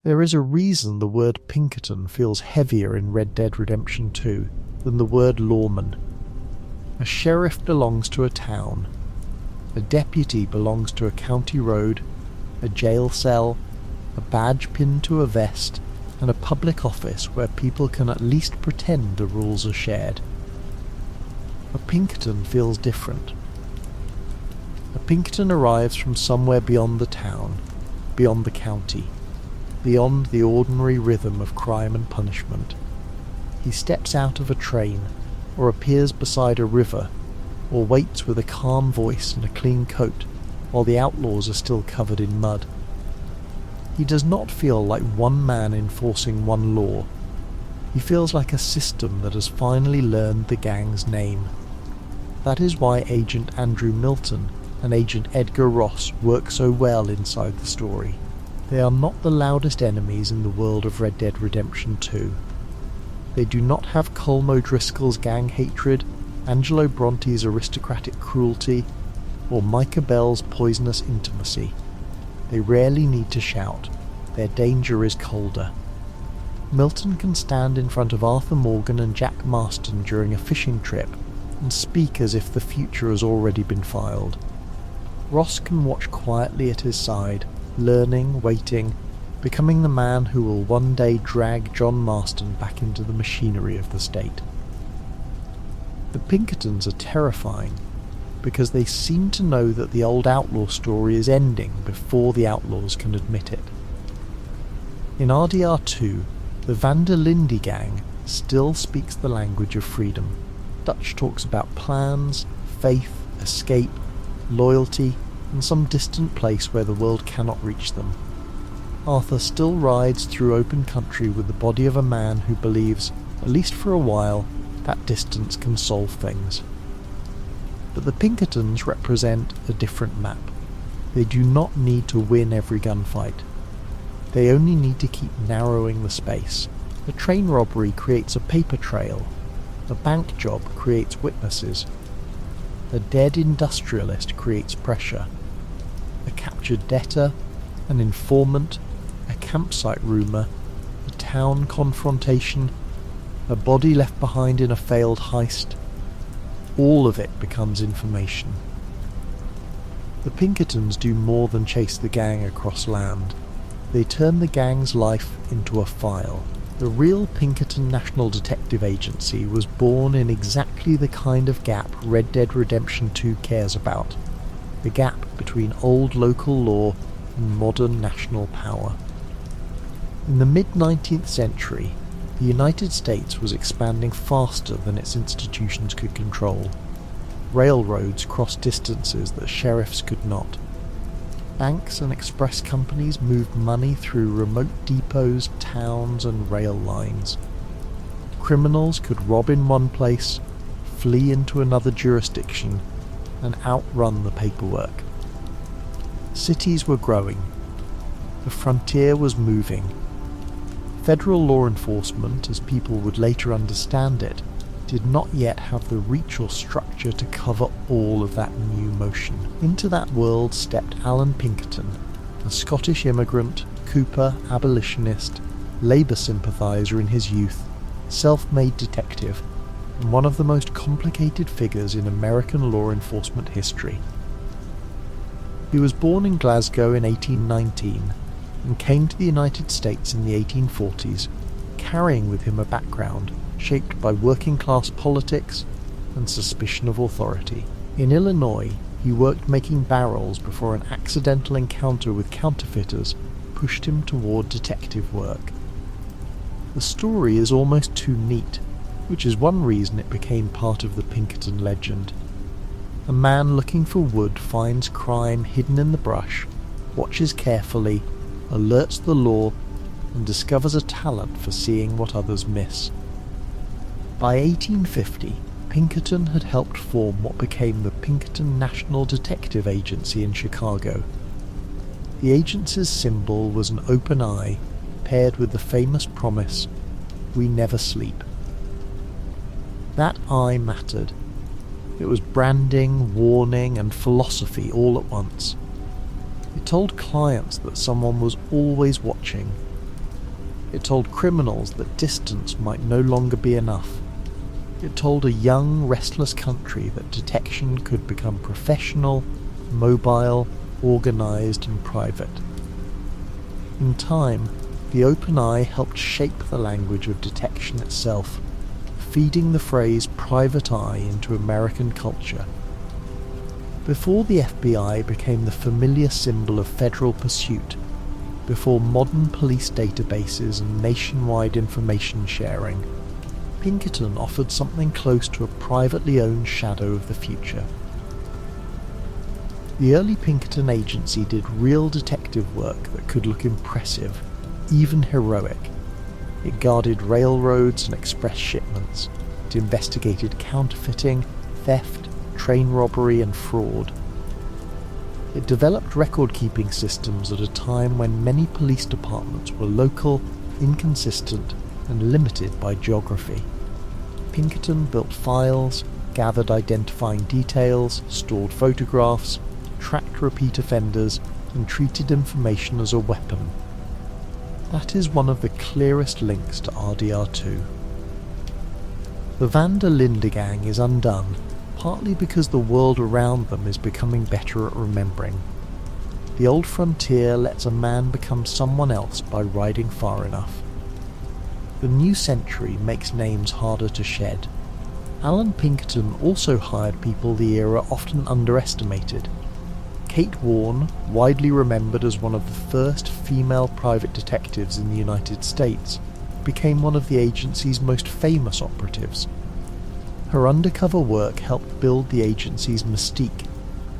There is a reason the word Pinkerton feels heavier in Red Dead Redemption 2 than the word lawman. A sheriff belongs to a town. A deputy belongs to a county road, a jail cell, a badge pinned to a vest, and a public office where people can at least pretend the rules are shared. A Pinkerton feels different. A Pinkerton arrives from somewhere beyond the town, beyond the county, beyond the ordinary rhythm of crime and punishment. He steps out of a train, or appears beside a river, or waits with a calm voice and a clean coat while the outlaws are still covered in mud. He does not feel like one man enforcing one law. He feels like a system that has finally learned the gang's name. That is why Agent Andrew Milton and Agent Edgar Ross work so well inside the story. They are not the loudest enemies in the world of Red Dead Redemption 2. They do not have Colm O'Driscoll's gang hatred, Angelo Bronte's aristocratic cruelty, or Micah Bell's poisonous intimacy. They rarely need to shout. Their danger is colder. Milton can stand in front of Arthur Morgan and Jack Marston during a fishing trip and speak as if the future has already been filed. Ross can watch quietly at his side, learning, waiting, becoming the man who will one day drag John Marston back into the machinery of the state. The Pinkertons are terrifying because they seem to know that the old outlaw story is ending before the outlaws can admit it. In RDR2, the Van der Linde gang still speaks the language of freedom. Dutch talks about plans, faith, escape, loyalty, and some distant place where the world cannot reach them. Arthur still rides through open country with the body of a man who believes, at least for a while, that distance can solve things. But the Pinkertons represent a different map. They do not need to win every gunfight. They only need to keep narrowing the space. A train robbery creates a paper trail. A bank job creates witnesses. A dead industrialist creates pressure. A captured debtor, an informant, a campsite rumour, a town confrontation, a body left behind in a failed heist. All of it becomes information. The Pinkertons do more than chase the gang across land. They turn the gang's life into a file. The real Pinkerton National Detective Agency was born in exactly the kind of gap Red Dead Redemption 2 cares about. The gap between old local law and modern national power. In the mid-19th century, the United States was expanding faster than its institutions could control. Railroads crossed distances that sheriffs could not. Banks and express companies moved money through remote depots, towns, and rail lines. Criminals could rob in one place, flee into another jurisdiction, and outrun the paperwork. Cities were growing. The frontier was moving. Federal law enforcement, as people would later understand it, did not yet have the reach or structure to cover all of that new motion. Into that world stepped Alan Pinkerton, a Scottish immigrant, Cooper, abolitionist, Labour sympathiser in his youth, self-made detective, and one of the most complicated figures in American law enforcement history. He was born in Glasgow in 1819 and came to the United States in the 1840s, carrying with him a background shaped by working-class politics and suspicion of authority. In Illinois, he worked making barrels before an accidental encounter with counterfeiters pushed him toward detective work. The story is almost too neat, which is one reason it became part of the Pinkerton legend. A man looking for wood finds crime hidden in the brush, watches carefully, alerts the law, and discovers a talent for seeing what others miss. By 1850, Pinkerton had helped form what became the Pinkerton National Detective Agency in Chicago. The agency's symbol was an open eye, paired with the famous promise, "We never sleep." That eye mattered. It was branding, warning, and philosophy all at once. It told clients that someone was always watching, It told criminals that distance might no longer be enough. It told a young, restless country that detection could become professional, mobile, organised and private. In time, the open eye helped shape the language of detection itself, feeding the phrase private eye into American culture. Before the FBI became the familiar symbol of federal pursuit, before modern police databases and nationwide information sharing, Pinkerton offered something close to a privately owned shadow of the future. The early Pinkerton agency did real detective work that could look impressive, even heroic. It guarded railroads and express shipments. It investigated counterfeiting, theft, train robbery and fraud. It developed record-keeping systems at a time when many police departments were local, inconsistent, and limited by geography. Pinkerton built files, gathered identifying details, stored photographs, tracked repeat offenders, and treated information as a weapon. That is one of the clearest links to RDR2. The Van der Linde gang is undone, partly because the world around them is becoming better at remembering. The old frontier lets a man become someone else by riding far enough. The new century makes names harder to shed. Alan Pinkerton also hired people the era often underestimated. Kate Warne, widely remembered as one of the first female private detectives in the United States, became one of the agency's most famous operatives. Her undercover work helped build the agency's mystique,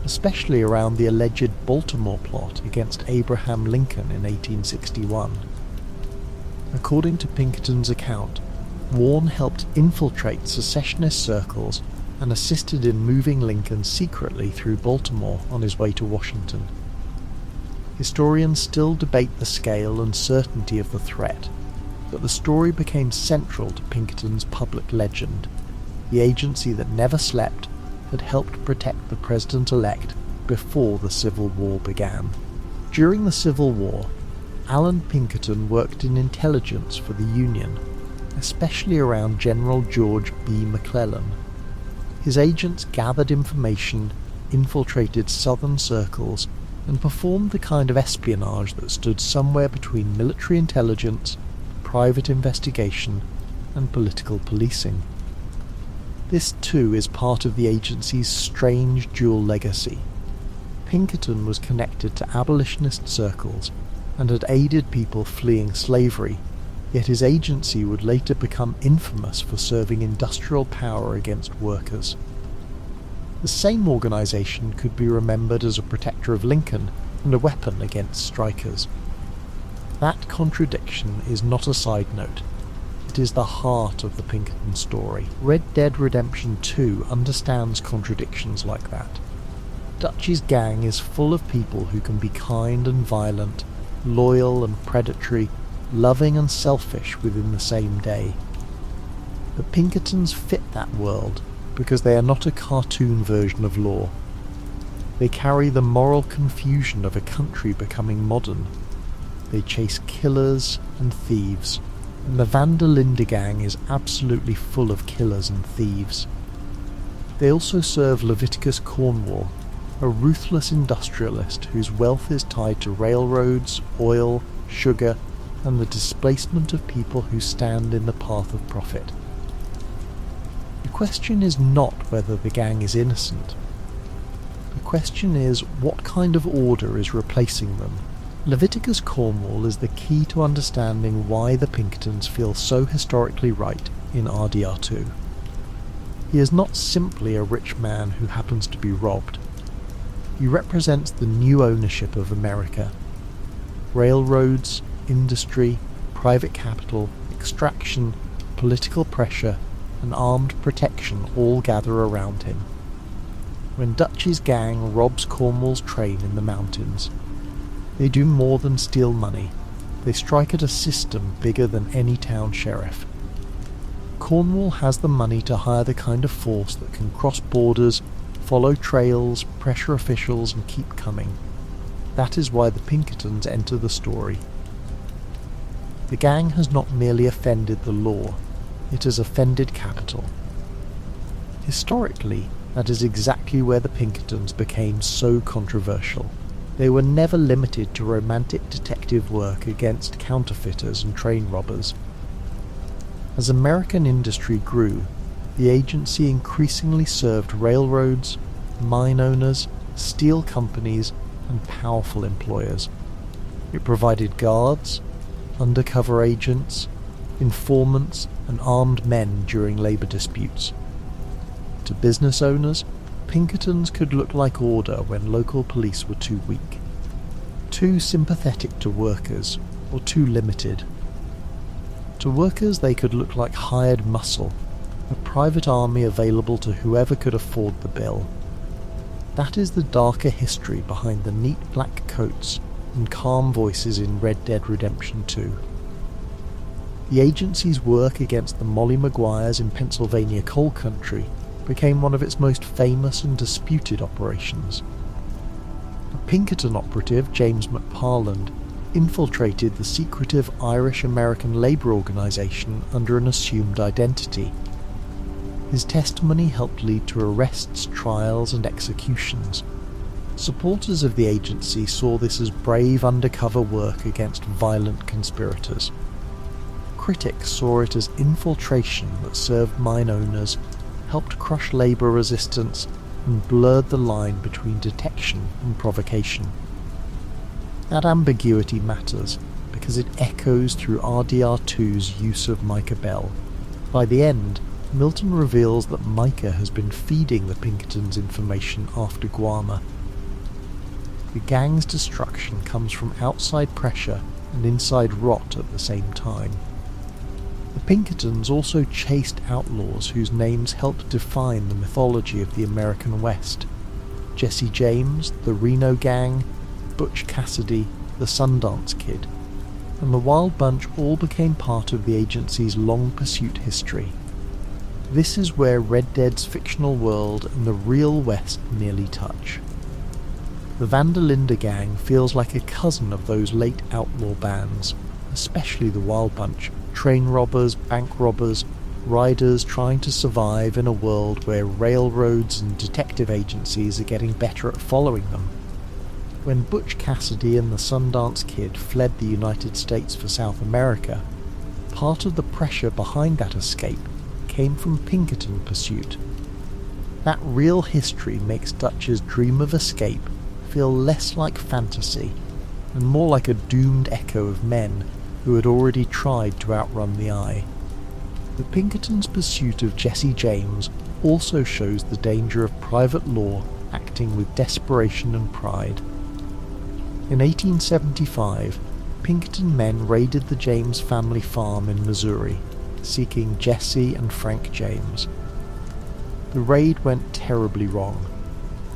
especially around the alleged Baltimore plot against Abraham Lincoln in 1861. According to Pinkerton's account, Warne helped infiltrate secessionist circles and assisted in moving Lincoln secretly through Baltimore on his way to Washington. Historians still debate the scale and certainty of the threat, but the story became central to Pinkerton's public legend. The agency that never slept had helped protect the president-elect before the Civil War began. During the Civil War, Alan Pinkerton worked in intelligence for the Union, especially around General George B. McClellan. His agents gathered information, infiltrated southern circles, and performed the kind of espionage that stood somewhere between military intelligence, private investigation, and political policing. This too is part of the agency's strange dual legacy. Pinkerton was connected to abolitionist circles and had aided people fleeing slavery, yet his agency would later become infamous for serving industrial power against workers. The same organisation could be remembered as a protector of Lincoln and a weapon against strikers. That contradiction is not a side note. It is the heart of the Pinkerton story. Red Dead Redemption 2 understands contradictions like that. Dutch's gang is full of people who can be kind and violent, loyal and predatory, loving and selfish within the same day. But Pinkertons fit that world because they are not a cartoon version of law. They carry the moral confusion of a country becoming modern. They chase killers and thieves, and the Van der Linde gang is absolutely full of killers and thieves. They also serve Leviticus Cornwall, a ruthless industrialist whose wealth is tied to railroads, oil, sugar, and the displacement of people who stand in the path of profit. The question is not whether the gang is innocent. The question is what kind of order is replacing them. Leviticus Cornwall is the key to understanding why the Pinkertons feel so historically right in RDR2. He is not simply a rich man who happens to be robbed. He represents the new ownership of America. Railroads, industry, private capital, extraction, political pressure, and armed protection all gather around him. When Dutch's gang robs Cornwall's train in the mountains, they do more than steal money. They strike at a system bigger than any town sheriff. Cornwall has the money to hire the kind of force that can cross borders, follow trails, pressure officials, and keep coming. That is why the Pinkertons enter the story. the gang has not merely offended the law, it has offended capital. Historically, that is exactly where the Pinkertons became so controversial. They were never limited to romantic detective work against counterfeiters and train robbers. As American industry grew, the agency increasingly served railroads, mine owners, steel companies, and powerful employers. It provided guards, undercover agents, informants, and armed men during labour disputes. To business owners, Pinkertons could look like order when local police were too weak, too sympathetic to workers, or too limited. To workers they could look like hired muscle, a private army available to whoever could afford the bill. That is the darker history behind the neat black coats and calm voices in Red Dead Redemption 2. The agency's work against the Molly Maguires in Pennsylvania coal country became one of its most famous and disputed operations. A Pinkerton operative, James McParland, infiltrated the secretive Irish-American labour organisation under an assumed identity. His testimony helped lead to arrests, trials and executions. Supporters of the agency saw this as brave undercover work against violent conspirators. Critics saw it as infiltration that served mine owners, helped crush labour resistance, and blurred the line between detection and provocation. That ambiguity matters because it echoes through RDR2’s use of Micah Bell. By the end, Milton reveals that Micah has been feeding the Pinkertons information after Guarma. The gang's destruction comes from outside pressure and inside rot at the same time. The Pinkertons also chased outlaws whose names helped define the mythology of the American West. Jesse James, the Reno Gang, Butch Cassidy, the Sundance Kid, and the Wild Bunch all became part of the agency's long pursuit history. This is where Red Dead's fictional world and the real West nearly touch. The Linde gang feels like a cousin of those late outlaw bands, especially the Wild Bunch, train robbers, bank robbers, riders trying to survive in a world where railroads and detective agencies are getting better at following them. When Butch Cassidy and the Sundance Kid fled the United States for South America, part of the pressure behind that escape came from Pinkerton pursuit. That real history makes Dutch's dream of escape feel less like fantasy and more like a doomed echo of men who had already tried to outrun the eye. The Pinkertons' pursuit of Jesse James also shows the danger of private law acting with desperation and pride. In 1875, Pinkerton men raided the James family farm in Missouri, seeking Jesse and Frank James. The raid went terribly wrong.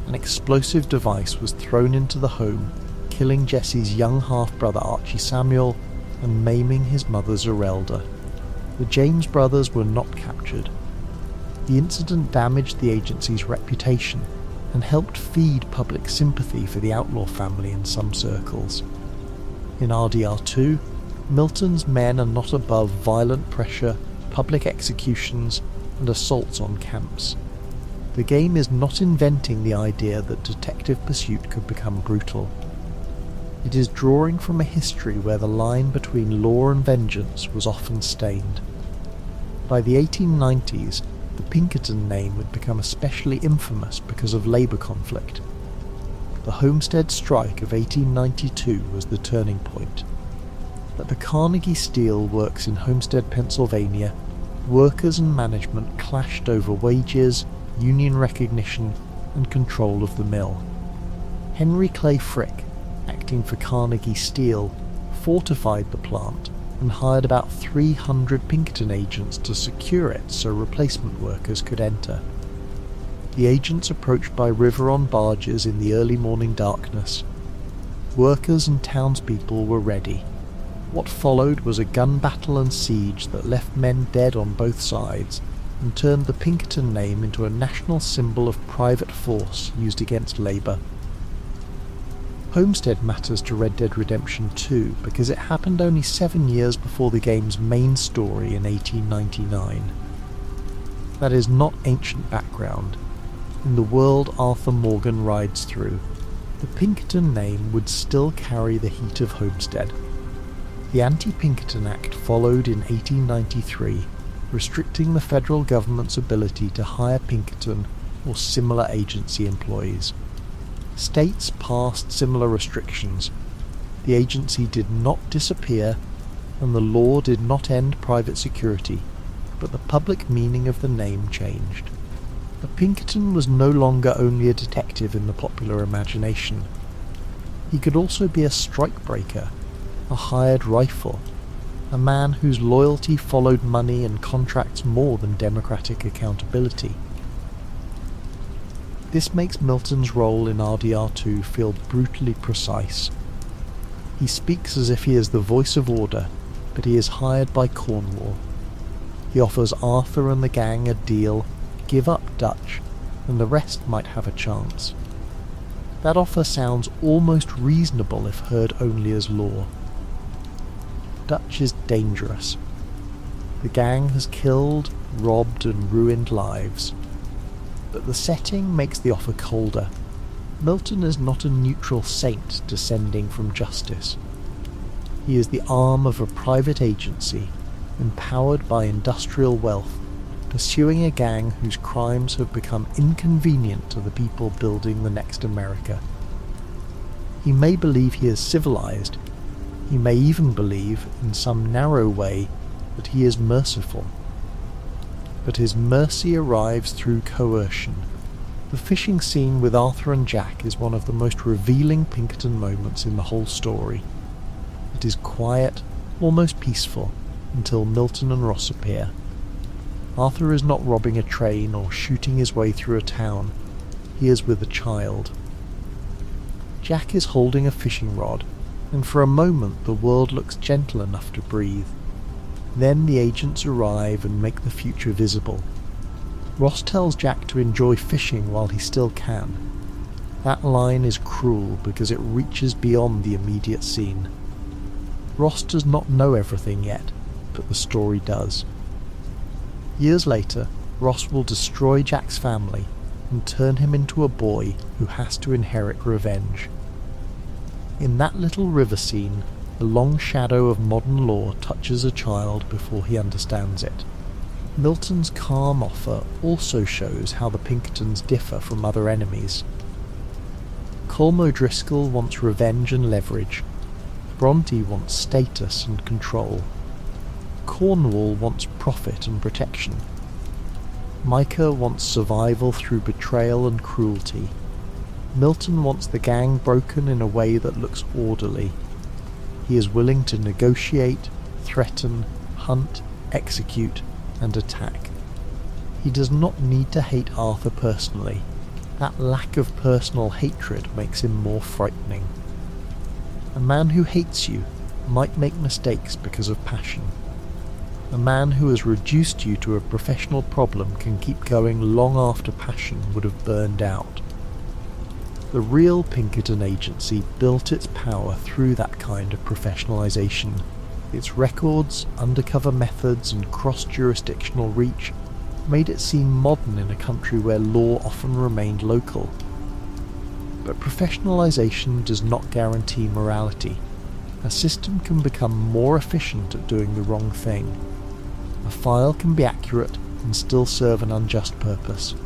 An explosive device was thrown into the home, killing Jesse's young half-brother Archie Samuel and maiming his mother Zerelda. The James brothers were not captured. The incident damaged the agency's reputation and helped feed public sympathy for the outlaw family in some circles. In RDR2, Milton's men are not above violent pressure, public executions, and assaults on camps. The game is not inventing the idea that detective pursuit could become brutal. It is drawing from a history where the line between law and vengeance was often stained. By the 1890s, the Pinkerton name would become especially infamous because of labour conflict. The Homestead Strike of 1892 was the turning point. At the Carnegie Steel Works in Homestead, Pennsylvania, workers and management clashed over wages, union recognition, and control of the mill. Henry Clay Frick, acting for Carnegie Steel, fortified the plant and hired about 300 Pinkerton agents to secure it so replacement workers could enter. The agents approached by river on barges in the early morning darkness. Workers and townspeople were ready. What followed was a gun battle and siege that left men dead on both sides and turned the Pinkerton name into a national symbol of private force used against labour. Homestead matters to Red Dead Redemption 2 because it happened only 7 years before the game's main story in 1899. That is not ancient background. In the world Arthur Morgan rides through, the Pinkerton name would still carry the heat of Homestead. The Anti-Pinkerton Act followed in 1893, restricting the federal government's ability to hire Pinkerton or similar agency employees. States passed similar restrictions. The agency did not disappear, and the law did not end private security, but the public meaning of the name changed. A Pinkerton was no longer only a detective in the popular imagination. He could also be a strikebreaker, a hired rifle, a man whose loyalty followed money and contracts more than democratic accountability. This makes Milton's role in RDR2 feel brutally precise. He speaks as if he is the voice of order, but he is hired by Cornwall. He offers Arthur and the gang a deal: give up Dutch, and the rest might have a chance. That offer sounds almost reasonable if heard only as law. Dutch is dangerous. The gang has killed, robbed, and ruined lives. But the setting makes the offer colder. Milton is not a neutral saint descending from justice. He is the arm of a private agency, empowered by industrial wealth, pursuing a gang whose crimes have become inconvenient to the people building the next America. He may believe he is civilized. He may even believe, in some narrow way, that he is merciful. But his mercy arrives through coercion. The fishing scene with Arthur and Jack is one of the most revealing Pinkerton moments in the whole story. It is quiet, almost peaceful, until Milton and Ross appear. Arthur is not robbing a train or shooting his way through a town. He is with a child. Jack is holding a fishing rod, and for a moment the world looks gentle enough to breathe. Then the agents arrive and make the future visible. Ross tells Jack to enjoy fishing while he still can. That line is cruel because it reaches beyond the immediate scene. Ross does not know everything yet, but the story does. Years later, Ross will destroy Jack's family and turn him into a boy who has to inherit revenge. In that little river scene, the long shadow of modern law touches a child before he understands it. Milton's calm offer also shows how the Pinkertons differ from other enemies. Colm O'Driscoll wants revenge and leverage. Bronte wants status and control. Cornwall wants profit and protection. Micah wants survival through betrayal and cruelty. Milton wants the gang broken in a way that looks orderly. He is willing to negotiate, threaten, hunt, execute, and attack. He does not need to hate Arthur personally. That lack of personal hatred makes him more frightening. A man who hates you might make mistakes because of passion. A man who has reduced you to a professional problem can keep going long after passion would have burned out. The real Pinkerton Agency built its power through that kind of professionalization. Its records, undercover methods, and cross-jurisdictional reach made it seem modern in a country where law often remained local. But professionalization does not guarantee morality. A system can become more efficient at doing the wrong thing. A file can be accurate and still serve an unjust purpose.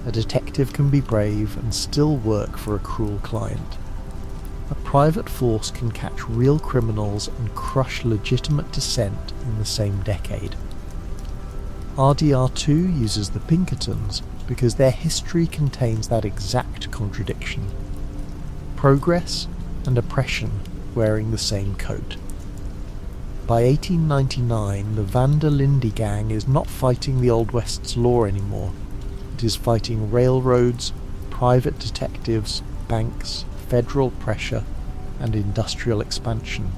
A detective can be brave and still work for a cruel client. A private force can catch real criminals and crush legitimate dissent in the same decade. RDR2 uses the Pinkertons because their history contains that exact contradiction. Progress and oppression wearing the same coat. By 1899, the Van der Linde gang is not fighting the Old West's law anymore. It is fighting railroads, private detectives, banks, federal pressure, and industrial expansion.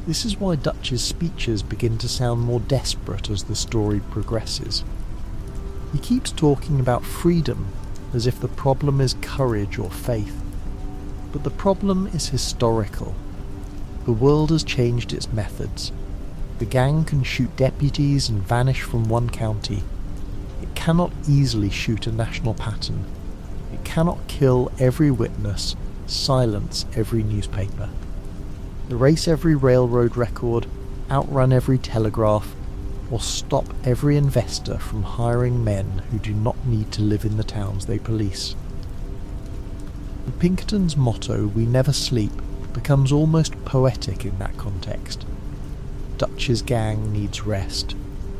This is why Dutch's speeches begin to sound more desperate as the story progresses. He keeps talking about freedom as if the problem is courage or faith. But the problem is historical. The world has changed its methods. The gang can shoot deputies and vanish from one county. It cannot easily shoot a national pattern. It cannot kill every witness, silence every newspaper, erase every railroad record, outrun every telegraph, or stop every investor from hiring men who do not need to live in the towns they police. The Pinkertons' motto, "We never sleep," becomes almost poetic in that context. Dutch's gang needs rest.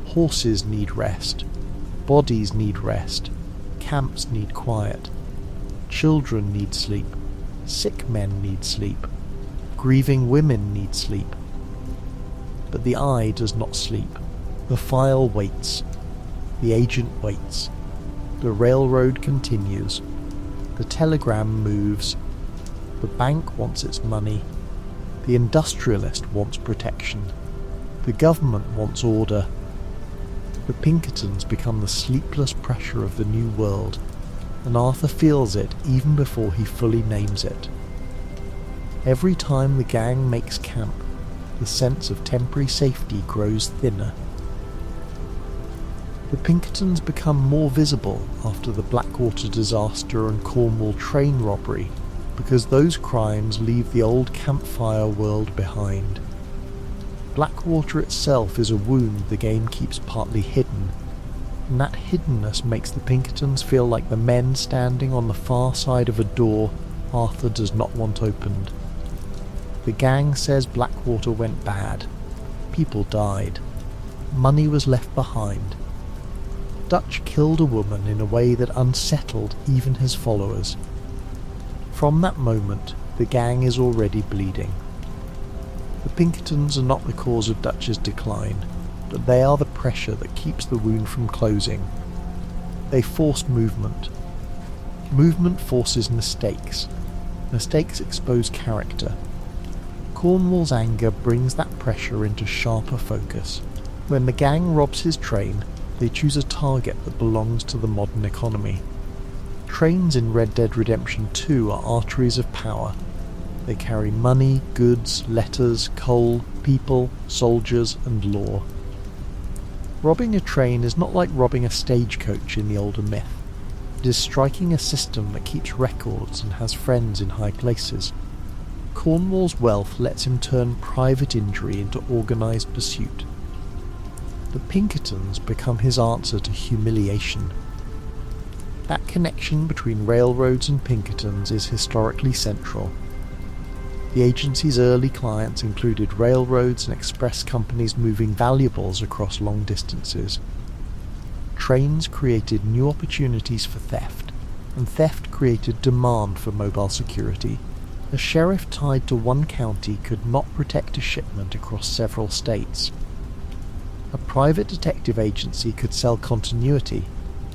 Horses need rest. Bodies need rest. Camps need quiet. Children need sleep. Sick men need sleep. Grieving women need sleep. But the eye does not sleep. The file waits. The agent waits. The railroad continues. The telegram moves. The bank wants its money. The industrialist wants protection. The government wants order. The Pinkertons become the sleepless pressure of the new world, and Arthur feels it even before he fully names it. Every time the gang makes camp, the sense of temporary safety grows thinner. The Pinkertons become more visible after the Blackwater disaster and Cornwall train robbery, because those crimes leave the old campfire world behind. Blackwater itself is a wound the game keeps partly hidden, and that hiddenness makes the Pinkertons feel like the men standing on the far side of a door Arthur does not want opened. The gang says Blackwater went bad. People died. Money was left behind. Dutch killed a woman in a way that unsettled even his followers. From that moment, the gang is already bleeding. The Pinkertons are not the cause of Dutch's decline, but they are the pressure that keeps the wound from closing. They force movement. Movement forces mistakes. Mistakes expose character. Cornwall's anger brings that pressure into sharper focus. When the gang robs his train, they choose a target that belongs to the modern economy. Trains in Red Dead Redemption 2 are arteries of power. They carry money, goods, letters, coal, people, soldiers, and law. Robbing a train is not like robbing a stagecoach in the older myth. It is striking a system that keeps records and has friends in high places. Cornwall's wealth lets him turn private injury into organised pursuit. The Pinkertons become his answer to humiliation. That connection between railroads and Pinkertons is historically central. The agency's early clients included railroads and express companies moving valuables across long distances. Trains created new opportunities for theft, and theft created demand for mobile security. A sheriff tied to one county could not protect a shipment across several states. A private detective agency could sell continuity.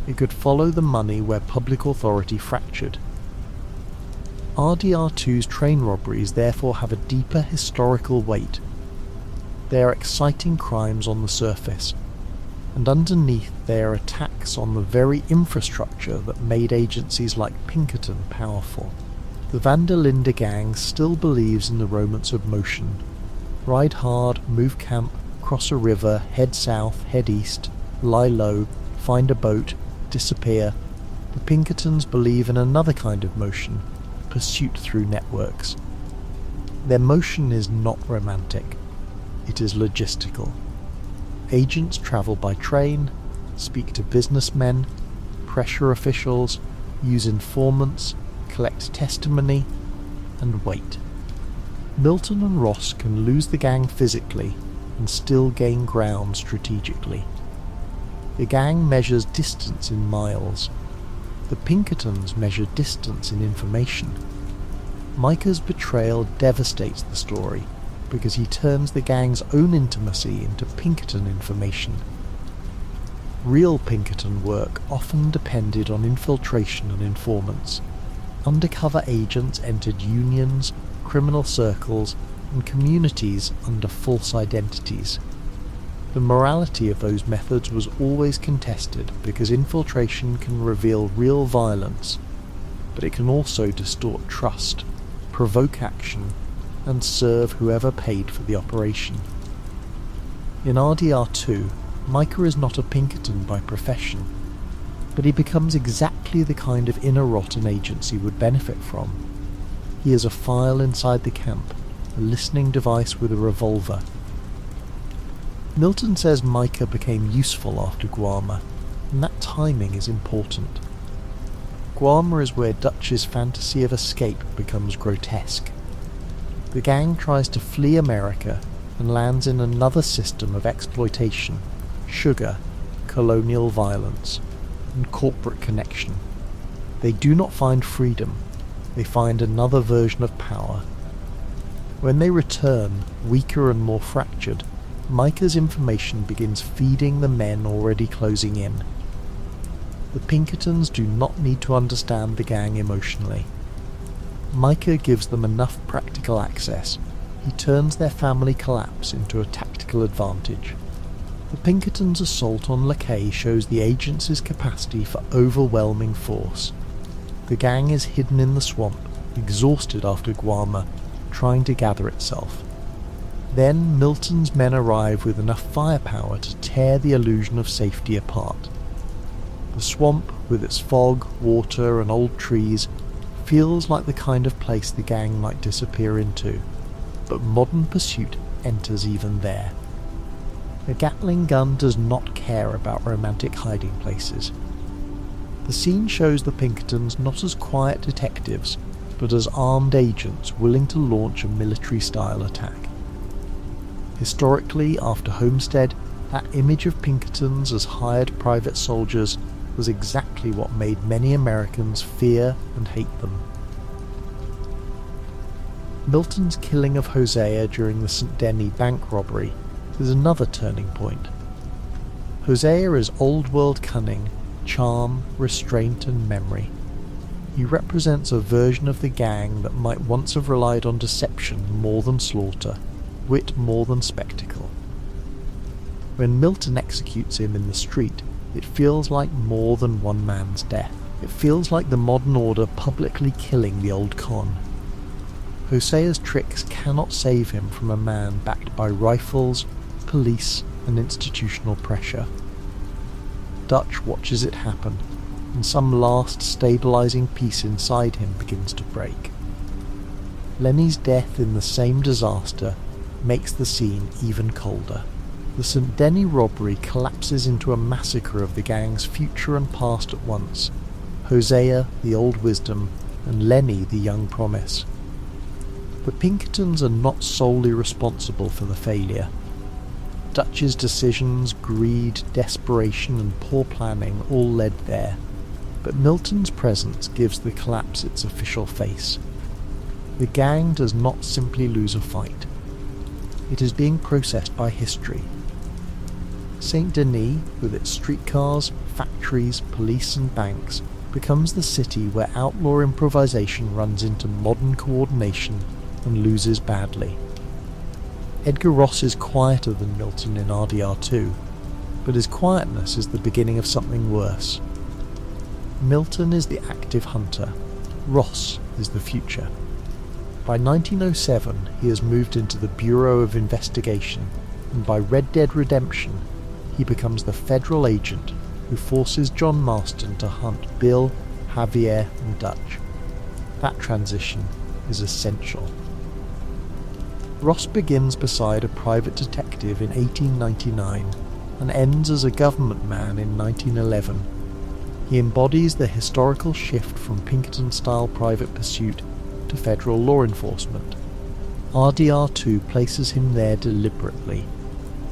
It could follow the money where public authority fractured. RDR2’s train robberies therefore have a deeper historical weight. They are exciting crimes on the surface, and underneath they are attacks on the very infrastructure that made agencies like Pinkerton powerful. The Van der Linde gang still believes in the romance of motion. Ride hard, move camp, cross a river, head south, head east, lie low, find a boat, disappear. The Pinkertons believe in another kind of motion, pursuit through networks. Their motion is not romantic. It is logistical. Agents travel by train, speak to businessmen, pressure officials, use informants, collect testimony, and wait. Milton and Ross can lose the gang physically and still gain ground strategically. The gang measures distance in miles. The Pinkertons measure distance in information. Micah's betrayal devastates the story because he turns the gang's own intimacy into Pinkerton information. Real Pinkerton work often depended on infiltration and informants. Undercover agents entered unions, criminal circles, and communities under false identities. The morality of those methods was always contested because infiltration can reveal real violence, but it can also distort trust. provoke action, and serve whoever paid for the operation. In RDR2, Micah is not a Pinkerton by profession, but he becomes exactly the kind of inner rot an agency would benefit from. He is a file inside the camp, a listening device with a revolver. Milton says Micah became useful after Guarma, and that timing is important. Guarma is where Dutch's fantasy of escape becomes grotesque. The gang tries to flee America and lands in another system of exploitation, sugar, colonial violence, and corporate connection. They do not find freedom, they find another version of power. When they return, weaker and more fractured, Micah's information begins feeding the men already closing in. The Pinkertons do not need to understand the gang emotionally. Micah gives them enough practical access. He turns their family collapse into a tactical advantage. The Pinkertons' assault on Lakay shows the agency's capacity for overwhelming force. The gang is hidden in the swamp, exhausted after Guarma, trying to gather itself. Then Milton's men arrive with enough firepower to tear the illusion of safety apart. The swamp, with its fog, water and old trees, feels like the kind of place the gang might disappear into, but modern pursuit enters even there. A Gatling gun does not care about romantic hiding places. The scene shows the Pinkertons not as quiet detectives, but as armed agents willing to launch a military-style attack. Historically, after Homestead, that image of Pinkertons as hired private soldiers was exactly what made many Americans fear and hate them. Milton's killing of Hosea during the St. Denis bank robbery is another turning point. Hosea is old-world cunning, charm, restraint and memory. He represents a version of the gang that might once have relied on deception more than slaughter, wit more than spectacle. When Milton executes him in the street, it feels like more than one man's death. It feels like the modern order publicly killing the old con. Hosea's tricks cannot save him from a man backed by rifles, police and institutional pressure. Dutch watches it happen, and some last stabilising piece inside him begins to break. Lenny's death in the same disaster makes the scene even colder. The St. Denis robbery collapses into a massacre of the gang's future and past at once. Hosea, the old wisdom, and Lenny, the young promise. The Pinkertons are not solely responsible for the failure. Dutch's decisions, greed, desperation and poor planning all led there, but Milton's presence gives the collapse its official face. The gang does not simply lose a fight. It is being processed by history. St. Denis, with its streetcars, factories, police and banks, becomes the city where outlaw improvisation runs into modern coordination and loses badly. Edgar Ross is quieter than Milton in RDR2, but his quietness is the beginning of something worse. Milton is the active hunter, Ross is the future. By 1907 he has moved into the Bureau of Investigation, and by Red Dead Redemption he becomes the federal agent who forces John Marston to hunt Bill, Javier and Dutch. That transition is essential. Ross begins beside a private detective in 1899 and ends as a government man in 1911. He embodies the historical shift from Pinkerton-style private pursuit to federal law enforcement. RDR2 places him there deliberately,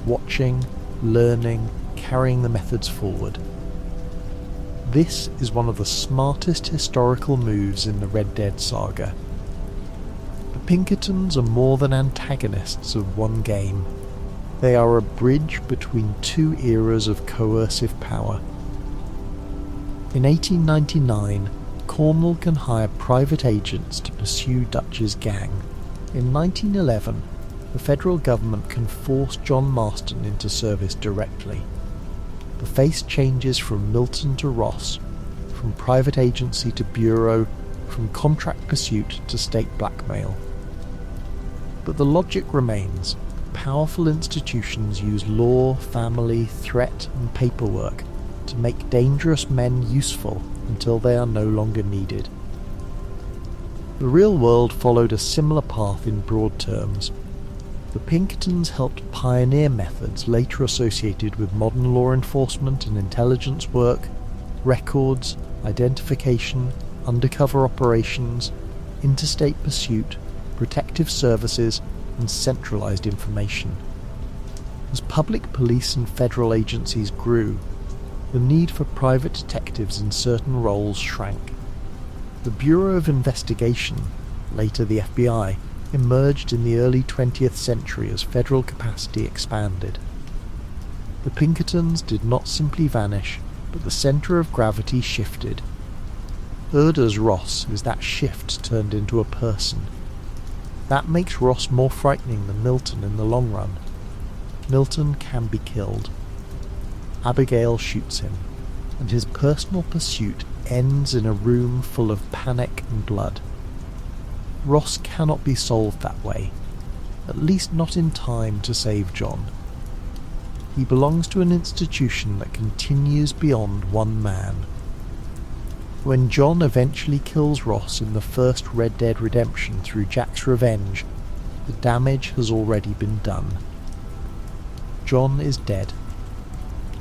watching, learning, carrying the methods forward. This is one of the smartest historical moves in the Red Dead saga. The Pinkertons are more than antagonists of one game. They are a bridge between two eras of coercive power. In 1899, Cornwall can hire private agents to pursue Dutch's gang. In 1911, the federal government can force John Marston into service directly. The face changes from Milton to Ross, from private agency to bureau, from contract pursuit to state blackmail. But the logic remains. Powerful institutions use law, family, threat, and paperwork to make dangerous men useful until they are no longer needed. The real world followed a similar path in broad terms. The Pinkertons helped pioneer methods later associated with modern law enforcement and intelligence work, records, identification, undercover operations, interstate pursuit, protective services, and centralized information. As public police and federal agencies grew, the need for private detectives in certain roles shrank. The Bureau of Investigation, later the FBI, emerged in the early 20th century as federal capacity expanded. The Pinkertons did not simply vanish, but the center of gravity shifted. Edgar Ross is that shift turned into a person. That makes Ross more frightening than Milton in the long run. Milton can be killed. Abigail shoots him, and his personal pursuit ends in a room full of panic and blood. Ross cannot be solved that way, at least not in time to save John. He belongs to an institution that continues beyond one man. When John eventually kills Ross in the first Red Dead Redemption through Jack's revenge, the damage has already been done. John is dead.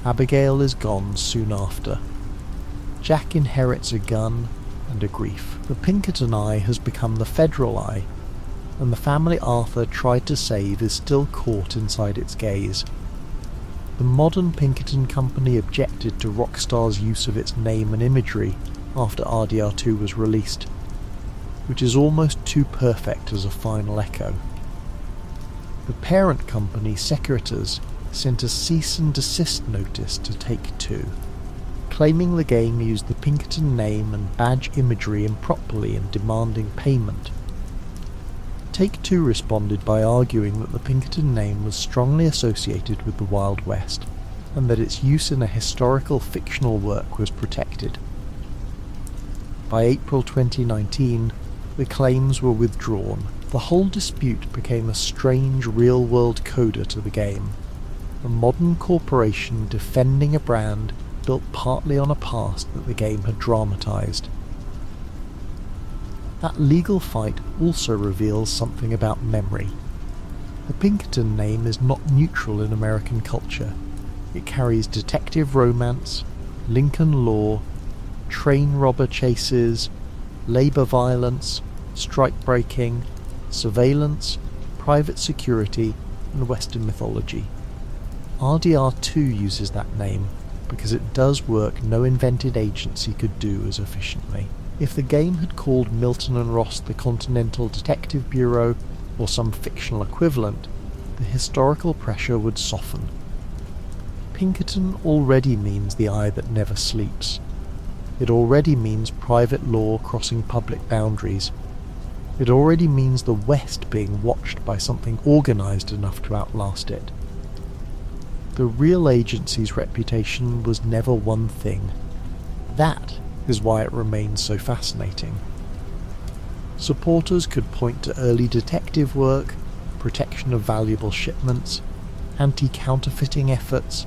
Abigail is gone soon after. Jack inherits a gun and a grief. The Pinkerton eye has become the federal eye, and the family Arthur tried to save is still caught inside its gaze. The modern Pinkerton company objected to Rockstar's use of its name and imagery after RDR2 was released, which is almost too perfect as a final echo. The parent company, Securitas, sent a cease and desist notice to Take-Two, claiming the game used the Pinkerton name and badge imagery improperly and demanding payment. Take-Two responded by arguing that the Pinkerton name was strongly associated with the Wild West, and that its use in a historical fictional work was protected. By April 2019, the claims were withdrawn. The whole dispute became a strange real-world coda to the game, a modern corporation defending a brand built partly on a past that the game had dramatized. That legal fight also reveals something about memory. The Pinkerton name is not neutral in American culture. It carries detective romance, Lincoln law, train robber chases, labour violence, strike-breaking, surveillance, private security, and Western mythology. RDR2 uses that name because it does work no invented agency could do as efficiently. If the game had called Milton and Ross the Continental Detective Bureau or some fictional equivalent, the historical pressure would soften. Pinkerton already means the eye that never sleeps. It already means private law crossing public boundaries. It already means the West being watched by something organised enough to outlast it. The real agency's reputation was never one thing. That is why it remains so fascinating. Supporters could point to early detective work, protection of valuable shipments, anti-counterfeiting efforts,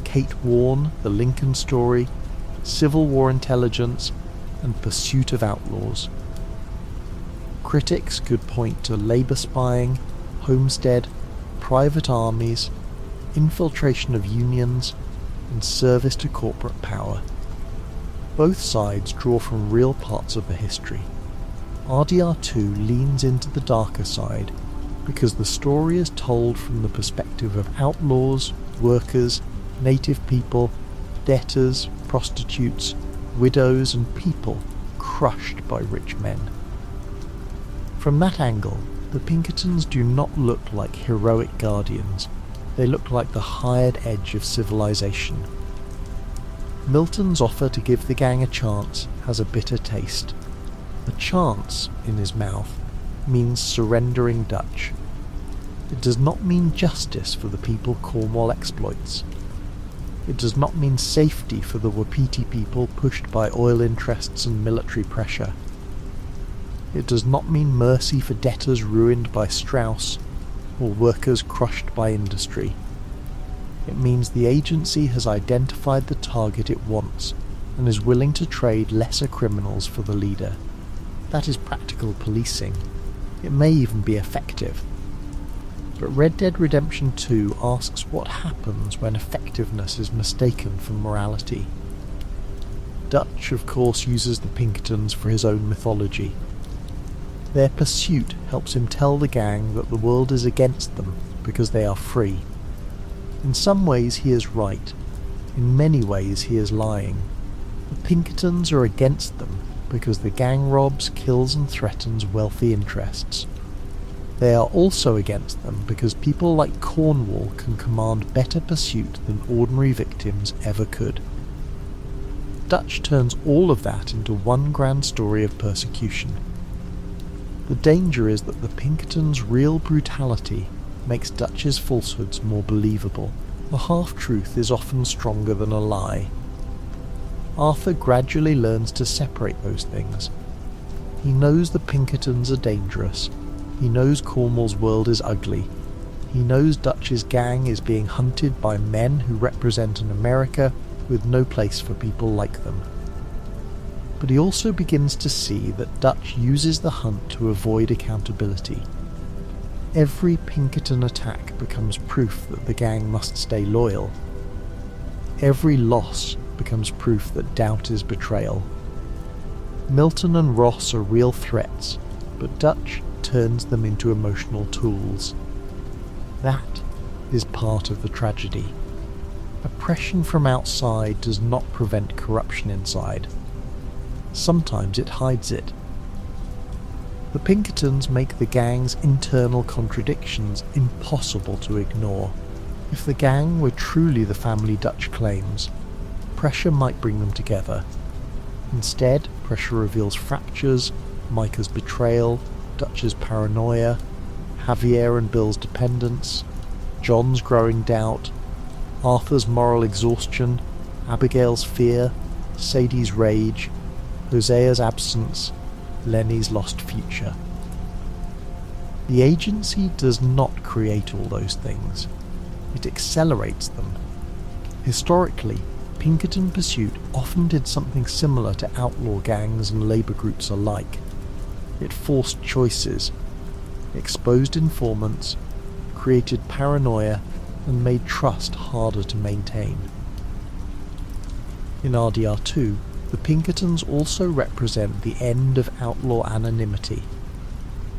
Kate Warne, the Lincoln story, Civil War intelligence, and pursuit of outlaws. Critics could point to labour spying, homestead, private armies, infiltration of unions, and service to corporate power. Both sides draw from real parts of the history. RDR2 leans into the darker side because the story is told from the perspective of outlaws, workers, native people, debtors, prostitutes, widows, and people crushed by rich men. From that angle, the Pinkertons do not look like heroic guardians. They look like the hired edge of civilization. Milton's offer to give the gang a chance has a bitter taste. A chance, in his mouth, means surrendering Dutch. It does not mean justice for the people Cornwall exploits. It does not mean safety for the Wapiti people pushed by oil interests and military pressure. It does not mean mercy for debtors ruined by Strauss or workers crushed by industry. It means the agency has identified the target it wants and is willing to trade lesser criminals for the leader. That is practical policing. It may even be effective. But Red Dead Redemption 2 asks what happens when effectiveness is mistaken for morality. Dutch, of course, uses the Pinkertons for his own mythology. Their pursuit helps him tell the gang that the world is against them because they are free. In some ways he is right. In many ways he is lying. The Pinkertons are against them because the gang robs, kills and threatens wealthy interests. They are also against them because people like Cornwall can command better pursuit than ordinary victims ever could. Dutch turns all of that into one grand story of persecution. The danger is that the Pinkertons' real brutality makes Dutch's falsehoods more believable. A half-truth is often stronger than a lie. Arthur gradually learns to separate those things. He knows the Pinkertons are dangerous. He knows Cornwall's world is ugly. He knows Dutch's gang is being hunted by men who represent an America with no place for people like them. But he also begins to see that Dutch uses the hunt to avoid accountability. Every Pinkerton attack becomes proof that the gang must stay loyal. Every loss becomes proof that doubt is betrayal. Milton and Ross are real threats, but Dutch turns them into emotional tools. That is part of the tragedy. Oppression from outside does not prevent corruption inside. Sometimes it hides it. The Pinkertons make the gang's internal contradictions impossible to ignore. If the gang were truly the family Dutch claims, pressure might bring them together. Instead, pressure reveals fractures, Micah's betrayal, Dutch's paranoia, Javier and Bill's dependence, John's growing doubt, Arthur's moral exhaustion, Abigail's fear, Sadie's rage, Hosea's absence, Lenny's lost future. The agency does not create all those things. It accelerates them. Historically, Pinkerton pursuit often did something similar to outlaw gangs and labour groups alike. It forced choices, exposed informants, created paranoia, and made trust harder to maintain. In RDR2, the Pinkertons also represent the end of outlaw anonymity.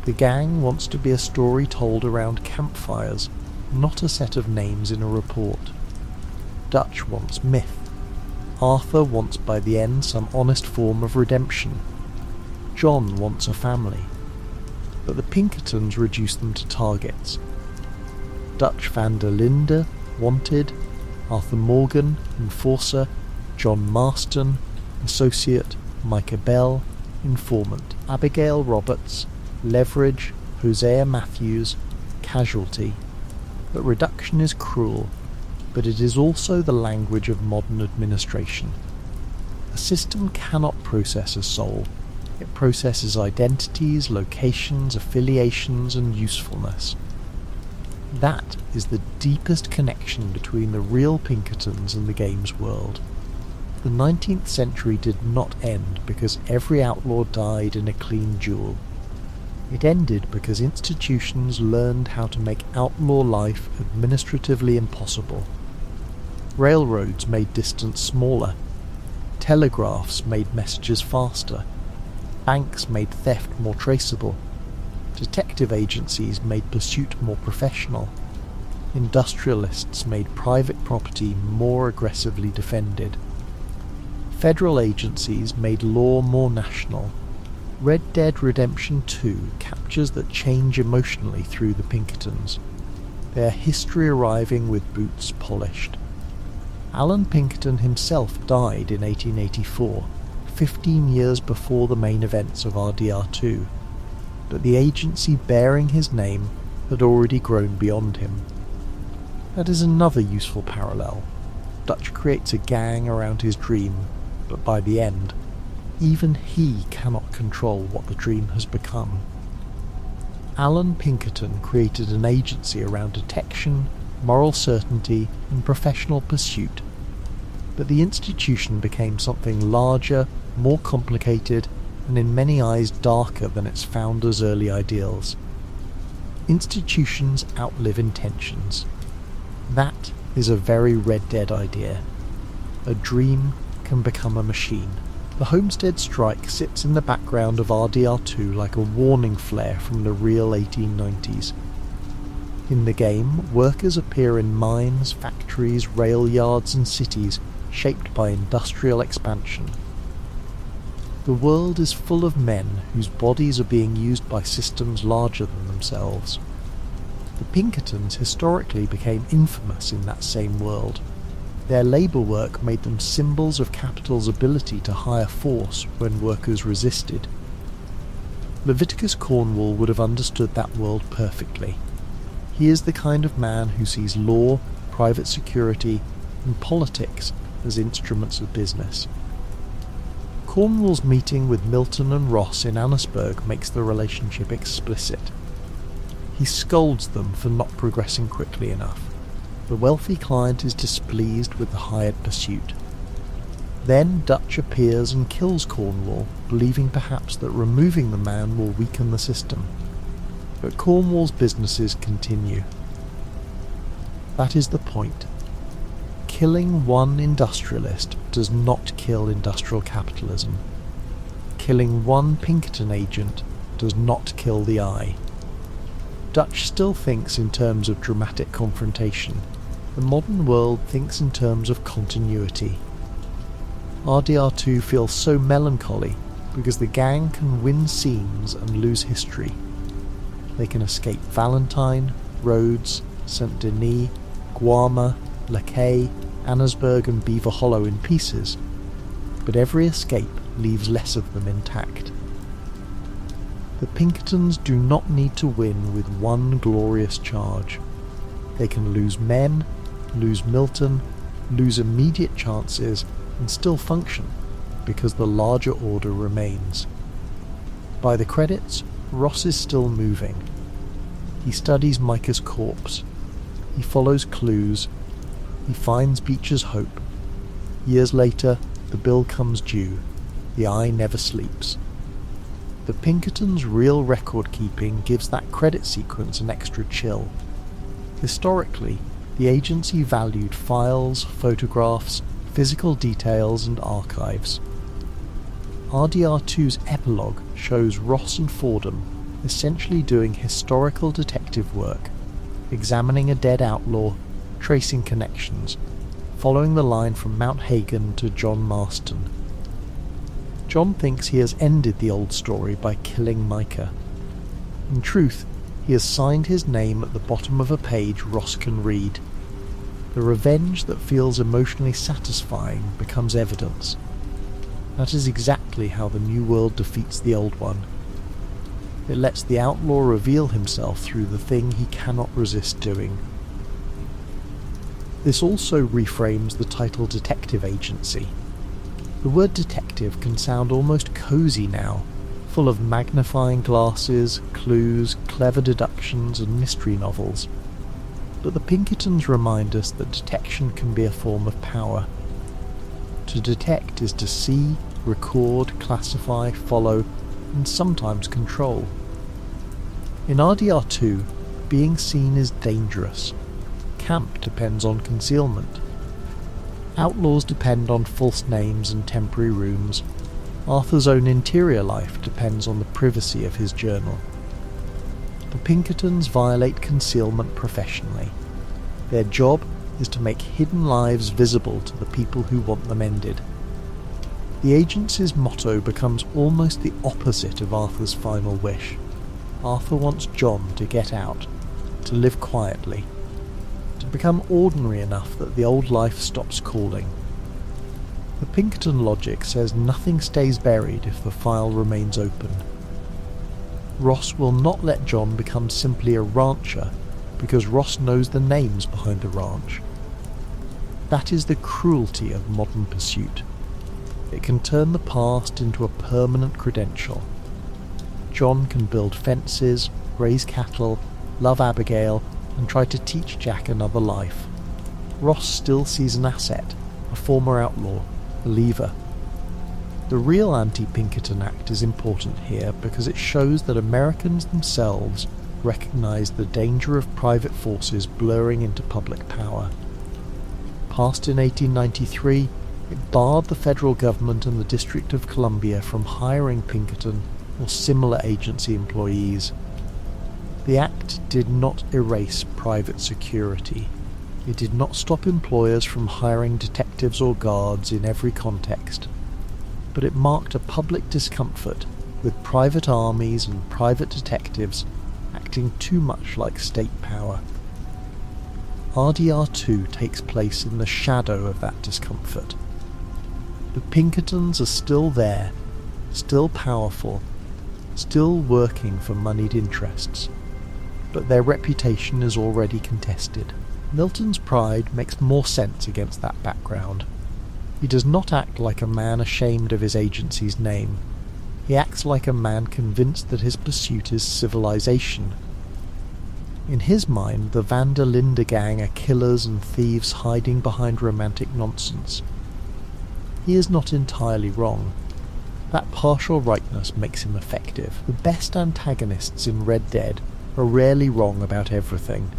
The gang wants to be a story told around campfires, not a set of names in a report. Dutch wants myth. Arthur wants by the end some honest form of redemption. John wants a family. But the Pinkertons reduce them to targets. Dutch van der Linde, wanted, Arthur Morgan, enforcer, John Marston, associate, Micah Bell, informant, Abigail Roberts, leverage, Hosea Matthews, casualty. But reduction is cruel, but it is also the language of modern administration. A system cannot process a soul. It processes identities, locations, affiliations, and usefulness. That is the deepest connection between the real Pinkertons and the game's world. The 19th century did not end because every outlaw died in a clean duel. It ended because institutions learned how to make outlaw life administratively impossible. Railroads made distance smaller. Telegraphs made messages faster. Banks made theft more traceable. Detective agencies made pursuit more professional. Industrialists made private property more aggressively defended. Federal agencies made law more national. Red Dead Redemption 2 captures that change emotionally through the Pinkertons, their history arriving with boots polished. Alan Pinkerton himself died in 1884, 15 years before the main events of RDR2, but the agency bearing his name had already grown beyond him. That is another useful parallel. Dutch creates a gang around his dream, but by the end, Even he cannot control what the dream has become. Alan Pinkerton created an agency around detection, moral certainty, and professional pursuit. But the institution became something larger, more complicated, and in many eyes darker than its founders' early ideals. Institutions outlive intentions. That is a very Red Dead idea. A dream can become a machine. The Homestead strike sits in the background of RDR2 like a warning flare from the real 1890s. In the game, workers appear in mines, factories, rail yards and cities shaped by industrial expansion. The world is full of men whose bodies are being used by systems larger than themselves. The Pinkertons historically became infamous in that same world. Their labour work made them symbols of capital's ability to hire force when workers resisted. Leviticus Cornwall would have understood that world perfectly. He is the kind of man who sees law, private security, and politics as instruments of business. Cornwall's meeting with Milton and Ross in Annesburg makes the relationship explicit. He scolds them for not progressing quickly enough. The wealthy client is displeased with the hired pursuit. Then Dutch appears and kills Cornwall, believing perhaps that removing the man will weaken the system. But Cornwall's businesses continue. That is the point. Killing one industrialist does not kill industrial capitalism. Killing one Pinkerton agent does not kill the eye. Dutch still thinks in terms of dramatic confrontation. The modern world thinks in terms of continuity. RDR2 feels so melancholy because the gang can win scenes and lose history. They can escape Valentine, Rhodes, St. Denis, Guarma, Lacaille, Annesburg and Beaver Hollow in pieces, but every escape leaves less of them intact. The Pinkertons do not need to win with one glorious charge. They can lose men, lose Milton, lose immediate chances, and still function, because the larger order remains. By the credits, Ross is still moving. He studies Micah's corpse. He follows clues. He finds Beecher's hope. Years later, the bill comes due. The eye never sleeps. The Pinkertons' real record-keeping gives that credit sequence an extra chill. Historically, the agency valued files, photographs, physical details and archives. RDR2's epilogue shows Ross and Fordham essentially doing historical detective work, examining a dead outlaw, tracing connections, following the line from Mount Hagen to John Marston. John thinks he has ended the old story by killing Micah. In truth, he has signed his name at the bottom of a page Ross can read. The revenge that feels emotionally satisfying becomes evidence. That is exactly how the new world defeats the old one. It lets the outlaw reveal himself through the thing he cannot resist doing. This also reframes the title Detective Agency. The word detective can sound almost cozy now, full of magnifying glasses, clues, clever deductions and mystery novels. But the Pinkertons remind us that detection can be a form of power. To detect is to see, record, classify, follow, and sometimes control. In RDR2, being seen is dangerous. Camp depends on concealment. Outlaws depend on false names and temporary rooms. Arthur's own interior life depends on the privacy of his journal. The Pinkertons violate concealment professionally. Their job is to make hidden lives visible to the people who want them ended. The agency's motto becomes almost the opposite of Arthur's final wish. Arthur wants John to get out, to live quietly, to become ordinary enough that the old life stops calling. The Pinkerton logic says nothing stays buried if the file remains open. Ross will not let John become simply a rancher because Ross knows the names behind the ranch. That is the cruelty of modern pursuit. It can turn the past into a permanent credential. John can build fences, raise cattle, love Abigail, and try to teach Jack another life. Ross still sees an asset, a former outlaw, a lever. The real Anti-Pinkerton Act is important here because it shows that Americans themselves recognise the danger of private forces blurring into public power. Passed in 1893, it barred the federal government and the District of Columbia from hiring Pinkerton or similar agency employees. The Act did not erase private security. It did not stop employers from hiring detectives or guards in every context, but it marked a public discomfort with private armies and private detectives acting too much like state power. RDR2 takes place in the shadow of that discomfort. The Pinkertons are still there, still powerful, still working for moneyed interests, but their reputation is already contested. Milton's pride makes more sense against that background. He does not act like a man ashamed of his agency's name. He acts like a man convinced that his pursuit is civilization. In his mind, the Van der Linde gang are killers and thieves hiding behind romantic nonsense. He is not entirely wrong. That partial rightness makes him effective. The best antagonists in Red Dead are rarely wrong about everything.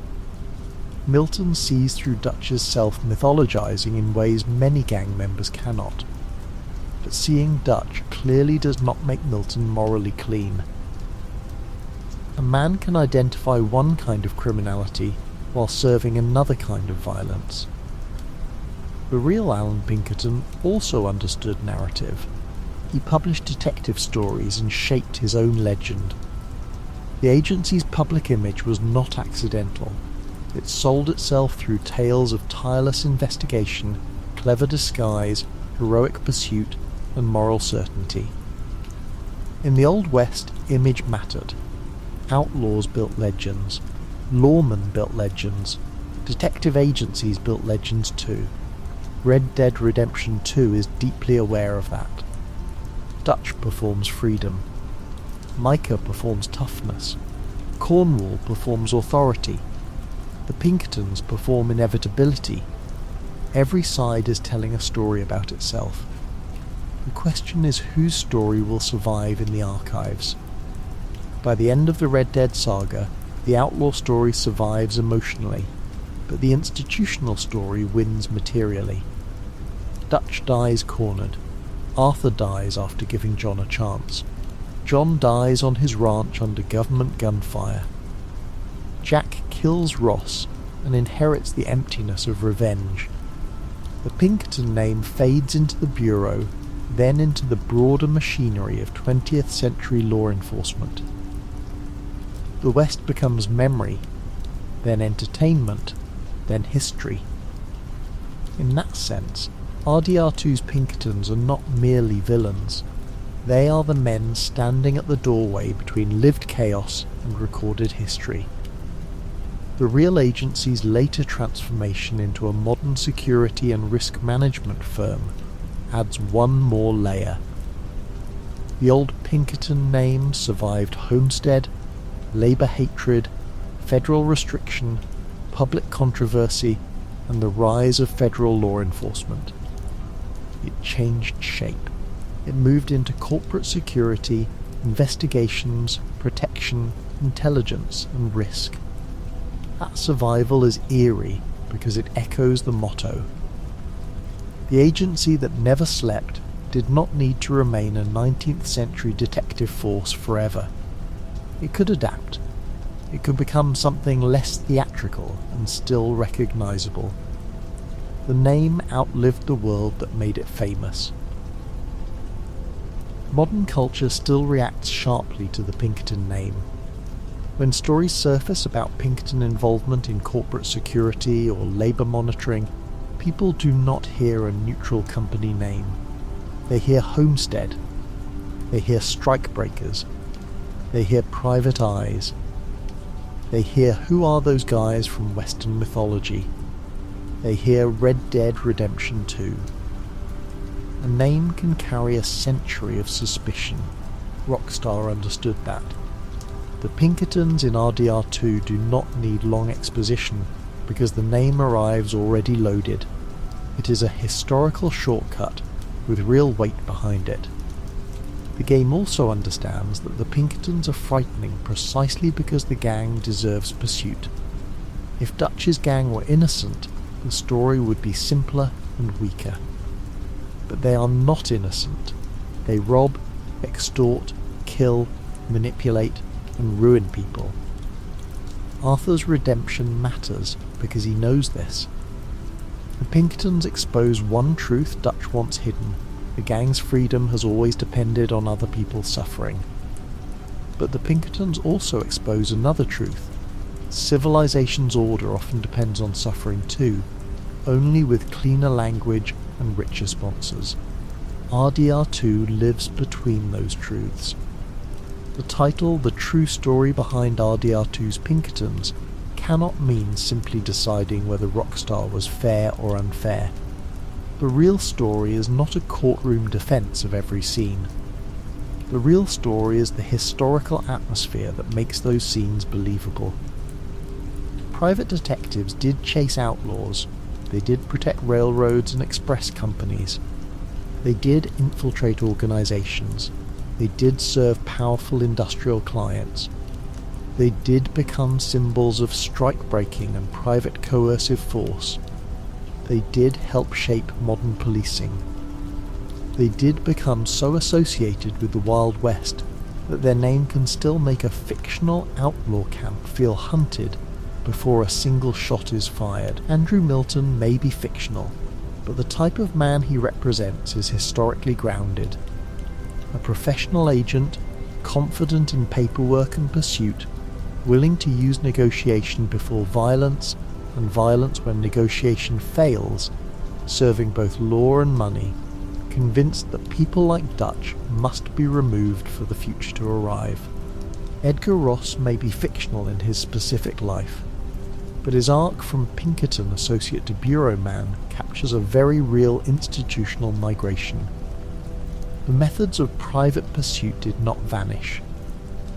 Milton sees through Dutch's self-mythologizing in ways many gang members cannot. But seeing Dutch clearly does not make Milton morally clean. A man can identify one kind of criminality while serving another kind of violence. The real Alan Pinkerton also understood narrative. He published detective stories and shaped his own legend. The agency's public image was not accidental. It sold itself through tales of tireless investigation, clever disguise, heroic pursuit, and moral certainty. In the Old West, image mattered. Outlaws built legends. Lawmen built legends. Detective agencies built legends too. Red Dead Redemption 2 is deeply aware of that. Dutch performs freedom. Micah performs toughness. Cornwall performs authority. The Pinkertons perform inevitability. Every side is telling a story about itself. The question is whose story will survive in the archives. By the end of the Red Dead saga, the outlaw story survives emotionally, but the institutional story wins materially. Dutch dies cornered. Arthur dies after giving John a chance. John dies on his ranch under government gunfire. Jack kills Ross and inherits the emptiness of revenge. The Pinkerton name fades into the bureau, then into the broader machinery of 20th century law enforcement. The West becomes memory, then entertainment, then history. In that sense, RDR2's Pinkertons are not merely villains. They are the men standing at the doorway between lived chaos and recorded history. The real agency's later transformation into a modern security and risk management firm adds one more layer. The old Pinkerton name survived homestead, labour hatred, federal restriction, public controversy, and the rise of federal law enforcement. It changed shape. It moved into corporate security, investigations, protection, intelligence, and risk. That survival is eerie because it echoes the motto. The agency that never slept did not need to remain a 19th century detective force forever. It could adapt. It could become something less theatrical and still recognizable. The name outlived the world that made it famous. Modern culture still reacts sharply to the Pinkerton name. When stories surface about Pinkerton involvement in corporate security or labour monitoring, people do not hear a neutral company name. They hear homestead. They hear strikebreakers. They hear private eyes. They hear who are those guys from Western mythology. They hear Red Dead Redemption 2. A name can carry a century of suspicion. Rockstar understood that. The Pinkertons in RDR2 do not need long exposition because the name arrives already loaded. It is a historical shortcut with real weight behind it. The game also understands that the Pinkertons are frightening precisely because the gang deserves pursuit. If Dutch's gang were innocent, the story would be simpler and weaker. But they are not innocent. They rob, extort, kill, manipulate, and ruin people. Arthur's redemption matters because he knows this. The Pinkertons expose one truth Dutch wants hidden. The gang's freedom has always depended on other people's suffering. But the Pinkertons also expose another truth. Civilization's order often depends on suffering too, only with cleaner language and richer sponsors. RDR2 lives between those truths. The title, The True Story Behind RDR2’s Pinkertons, cannot mean simply deciding whether Rockstar was fair or unfair. The real story is not a courtroom defense of every scene. The real story is the historical atmosphere that makes those scenes believable. Private detectives did chase outlaws. They did protect railroads and express companies. They did infiltrate organizations. They did serve powerful industrial clients. They did become symbols of strike-breaking and private coercive force. They did help shape modern policing. They did become so associated with the Wild West that their name can still make a fictional outlaw camp feel hunted before a single shot is fired. Andrew Milton may be fictional, but the type of man he represents is historically grounded. A professional agent, confident in paperwork and pursuit, willing to use negotiation before violence, and violence when negotiation fails, serving both law and money, convinced that people like Dutch must be removed for the future to arrive. Edgar Ross may be fictional in his specific life, but his arc from Pinkerton associate to bureau man captures a very real institutional migration. The methods of private pursuit did not vanish.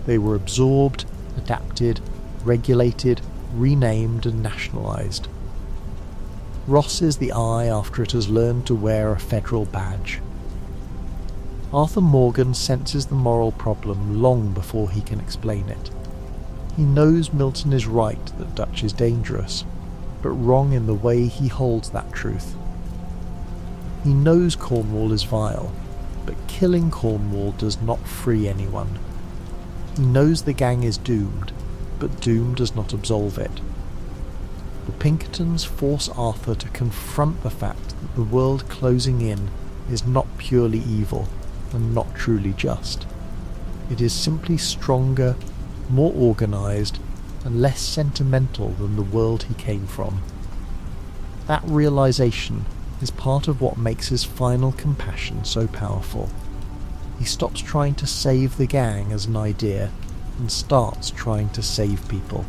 They were absorbed, adapted, regulated, renamed and nationalised. Ross is the eye after it has learned to wear a federal badge. Arthur Morgan senses the moral problem long before he can explain it. He knows Milton is right that Dutch is dangerous, but wrong in the way he holds that truth. He knows Cornwall is vile, but killing Cornwall does not free anyone. He knows the gang is doomed, but doom does not absolve it. The Pinkertons force Arthur to confront the fact that the world closing in is not purely evil and not truly just. It is simply stronger, more organised, and less sentimental than the world he came from. That realisation is part of what makes his final compassion so powerful. He stops trying to save the gang as an idea and starts trying to save people.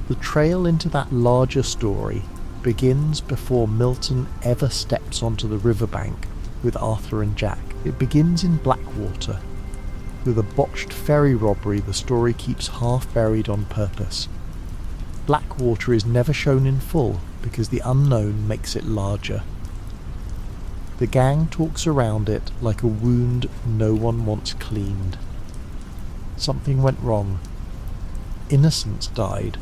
The trail into that larger story begins before Milton ever steps onto the riverbank with Arthur and Jack. It begins in Blackwater. With a botched ferry robbery, the story keeps half buried on purpose. Blackwater is never shown in full because the unknown makes it larger. The gang talks around it like a wound no one wants cleaned. Something went wrong. Innocents died.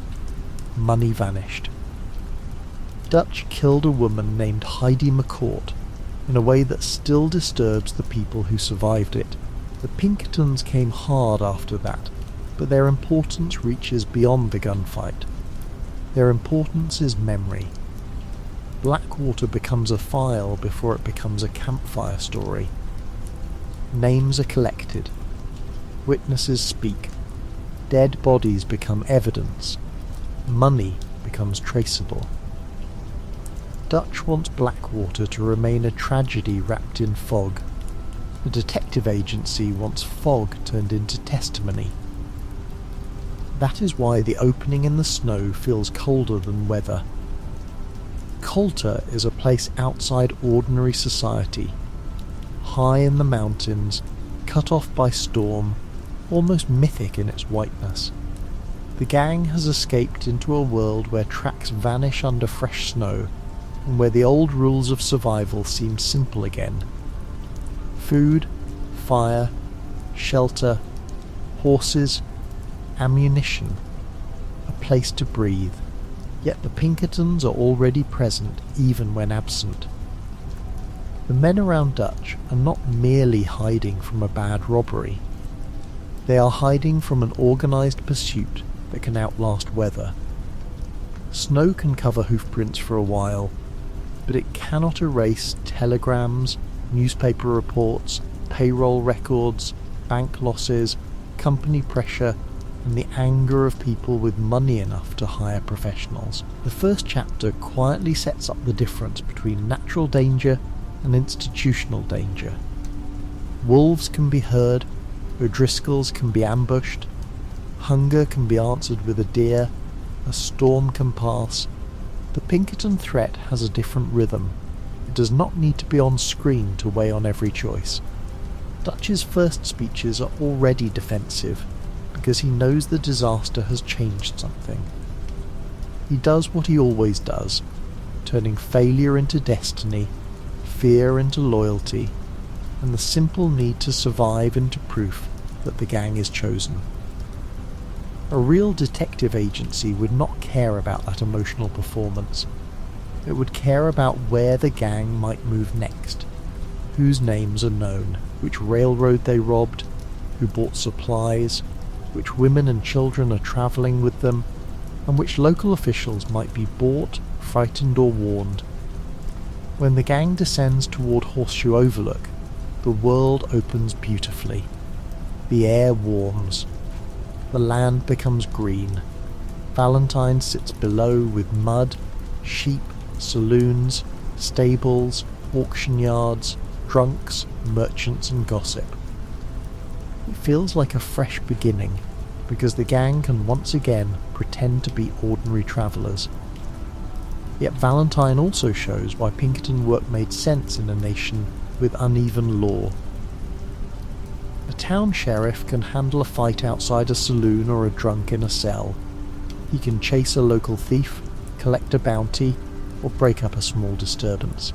Money vanished. Dutch killed a woman named Heidi McCourt in a way that still disturbs the people who survived it. The Pinkertons came hard after that, but their importance reaches beyond the gunfight. Their importance is memory. Blackwater becomes a file before it becomes a campfire story. Names are collected. Witnesses speak. Dead bodies become evidence. Money becomes traceable. Dutch wants Blackwater to remain a tragedy wrapped in fog. The detective agency wants fog turned into testimony. That is why the opening in the snow feels colder than weather. Colter is a place outside ordinary society, high in the mountains, cut off by storm, almost mythic in its whiteness. The gang has escaped into a world where tracks vanish under fresh snow, and where the old rules of survival seem simple again. Food, fire, shelter, horses, ammunition, a place to breathe. Yet the Pinkertons are already present even when absent. The men around Dutch are not merely hiding from a bad robbery. They are hiding from an organised pursuit that can outlast weather. Snow can cover hoofprints for a while, but it cannot erase telegrams, newspaper reports, payroll records, bank losses, company pressure, and the anger of people with money enough to hire professionals. The first chapter quietly sets up the difference between natural danger and institutional danger. Wolves can be heard, O'Driscolls can be ambushed, hunger can be answered with a deer, a storm can pass. The Pinkerton threat has a different rhythm. It does not need to be on screen to weigh on every choice. Dutch's first speeches are already defensive, because he knows the disaster has changed something. He does what he always does, turning failure into destiny, fear into loyalty, and the simple need to survive into proof that the gang is chosen. A real detective agency would not care about that emotional performance. It would care about where the gang might move next, whose names are known, which railroad they robbed, who bought supplies, which women and children are travelling with them, and which local officials might be bought, frightened or warned. When the gang descends toward Horseshoe Overlook, the world opens beautifully. The air warms. The land becomes green. Valentine sits below with mud, sheep, saloons, stables, auction yards, drunks, merchants and gossip. It feels like a fresh beginning, because the gang can once again pretend to be ordinary travellers. Yet Valentine also shows why Pinkerton work made sense in a nation with uneven law. A town sheriff can handle a fight outside a saloon or a drunk in a cell. He can chase a local thief, collect a bounty, or break up a small disturbance.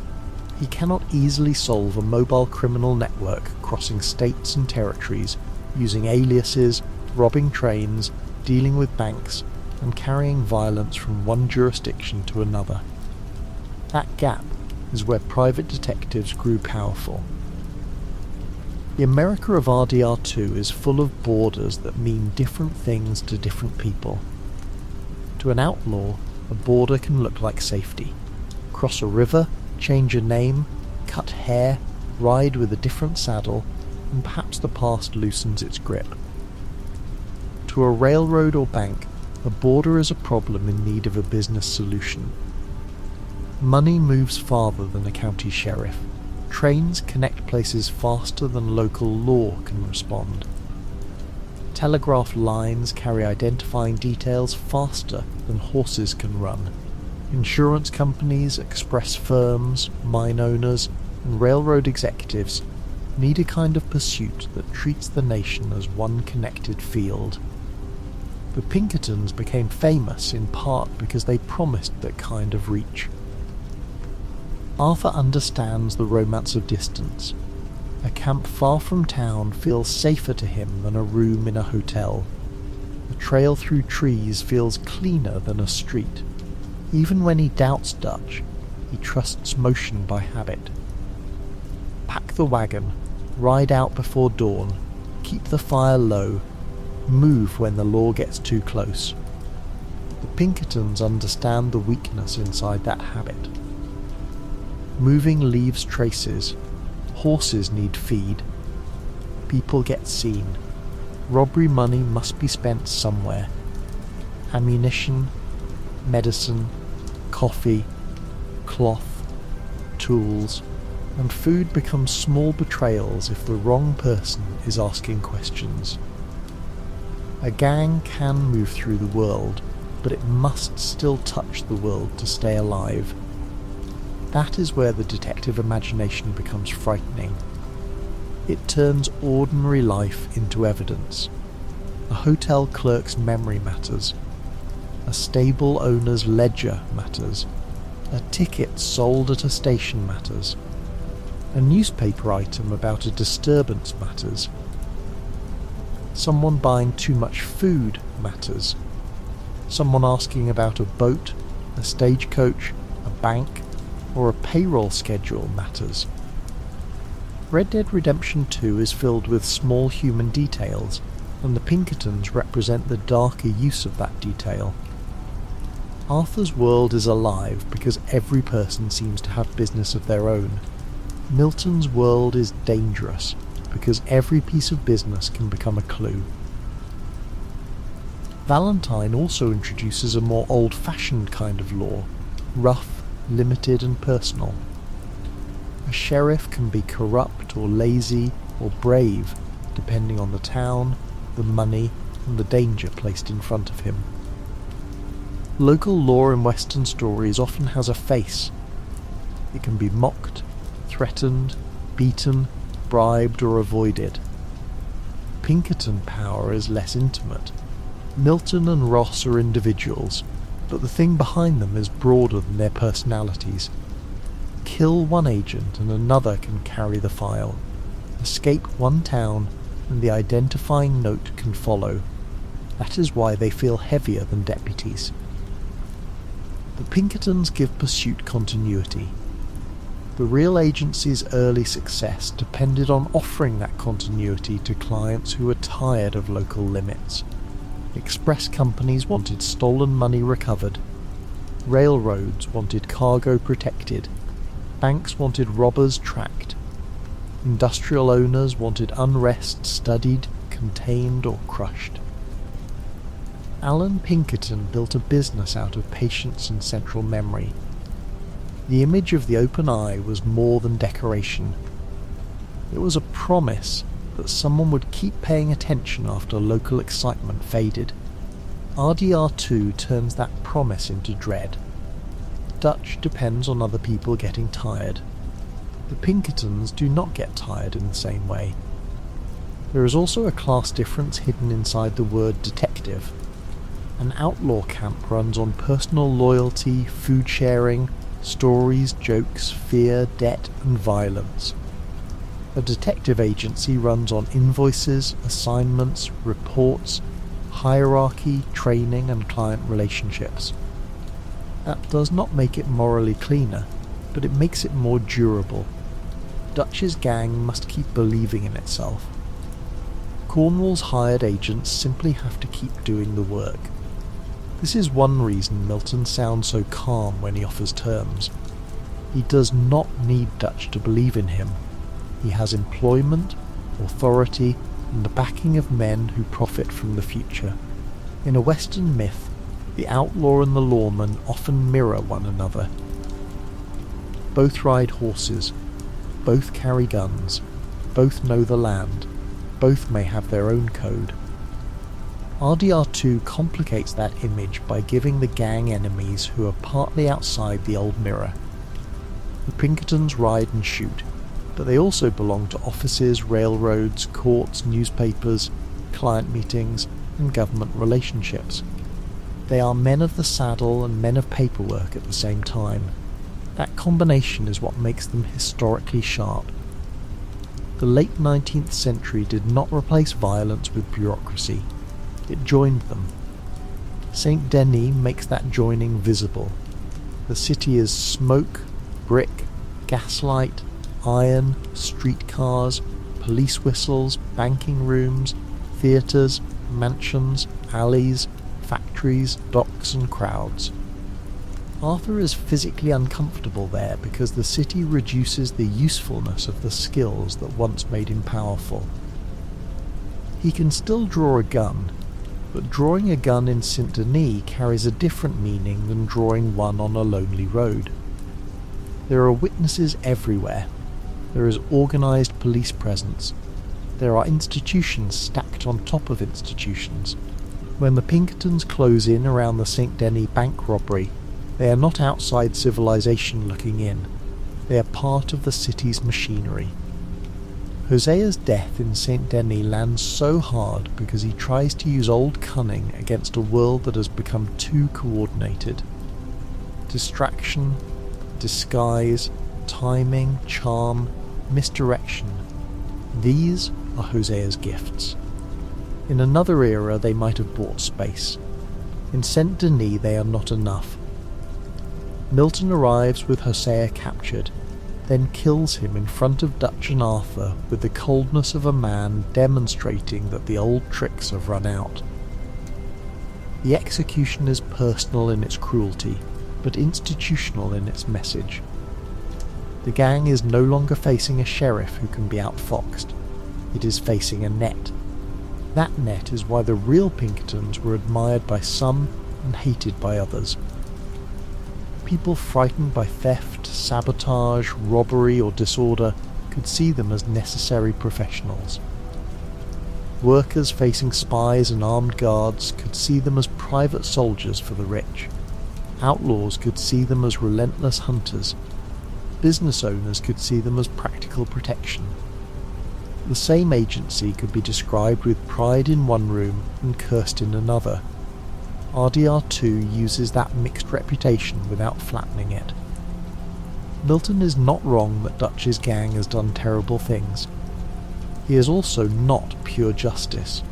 He cannot easily solve a mobile criminal network crossing states and territories, using aliases, robbing trains, dealing with banks, and carrying violence from one jurisdiction to another. That gap is where private detectives grew powerful. The America of RDR2 is full of borders that mean different things to different people. To an outlaw, a border can look like safety. Cross a river, change a name, cut hair, ride with a different saddle, and perhaps the past loosens its grip. To a railroad or bank, a border is a problem in need of a business solution. Money moves farther than a county sheriff. Trains connect places faster than local law can respond. Telegraph lines carry identifying details faster than horses can run. Insurance companies, express firms, mine owners, and railroad executives need a kind of pursuit that treats the nation as one connected field. The Pinkertons became famous in part because they promised that kind of reach. Arthur understands the romance of distance. A camp far from town feels safer to him than a room in a hotel. A trail through trees feels cleaner than a street. Even when he doubts Dutch, he trusts motion by habit. Pack the wagon, ride out before dawn, keep the fire low, move when the law gets too close. The Pinkertons understand the weakness inside that habit. Moving leaves traces. Horses need feed. People get seen. Robbery money must be spent somewhere. Ammunition, medicine, coffee, cloth, tools, and food becomes small betrayals if the wrong person is asking questions. A gang can move through the world, but it must still touch the world to stay alive. That is where the detective imagination becomes frightening. It turns ordinary life into evidence. A hotel clerk's memory matters. A stable owner's ledger matters. A ticket sold at a station matters. A newspaper item about a disturbance matters. Someone buying too much food matters. Someone asking about a boat, a stagecoach, a bank, or a payroll schedule matters. Red Dead Redemption 2 is filled with small human details, and the Pinkertons represent the darker use of that detail. Arthur's world is alive because every person seems to have business of their own. Milton's world is dangerous because every piece of business can become a clue. Valentine also introduces a more old-fashioned kind of law, rough, limited and personal. A sheriff can be corrupt or lazy or brave depending on the town, the money and the danger placed in front of him. Local law in Western stories often has a face. It can be mocked, threatened, beaten, bribed or avoided. Pinkerton power is less intimate. Milton and Ross are individuals, but the thing behind them is broader than their personalities. Kill one agent and another can carry the file. Escape one town and the identifying note can follow. That is why they feel heavier than deputies. The Pinkertons give pursuit continuity. The real agency's early success depended on offering that continuity to clients who were tired of local limits. Express companies wanted stolen money recovered. Railroads wanted cargo protected. Banks wanted robbers tracked. Industrial owners wanted unrest studied, contained or crushed. Alan Pinkerton built a business out of patience and central memory. The image of the open eye was more than decoration. It was a promise that someone would keep paying attention after local excitement faded. RDR2 turns that promise into dread. Dutch depends on other people getting tired. The Pinkertons do not get tired in the same way. There is also a class difference hidden inside the word detective. An outlaw camp runs on personal loyalty, food sharing, stories, jokes, fear, debt and violence. A detective agency runs on invoices, assignments, reports, hierarchy, training and client relationships. That does not make it morally cleaner, but it makes it more durable. Dutch's gang must keep believing in itself. Cornwall's hired agents simply have to keep doing the work. This is one reason Milton sounds so calm when he offers terms. He does not need Dutch to believe in him. He has employment, authority, and the backing of men who profit from the future. In a Western myth, the outlaw and the lawman often mirror one another. Both ride horses, both carry guns, both know the land, both may have their own code. RDR2 complicates that image by giving the gang enemies who are partly outside the old mirror. The Pinkertons ride and shoot, but they also belong to offices, railroads, courts, newspapers, client meetings, and government relationships. They are men of the saddle and men of paperwork at the same time. That combination is what makes them historically sharp. The late 19th century did not replace violence with bureaucracy. It joined them. Saint Denis makes that joining visible. The city is smoke, brick, gaslight, iron, streetcars, police whistles, banking rooms, theatres, mansions, alleys, factories, docks and crowds. Arthur is physically uncomfortable there because the city reduces the usefulness of the skills that once made him powerful. He can still draw a gun, but drawing a gun in Saint Denis carries a different meaning than drawing one on a lonely road. There are witnesses everywhere. There is organised police presence. There are institutions stacked on top of institutions. When the Pinkertons close in around the Saint Denis bank robbery, they are not outside civilization looking in. They are part of the city's machinery. Hosea's death in Saint Denis lands so hard because he tries to use old cunning against a world that has become too coordinated. Distraction, disguise, timing, charm, misdirection. These are Hosea's gifts. In another era they might have bought space. In Saint Denis they are not enough. Milton arrives with Hosea captured, then kills him in front of Dutch and Arthur with the coldness of a man demonstrating that the old tricks have run out. The execution is personal in its cruelty, but institutional in its message. The gang is no longer facing a sheriff who can be outfoxed. It is facing a net. That net is why the real Pinkertons were admired by some and hated by others. People frightened by theft, sabotage, robbery or disorder could see them as necessary professionals. Workers facing spies and armed guards could see them as private soldiers for the rich. Outlaws could see them as relentless hunters. Business owners could see them as practical protection. The same agency could be described with pride in one room and cursed in another. RDR2 uses that mixed reputation without flattening it. Milton is not wrong that Dutch's gang has done terrible things. He is also not pure justice.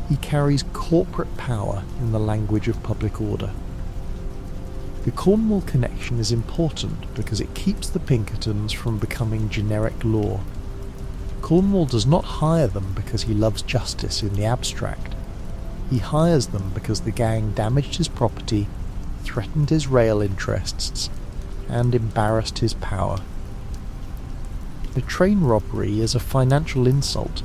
He carries corporate power in the language of public order. The Cornwall connection is important because it keeps the Pinkertons from becoming generic law. Cornwall does not hire them because he loves justice in the abstract. He hires them because the gang damaged his property, threatened his rail interests, and embarrassed his power. The train robbery is a financial insult.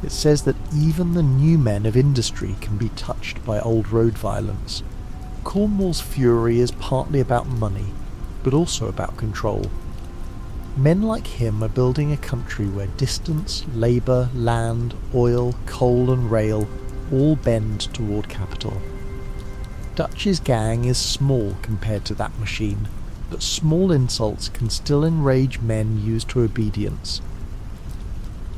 It says that even the new men of industry can be touched by old road violence. Cornwall's fury is partly about money, but also about control. Men like him are building a country where distance, labour, land, oil, coal and rail all bend toward capital. Dutch's gang is small compared to that machine, but small insults can still enrage men used to obedience.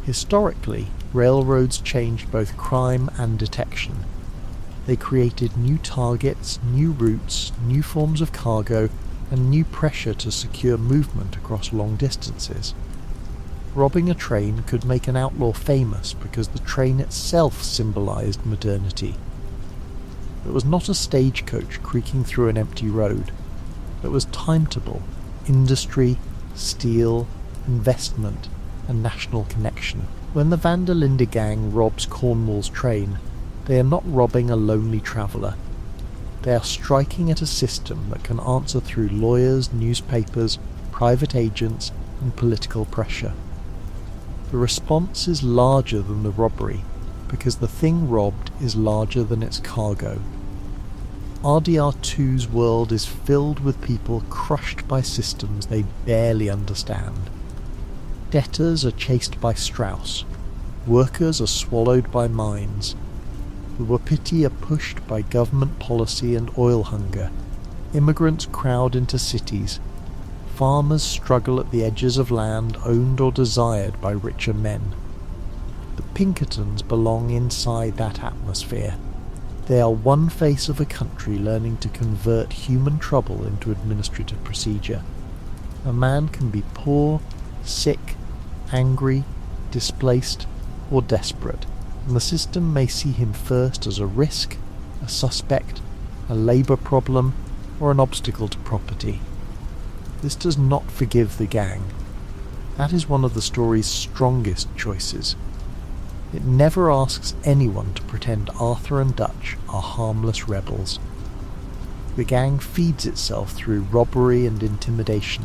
Historically, railroads changed both crime and detection. They created new targets, new routes, new forms of cargo, and new pressure to secure movement across long distances. Robbing a train could make an outlaw famous because the train itself symbolized modernity. It was not a stagecoach creaking through an empty road. It was timetable, industry, steel, investment, and national connection. When the Van der Linde gang robs Cornwall's train, they are not robbing a lonely traveller. They are striking at a system that can answer through lawyers, newspapers, private agents, and political pressure. The response is larger than the robbery, because the thing robbed is larger than its cargo. RDR2's world is filled with people crushed by systems they barely understand. Debtors are chased by Strauss. Workers are swallowed by mines. The Wapiti are pushed by government policy and oil hunger. Immigrants crowd into cities. Farmers struggle at the edges of land owned or desired by richer men. The Pinkertons belong inside that atmosphere. They are one face of a country learning to convert human trouble into administrative procedure. A man can be poor, sick, angry, displaced, or desperate, and the system may see him first as a risk, a suspect, a labour problem, or an obstacle to property. This does not forgive the gang. That is one of the story's strongest choices. It never asks anyone to pretend Arthur and Dutch are harmless rebels. The gang feeds itself through robbery and intimidation.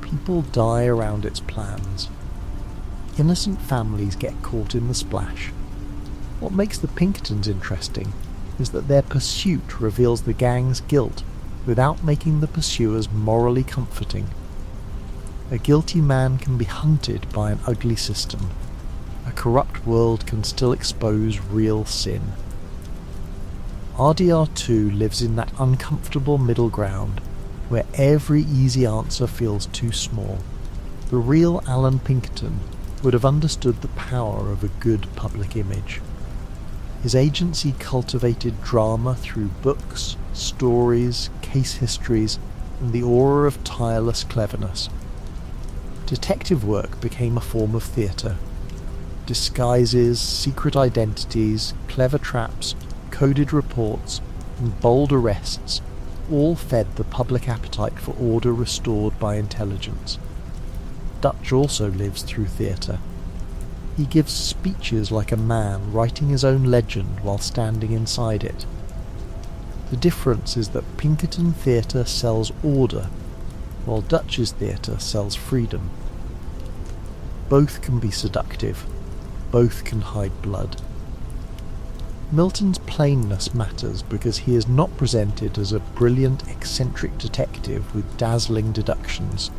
People die around its plans. Innocent families get caught in the splash. What makes the Pinkertons interesting is that their pursuit reveals the gang's guilt without making the pursuers morally comforting. A guilty man can be hunted by an ugly system. A corrupt world can still expose real sin. RDR2 lives in that uncomfortable middle ground where every easy answer feels too small. The real Alan Pinkerton would have understood the power of a good public image. His agency cultivated drama through books, stories, case histories, and the aura of tireless cleverness. Detective work became a form of theatre. Disguises, secret identities, clever traps, coded reports, and bold arrests all fed the public appetite for order restored by intelligence. Dutch also lives through theatre. He gives speeches like a man writing his own legend while standing inside it. The difference is that Pinkerton theatre sells order, while Dutch's theatre sells freedom. Both can be seductive, both can hide blood. Milton's plainness matters because he is not presented as a brilliant, eccentric detective with dazzling deductions.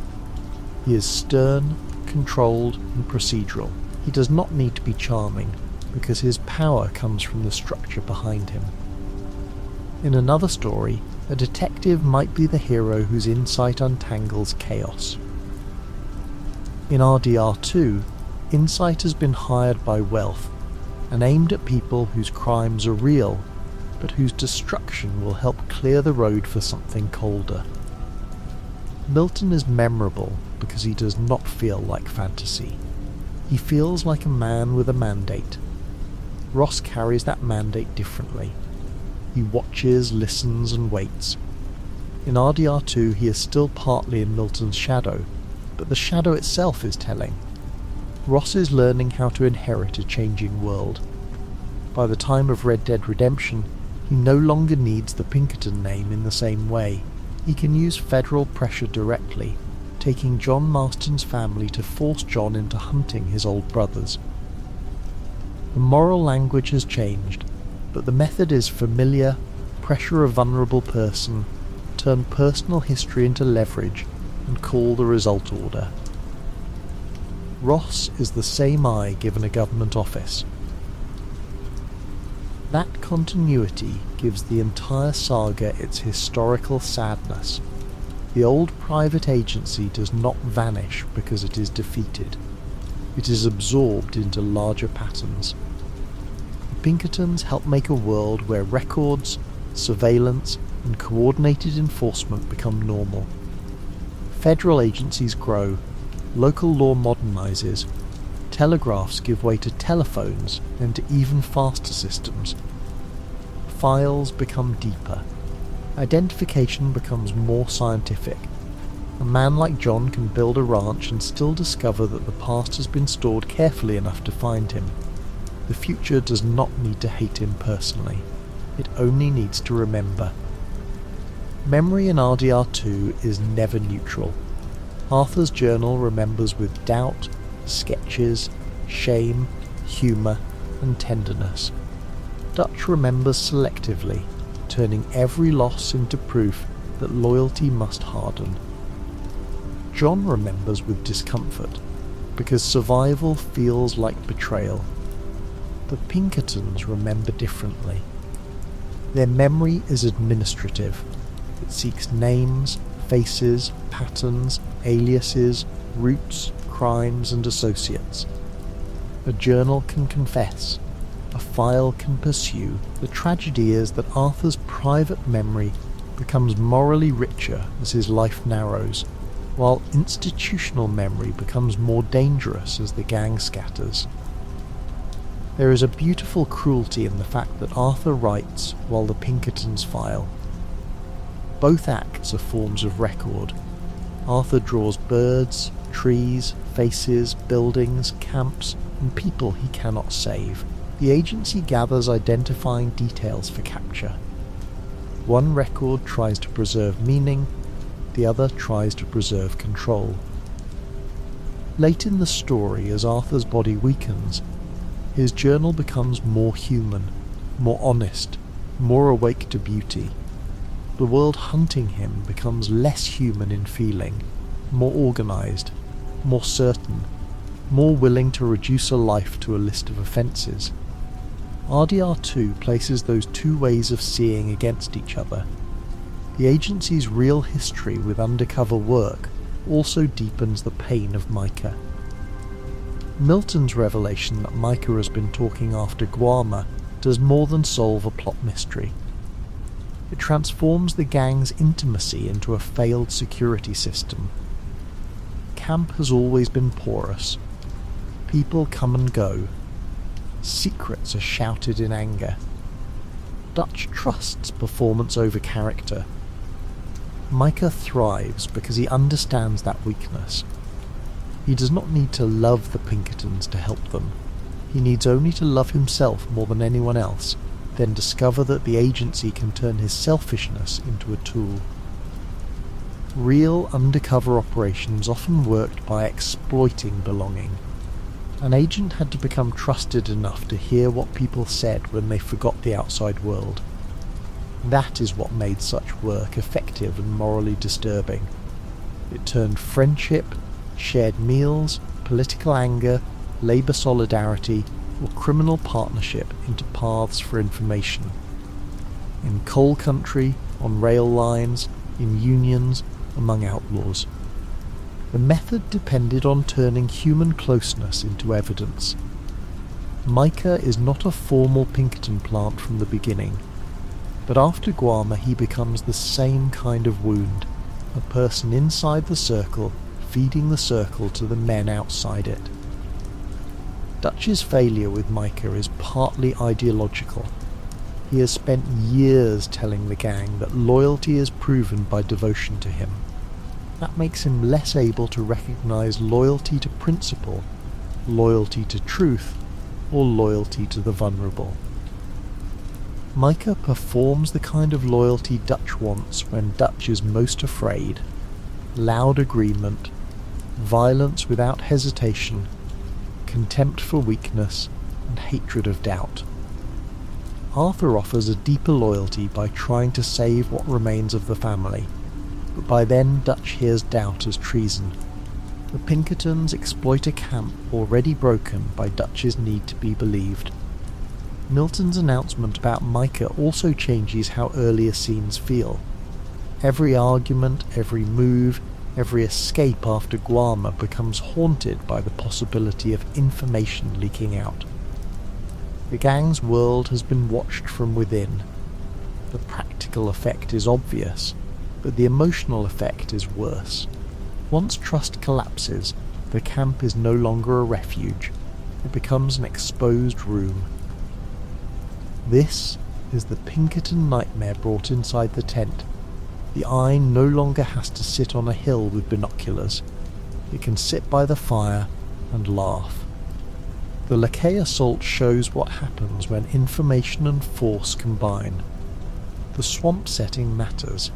He is stern, controlled, and procedural. He does not need to be charming, because his power comes from the structure behind him. In another story, a detective might be the hero whose insight untangles chaos. In RDR2, insight has been hired by wealth and aimed at people whose crimes are real, but whose destruction will help clear the road for something colder. Milton is memorable because he does not feel like fantasy. He feels like a man with a mandate. Ross carries that mandate differently. He watches, listens, and waits. In RDR2 he is still partly in Milton's shadow, but the shadow itself is telling. Ross is learning how to inherit a changing world. By the time of Red Dead Redemption, he no longer needs the Pinkerton name in the same way. He can use federal pressure directly, taking John Marston's family to force John into hunting his old brothers. The moral language has changed, but the method is familiar: pressure a vulnerable person, turn personal history into leverage, and call the result order. Ross is the same eye given a government office. That continuity gives the entire saga its historical sadness. The old private agency does not vanish because it is defeated. It is absorbed into larger patterns. The Pinkertons help make a world where records, surveillance, and coordinated enforcement become normal. Federal agencies grow, local law modernizes, telegraphs give way to telephones and to even faster systems. Files become deeper. Identification becomes more scientific. A man like John can build a ranch and still discover that the past has been stored carefully enough to find him. The future does not need to hate him personally. It only needs to remember. Memory in RDR2 is never neutral. Arthur's journal remembers with doubt, sketches, shame, humour, and tenderness. Dutch remembers selectively, turning every loss into proof that loyalty must harden. John remembers with discomfort, because survival feels like betrayal. The Pinkertons remember differently. Their memory is administrative. It seeks names, faces, patterns, aliases, routes, crimes, and associates. A journal can confess. A file can pursue. The tragedy is that Arthur's private memory becomes morally richer as his life narrows, while institutional memory becomes more dangerous as the gang scatters. There is a beautiful cruelty in the fact that Arthur writes while the Pinkertons file. Both acts are forms of record. Arthur draws birds, trees, faces, buildings, camps, and people he cannot save. The agency gathers identifying details for capture. One record tries to preserve meaning, the other tries to preserve control. Late in the story, as Arthur's body weakens, his journal becomes more human, more honest, more awake to beauty. The world hunting him becomes less human in feeling, more organised, more certain, more willing to reduce a life to a list of offences. RDR2 places those two ways of seeing against each other. The agency's real history with undercover work also deepens the pain of Micah. Milton's revelation that Micah has been talking after Guarma does more than solve a plot mystery. It transforms the gang's intimacy into a failed security system. Camp has always been porous. People come and go. Secrets are shouted in anger. Dutch trusts performance over character. Micah thrives because he understands that weakness. He does not need to love the Pinkertons to help them. He needs only to love himself more than anyone else, then discover that the agency can turn his selfishness into a tool. Real undercover operations often worked by exploiting belonging. An agent had to become trusted enough to hear what people said when they forgot the outside world. That is what made such work effective and morally disturbing. It turned friendship, shared meals, political anger, labour solidarity, or criminal partnership into paths for information. In coal country, on rail lines, in unions, among outlaws. The method depended on turning human closeness into evidence. Micah is not a formal Pinkerton plant from the beginning, but after Guarma he becomes the same kind of wound, a person inside the circle feeding the circle to the men outside it. Dutch's failure with Micah is partly ideological. He has spent years telling the gang that loyalty is proven by devotion to him. That makes him less able to recognise loyalty to principle, loyalty to truth, or loyalty to the vulnerable. Micah performs the kind of loyalty Dutch wants when Dutch is most afraid. Loud agreement, violence without hesitation, contempt for weakness, and hatred of doubt. Arthur offers a deeper loyalty by trying to save what remains of the family, but by then Dutch hears doubt as treason. The Pinkertons exploit a camp already broken by Dutch's need to be believed. Milton's announcement about Micah also changes how earlier scenes feel. Every argument, every move, every escape after Guarma becomes haunted by the possibility of information leaking out. The gang's world has been watched from within. The practical effect is obvious, but the emotional effect is worse. Once trust collapses, the camp is no longer a refuge. It becomes an exposed room. This is the Pinkerton nightmare brought inside the tent. The eye no longer has to sit on a hill with binoculars. It can sit by the fire and laugh. The Linde assault shows what happens when information and force combine. The swamp setting matters.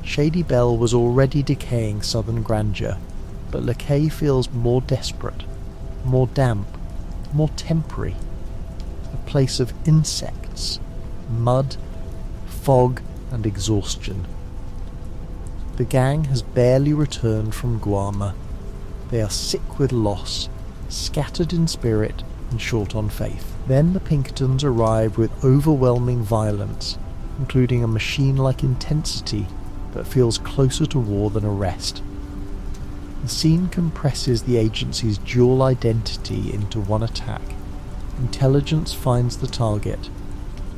Shady Belle was already decaying southern grandeur, but Linde feels more desperate, more damp, more temporary. A place of insects, mud, fog, and exhaustion. The gang has barely returned from Guarma. They are sick with loss, scattered in spirit, and short on faith. Then the Pinkertons arrive with overwhelming violence, including a machine-like intensity that feels closer to war than arrest. The scene compresses the agency's dual identity into one attack. Intelligence finds the target.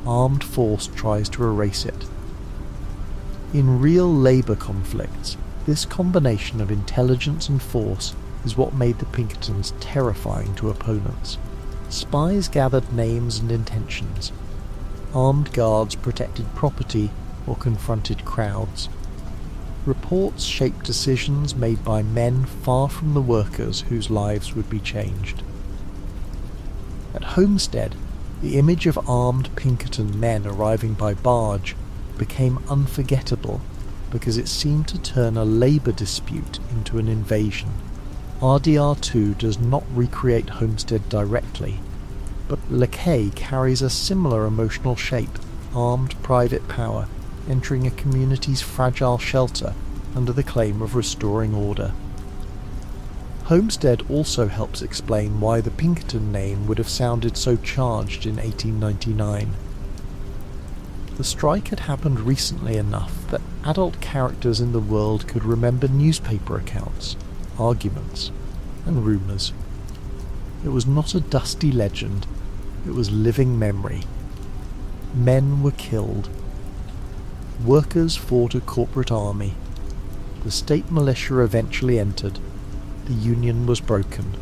Armed force tries to erase it. In real labour conflicts, this combination of intelligence and force is what made the Pinkertons terrifying to opponents. Spies gathered names and intentions. Armed guards protected property or confronted crowds. Reports shaped decisions made by men far from the workers whose lives would be changed. At Homestead, the image of armed Pinkerton men arriving by barge became unforgettable because it seemed to turn a labour dispute into an invasion. RDR2 does not recreate Homestead directly, but Linde carries a similar emotional shape, armed private power entering a community's fragile shelter under the claim of restoring order. Homestead also helps explain why the Pinkerton name would have sounded so charged in 1899. The strike had happened recently enough that adult characters in the world could remember newspaper accounts, arguments, and rumours. It was not a dusty legend, it was living memory. Men were killed. Workers fought a corporate army. The state militia eventually entered. The union was broken.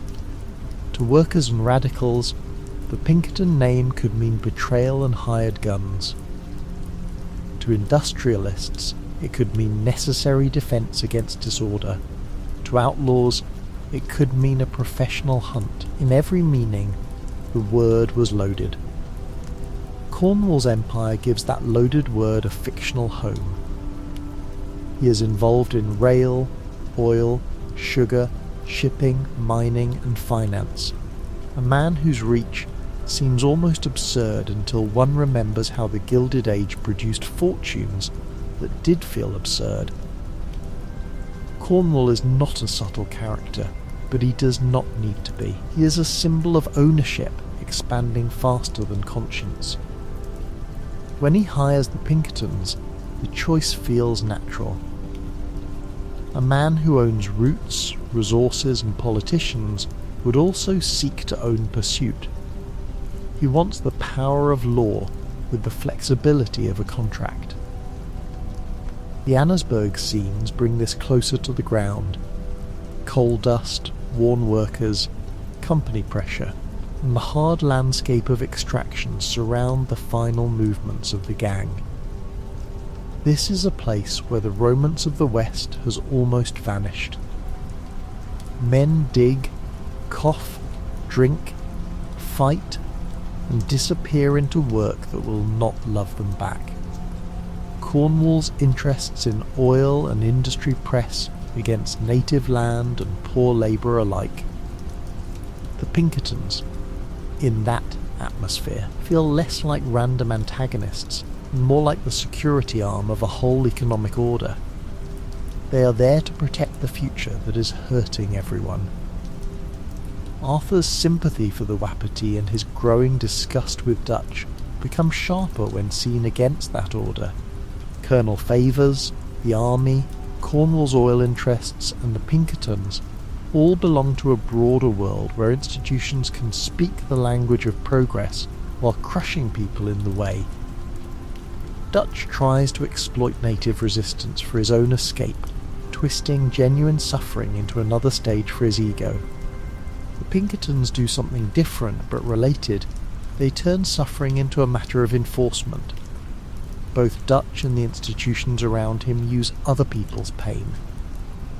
To workers and radicals, the Pinkerton name could mean betrayal and hired guns. To industrialists, it could mean necessary defence against disorder. To outlaws, it could mean a professional hunt. In every meaning, the word was loaded. Cornwall's empire gives that loaded word a fictional home. He is involved in rail, oil, sugar, shipping, mining and finance. A man whose reach seems almost absurd until one remembers how the Gilded Age produced fortunes that did feel absurd. Cornwall is not a subtle character, but he does not need to be. He is a symbol of ownership, expanding faster than conscience. When he hires the Pinkertons, the choice feels natural. A man who owns roots, resources and politicians would also seek to own pursuit. He wants the power of law with the flexibility of a contract. The Annesburg scenes bring this closer to the ground. Coal dust, worn workers, company pressure, and the hard landscape of extraction surround the final movements of the gang. This is a place where the romance of the West has almost vanished. Men dig, cough, drink, fight, and disappear into work that will not love them back. Cornwall's interests in oil and industry press against native land and poor labour alike. The Pinkertons, in that atmosphere, feel less like random antagonists and more like the security arm of a whole economic order. They are there to protect the future that is hurting everyone. Arthur's sympathy for the Wapiti and his growing disgust with Dutch become sharper when seen against that order. Colonel Favours, the army, Cornwall's oil interests and the Pinkertons all belong to a broader world where institutions can speak the language of progress while crushing people in the way. Dutch tries to exploit native resistance for his own escape, twisting genuine suffering into another stage for his ego. The Pinkertons do something different but related. They turn suffering into a matter of enforcement. Both Dutch and the institutions around him use other people's pain.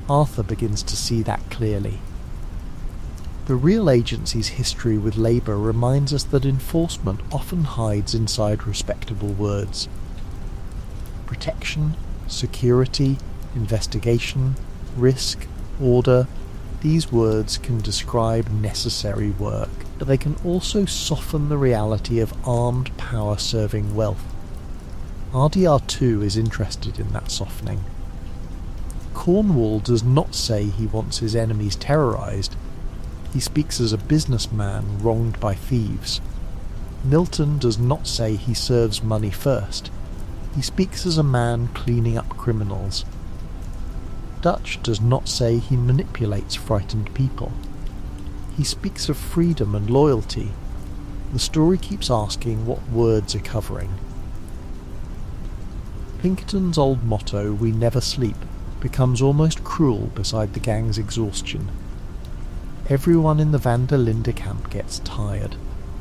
Arthur begins to see that clearly. The real agency's history with labour reminds us that enforcement often hides inside respectable words. Protection, security, investigation, risk, order, these words can describe necessary work, but they can also soften the reality of armed power serving wealth. RDR2 is interested in that softening. Cornwall does not say he wants his enemies terrorised. He speaks as a businessman wronged by thieves. Milton does not say he serves money first. He speaks as a man cleaning up criminals. Dutch does not say he manipulates frightened people. He speaks of freedom and loyalty. The story keeps asking what words are covering. Pinkerton's old motto, "We never sleep," becomes almost cruel beside the gang's exhaustion. Everyone in the Van der Linde camp gets tired.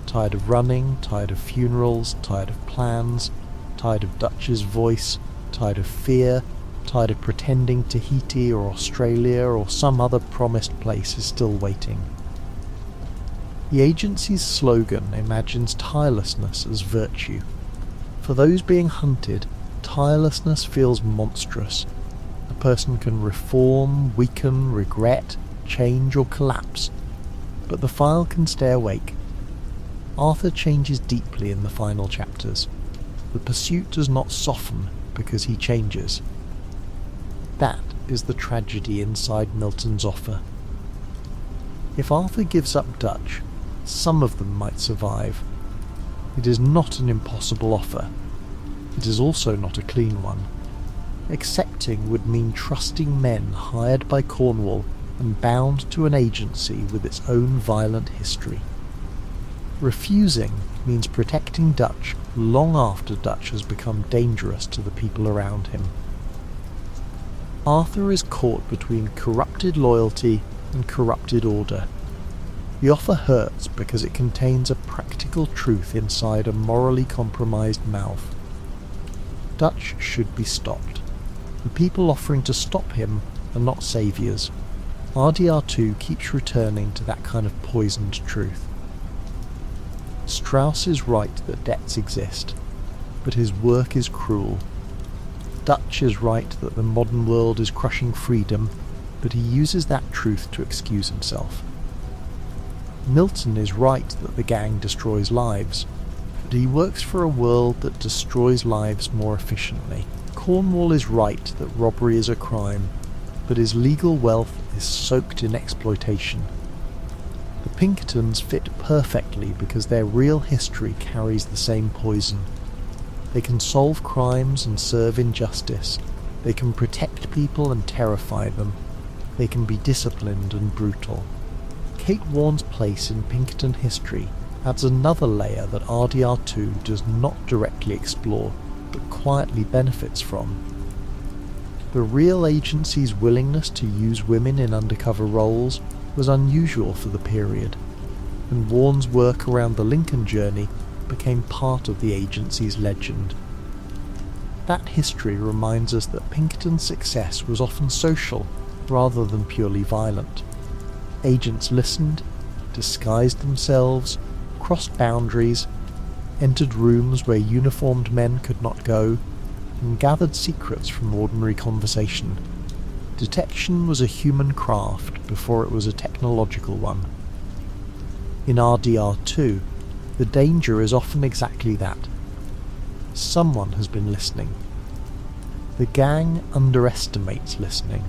Tired of running, tired of funerals, tired of plans, tired of Dutch's voice, tired of fear, tired of pretending Tahiti or Australia or some other promised place is still waiting. The agency's slogan imagines tirelessness as virtue. For those being hunted, tirelessness feels monstrous. A person can reform, weaken, regret, change or collapse, but the file can stay awake. Arthur changes deeply in the final chapters. The pursuit does not soften because he changes. That is the tragedy inside Milton's offer. If Arthur gives up Dutch, some of them might survive. It is not an impossible offer. It is also not a clean one. Accepting would mean trusting men hired by Cornwall and bound to an agency with its own violent history. Refusing means protecting Dutch long after Dutch has become dangerous to the people around him. Arthur is caught between corrupted loyalty and corrupted order. The offer hurts because it contains a practical truth inside a morally compromised mouth. Dutch should be stopped. The people offering to stop him are not saviours. RDR2 keeps returning to that kind of poisoned truth. Strauss is right that debts exist, but his work is cruel. Dutch is right that the modern world is crushing freedom, but he uses that truth to excuse himself. Milton is right that the gang destroys lives, but he works for a world that destroys lives more efficiently. Cornwall is right that robbery is a crime, but his legal wealth is soaked in exploitation. The Pinkertons fit perfectly because their real history carries the same poison. They can solve crimes and serve injustice. They can protect people and terrify them. They can be disciplined and brutal. Kate Warne's place in Pinkerton history adds another layer that RDR2 does not directly explore, but quietly benefits from. The real agency's willingness to use women in undercover roles was unusual for the period, and Warne's work around the Lincoln journey became part of the agency's legend. That history reminds us that Pinkerton's success was often social rather than purely violent. Agents listened, disguised themselves, crossed boundaries, entered rooms where uniformed men could not go, and gathered secrets from ordinary conversation. Detection was a human craft before it was a technological one. In RDR2, the danger is often exactly that. Someone has been listening. The gang underestimates listening.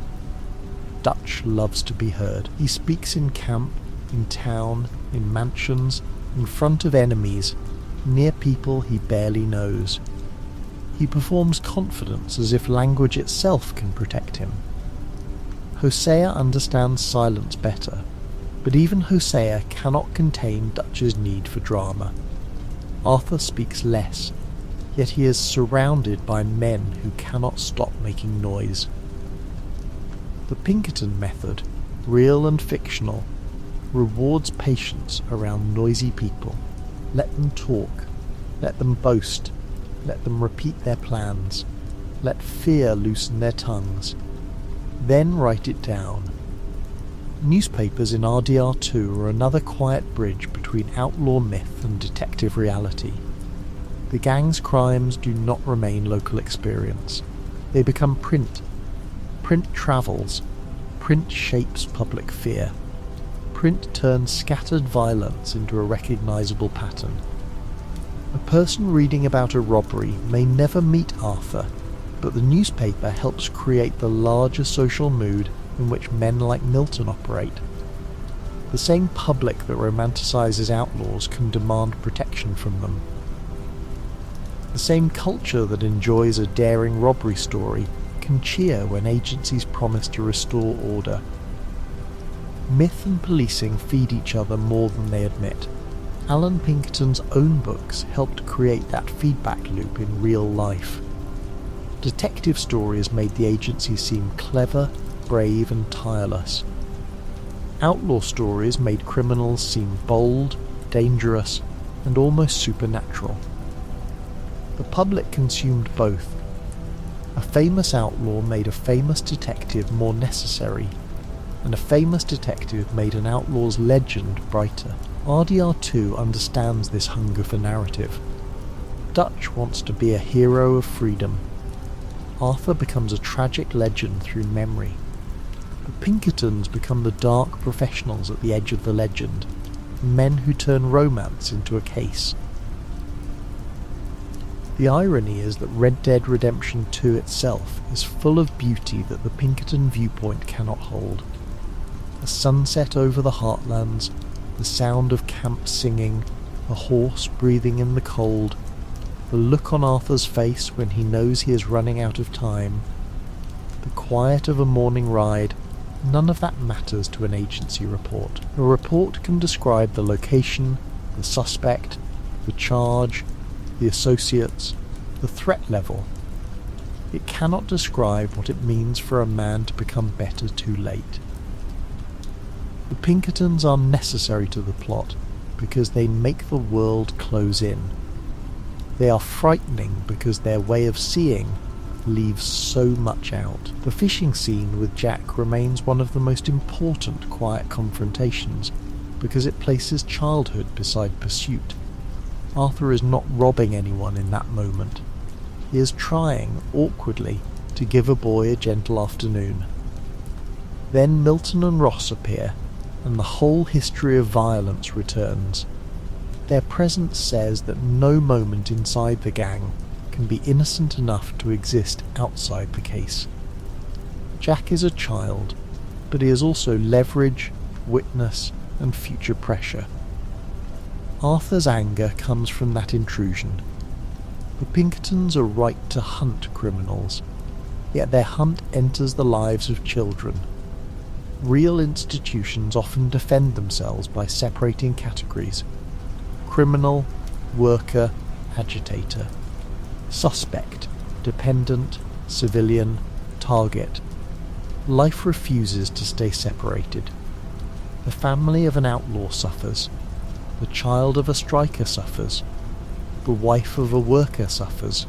Dutch loves to be heard. He speaks in camp, in town, in mansions, in front of enemies, near people he barely knows. He performs confidence as if language itself can protect him. Hosea understands silence better, but even Hosea cannot contain Dutch's need for drama. Arthur speaks less, yet he is surrounded by men who cannot stop making noise. The Pinkerton method, real and fictional, rewards patience around noisy people. Let them talk, let them boast, let them repeat their plans, let fear loosen their tongues. Then write it down. Newspapers in RDR2 are another quiet bridge between outlaw myth and detective reality. The gang's crimes do not remain local experience. They become print. Print travels. Print shapes public fear. Print turns scattered violence into a recognizable pattern. A person reading about a robbery may never meet Arthur, but the newspaper helps create the larger social mood in which men like Milton operate. The same public that romanticizes outlaws can demand protection from them. The same culture that enjoys a daring robbery story can cheer when agencies promise to restore order. Myth and policing feed each other more than they admit. Alan Pinkerton's own books helped create that feedback loop in real life. Detective stories made the agency seem clever, brave and tireless. Outlaw stories made criminals seem bold, dangerous and almost supernatural. The public consumed both. A famous outlaw made a famous detective more necessary, and a famous detective made an outlaw's legend brighter. RDR2 understands this hunger for narrative. Dutch wants to be a hero of freedom. Arthur becomes a tragic legend through memory. The Pinkertons become the dark professionals at the edge of the legend, men who turn romance into a case. The irony is that Red Dead Redemption 2 itself is full of beauty that the Pinkerton viewpoint cannot hold. A sunset over the heartlands, the sound of camp singing, a horse breathing in the cold, the look on Arthur's face when he knows he is running out of time, the quiet of a morning ride, none of that matters to an agency report. A report can describe the location, the suspect, the charge, the associates, the threat level. It cannot describe what it means for a man to become better too late. The Pinkertons are necessary to the plot because they make the world close in. They are frightening because their way of seeing leaves so much out. The fishing scene with Jack remains one of the most important quiet confrontations because it places childhood beside pursuit. Arthur is not robbing anyone in that moment. He is trying, awkwardly, to give a boy a gentle afternoon. Then Milton and Ross appear, and the whole history of violence returns. Their presence says that no moment inside the gang can be innocent enough to exist outside the case. Jack is a child, but he is also leverage, witness, and future pressure. Arthur's anger comes from that intrusion. The Pinkertons are right to hunt criminals, yet their hunt enters the lives of children. Real institutions often defend themselves by separating categories: criminal, worker, agitator, suspect, dependent, civilian, target. Life refuses to stay separated. The family of an outlaw suffers. The child of a striker suffers. The wife of a worker suffers.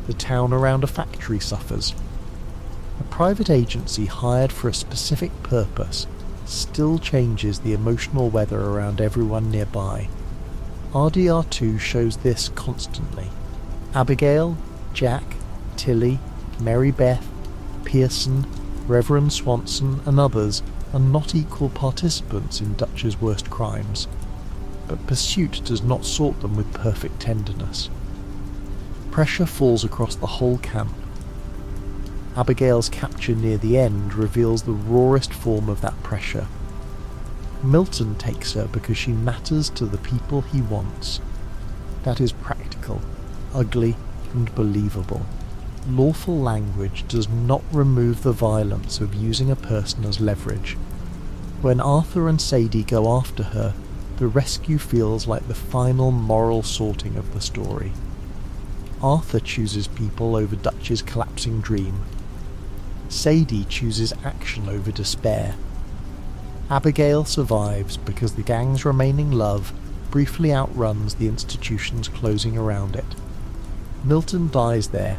The town around a factory suffers. A private agency hired for a specific purpose still changes the emotional weather around everyone nearby. RDR2 shows this constantly. Abigail, Jack, Tilly, Mary Beth, Pearson, Reverend Swanson and others are not equal participants in Dutch's worst crimes, but pursuit does not sort them with perfect tenderness. Pressure falls across the whole camp. Abigail's capture near the end reveals the rawest form of that pressure. Milton takes her because she matters to the people he wants. That is practical, ugly, and believable. Lawful language does not remove the violence of using a person as leverage. When Arthur and Sadie go after her, the rescue feels like the final moral sorting of the story. Arthur chooses people over Dutch's collapsing dream. Sadie chooses action over despair. Abigail survives because the gang's remaining love briefly outruns the institution's closing around it. Milton dies there,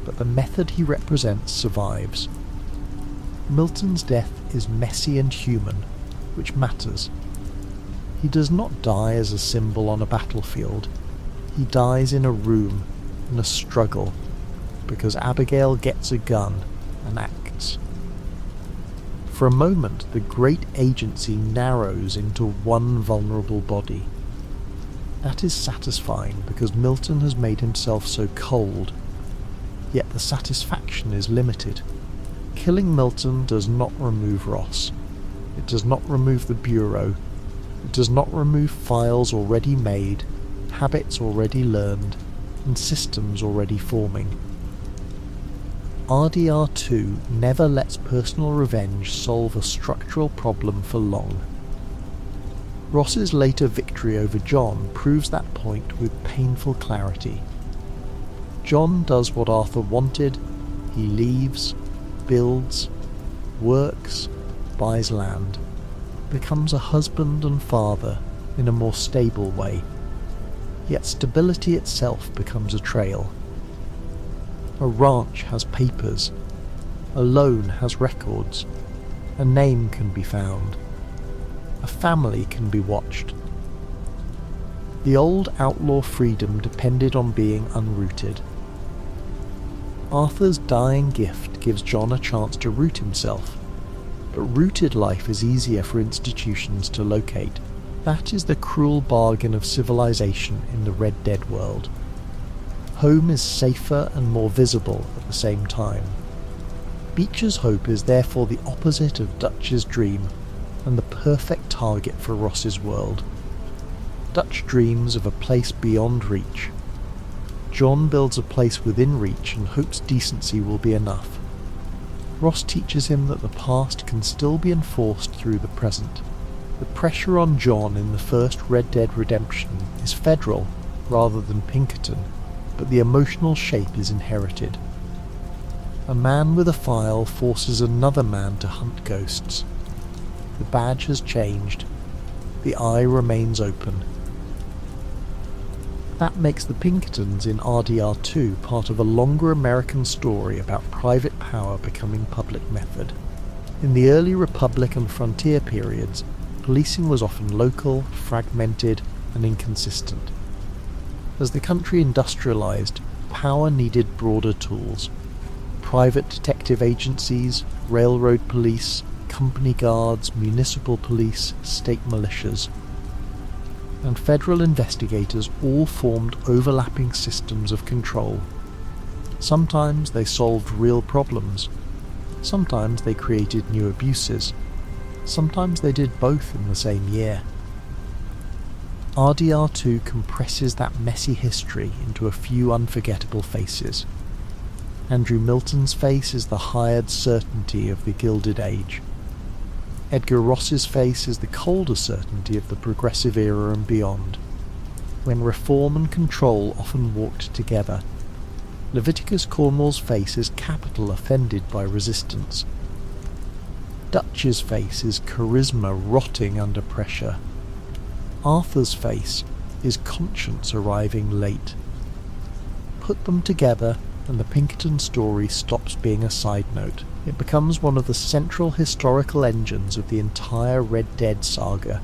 but the method he represents survives. Milton's death is messy and human, which matters. He does not die as a symbol on a battlefield. He dies in a room, in a struggle, because Abigail gets a gun and acts. For a moment, the great agency narrows into one vulnerable body. That is satisfying because Milton has made himself so cold, yet the satisfaction is limited. Killing Milton does not remove Ross. It does not remove the Bureau. It does not remove files already made, habits already learned, and systems already forming. RDR2 never lets personal revenge solve a structural problem for long. Ross's later victory over John proves that point with painful clarity. John does what Arthur wanted. He leaves, builds, works, buys land, becomes a husband and father in a more stable way. Yet stability itself becomes a trail. A ranch has papers, a loan has records, a name can be found, a family can be watched. The old outlaw freedom depended on being unrooted. Arthur's dying gift gives John a chance to root himself, but rooted life is easier for institutions to locate. That is the cruel bargain of civilization in the Red Dead world. Home is safer and more visible at the same time. Beecher's hope is therefore the opposite of Dutch's dream, and the perfect target for Ross's world. Dutch dreams of a place beyond reach. John builds a place within reach and hopes decency will be enough. Ross teaches him that the past can still be enforced through the present. The pressure on John in the first Red Dead Redemption is federal rather than Pinkerton, but the emotional shape is inherited. A man with a file forces another man to hunt ghosts. The badge has changed. The eye remains open. That makes the Pinkertons in RDR2 part of a longer American story about private power becoming public method. In the early Republic and frontier periods, policing was often local, fragmented, and inconsistent. As the country industrialized, power needed broader tools. Private detective agencies, railroad police, company guards, municipal police, state militias, and federal investigators all formed overlapping systems of control. Sometimes they solved real problems. Sometimes they created new abuses. Sometimes they did both in the same year. RDR2 compresses that messy history into a few unforgettable faces. Andrew Milton's face is the hired certainty of the Gilded Age. Edgar Ross's face is the colder certainty of the Progressive Era and beyond, when reform and control often walked together. Leviticus Cornwall's face is capital offended by resistance. Dutch's face is charisma rotting under pressure. Arthur's face is conscience arriving late. Put them together and the Pinkerton story stops being a side note. It becomes one of the central historical engines of the entire Red Dead saga,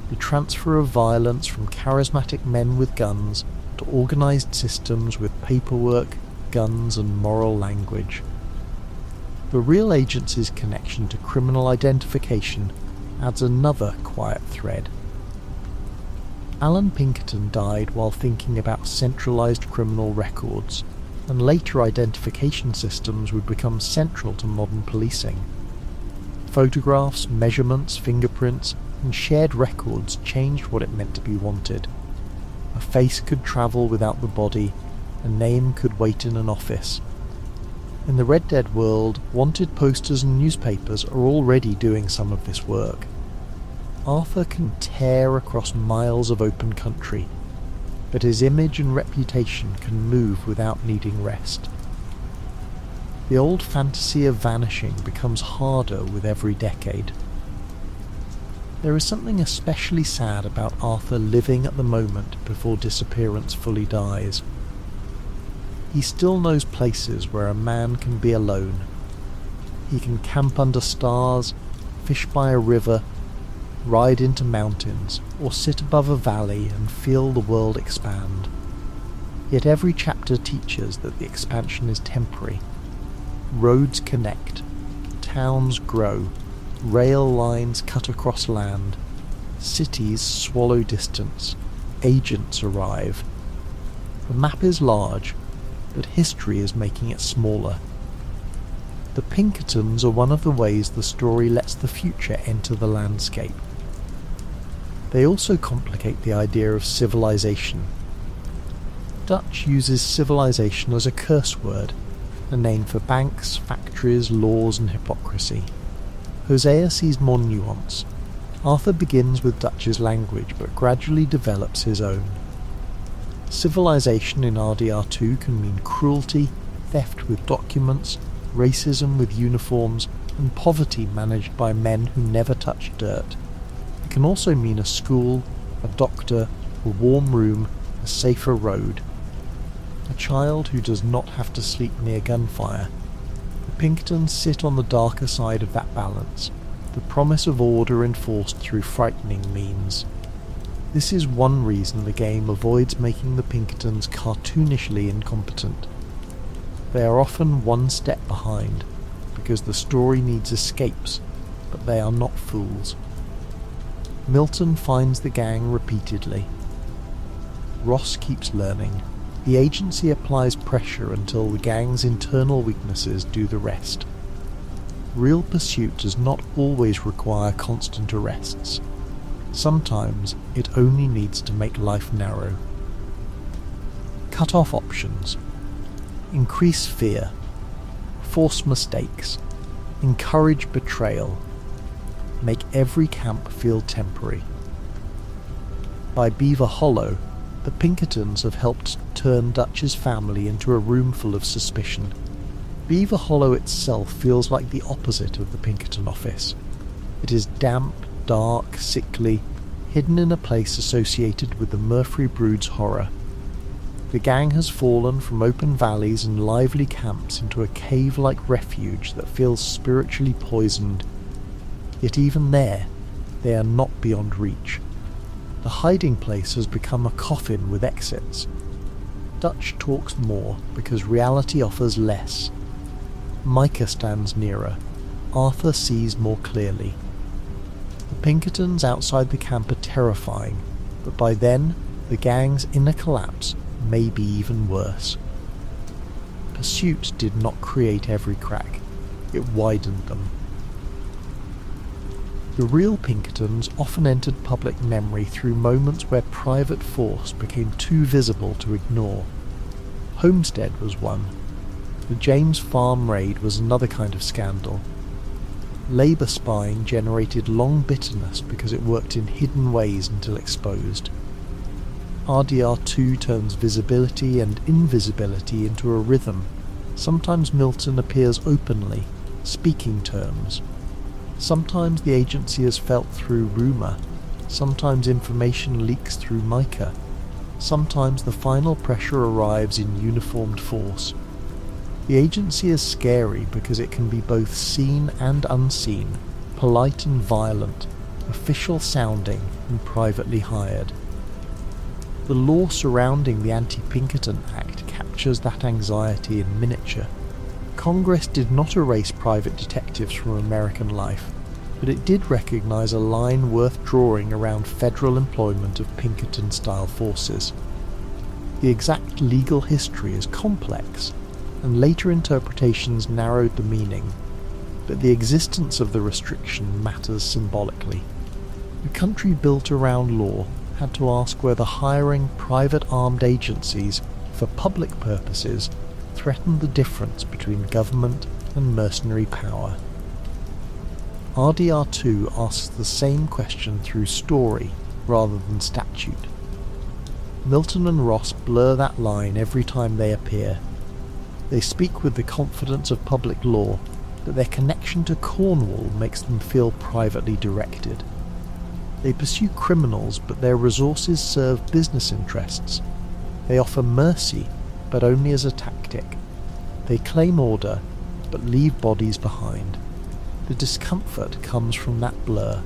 the transfer of violence from charismatic men with guns to organised systems with paperwork, guns and moral language. The real agency's connection to criminal identification adds another quiet thread. Alan Pinkerton died while thinking about centralised criminal records, and later identification systems would become central to modern policing. Photographs, measurements, fingerprints, and shared records changed what it meant to be wanted. A face could travel without the body, a name could wait in an office. In the Red Dead world, wanted posters and newspapers are already doing some of this work. Arthur can tear across miles of open country, but his image and reputation can move without needing rest. The old fantasy of vanishing becomes harder with every decade. There is something especially sad about Arthur living at the moment before disappearance fully dies. He still knows places where a man can be alone. He can camp under stars, fish by a river, ride into mountains, or sit above a valley and feel the world expand. Yet every chapter teaches that the expansion is temporary. Roads connect, towns grow, rail lines cut across land, cities swallow distance, agents arrive. The map is large, but history is making it smaller. The Pinkertons are one of the ways the story lets the future enter the landscape. They also complicate the idea of civilization. Dutch uses civilization as a curse word, a name for banks, factories, laws and hypocrisy. Hosea sees more nuance. Arthur begins with Dutch's language but gradually develops his own. Civilization in RDR2 can mean cruelty, theft with documents, racism with uniforms, and poverty managed by men who never touch dirt. It can also mean a school, a doctor, a warm room, a safer road. A child who does not have to sleep near gunfire. The Pinkertons sit on the darker side of that balance, the promise of order enforced through frightening means. This is one reason the game avoids making the Pinkertons cartoonishly incompetent. They are often one step behind, because the story needs escapes, but they are not fools. Milton finds the gang repeatedly. Ross keeps learning. The agency applies pressure until the gang's internal weaknesses do the rest. Real pursuit does not always require constant arrests. Sometimes it only needs to make life narrow. Cut off options. Increase fear. Force mistakes. encourage betrayal, make every camp feel temporary. By Beaver Hollow, the Pinkertons have helped turn Dutch's family into a room full of suspicion. Beaver Hollow itself feels like the opposite of the Pinkerton office. It is damp, dark, sickly, hidden in a place associated with the Murfree Brood's horror. The gang has fallen from open valleys and lively camps into a cave-like refuge that feels spiritually poisoned. Yet even there, they are not beyond reach. The hiding place has become a coffin with exits. Dutch talks more because reality offers less. Micah stands nearer. Arthur sees more clearly. The Pinkertons outside the camp are terrifying, but by then, the gang's inner collapse may be even worse. Pursuit did not create every crack, it widened them. The real Pinkertons often entered public memory through moments where private force became too visible to ignore. Homestead was one. The James Farm raid was another kind of scandal. Labour spying generated long bitterness because it worked in hidden ways until exposed. RDR2 turns visibility and invisibility into a rhythm. Sometimes Milton appears openly, speaking terms. Sometimes the agency is felt through rumour. Sometimes information leaks through Micah. Sometimes the final pressure arrives in uniformed force. The agency is scary because it can be both seen and unseen, polite and violent, official sounding and privately hired. The law surrounding the Anti-Pinkerton Act captures that anxiety in miniature. Congress did not erase private detectives from American life, but it did recognise a line worth drawing around federal employment of Pinkerton-style forces. The exact legal history is complex, and later interpretations narrowed the meaning, but the existence of the restriction matters symbolically. A country built around law had to ask whether hiring private armed agencies for public purposes threatened the difference between government and mercenary power. RDR2 asks the same question through story rather than statute. Milton and Ross blur that line every time they appear. They speak with the confidence of public law, but their connection to Cornwall makes them feel privately directed. They pursue criminals, but their resources serve business interests. They offer mercy, but only as a tactic. They claim order, but leave bodies behind. The discomfort comes from that blur.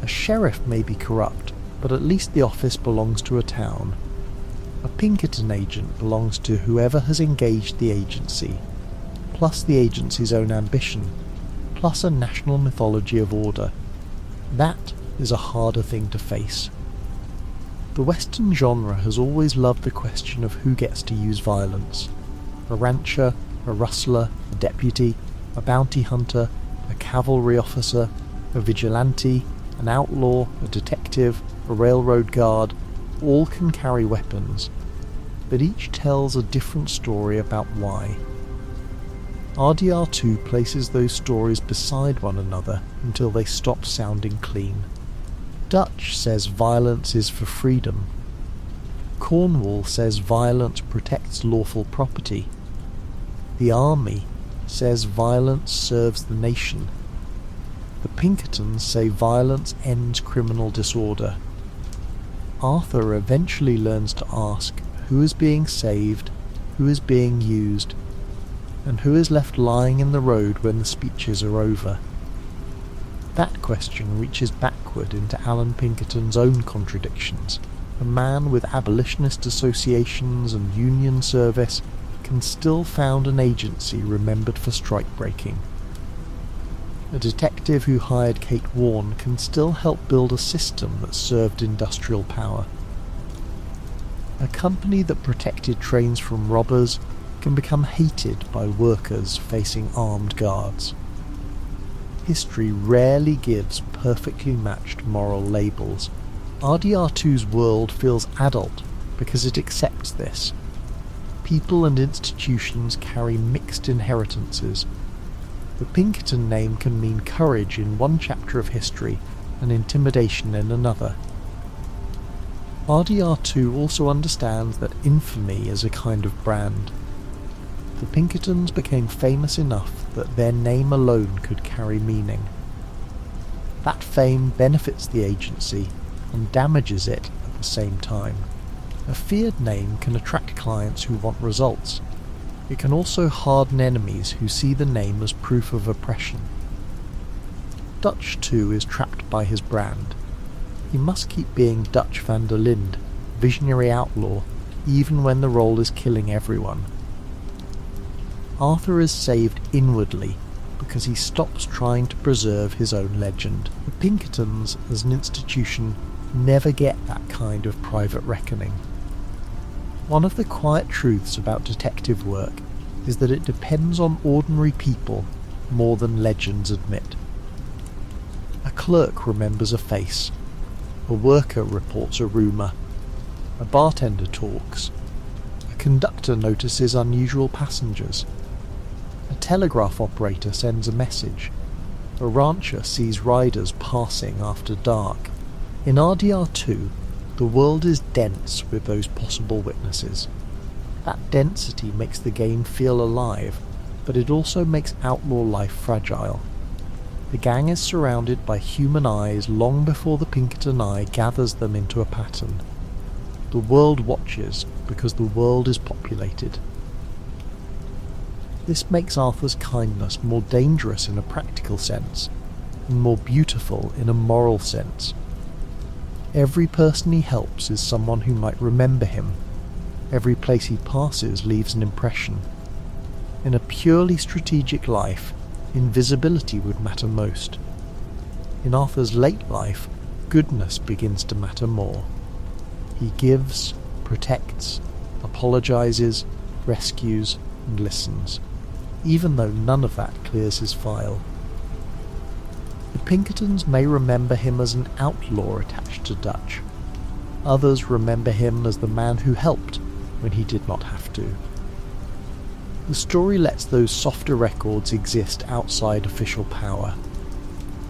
A sheriff may be corrupt, but at least the office belongs to a town. A Pinkerton agent belongs to whoever has engaged the agency, plus the agency's own ambition, plus a national mythology of order. That is a harder thing to face. The Western genre has always loved the question of who gets to use violence. A rancher, a rustler, a deputy, a bounty hunter, a cavalry officer, a vigilante, an outlaw, a detective, a railroad guard, all can carry weapons, but each tells a different story about why. RDR2 places those stories beside one another until they stop sounding clean. Dutch says violence is for freedom. Cornwall says violence protects lawful property. The army says violence serves the nation. The Pinkertons say violence ends criminal disorder. Arthur eventually learns to ask who is being saved, who is being used, and who is left lying in the road when the speeches are over. That question reaches backward into Alan Pinkerton's own contradictions. A man with abolitionist associations and union service can still found an agency remembered for strike-breaking. A detective who hired Kate Warne can still help build a system that served industrial power. A company that protected trains from robbers can become hated by workers facing armed guards. History rarely gives perfectly matched moral labels. RDR2's world feels adult because it accepts this. People and institutions carry mixed inheritances. The Pinkerton name can mean courage in one chapter of history and intimidation in another. RDR2 also understands that infamy is a kind of brand. The Pinkertons became famous enough that their name alone could carry meaning. That fame benefits the agency and damages it at the same time. A feared name can attract clients who want results. It can also harden enemies who see the name as proof of oppression. Dutch too is trapped by his brand. He must keep being Dutch van der Linde, visionary outlaw, even when the role is killing everyone. Arthur is saved inwardly because he stops trying to preserve his own legend. The Pinkertons, as an institution, never get that kind of private reckoning. One of the quiet truths about detective work is that it depends on ordinary people more than legends admit. A clerk remembers a face, a worker reports a rumour, a bartender talks, a conductor notices unusual passengers, a telegraph operator sends a message, a rancher sees riders passing after dark. In RDR2, the world is dense with those possible witnesses. That density makes the game feel alive, but it also makes outlaw life fragile. The gang is surrounded by human eyes long before the Pinkerton eye gathers them into a pattern. The world watches because the world is populated. This makes Arthur's kindness more dangerous in a practical sense, and more beautiful in a moral sense. Every person he helps is someone who might remember him. Every place he passes leaves an impression. In a purely strategic life, invisibility would matter most. In Arthur's late life, goodness begins to matter more. He gives, protects, apologizes, rescues, and listens, even though none of that clears his file. The Pinkertons may remember him as an outlaw attached to Dutch. Others remember him as the man who helped when he did not have to. The story lets those softer records exist outside official power.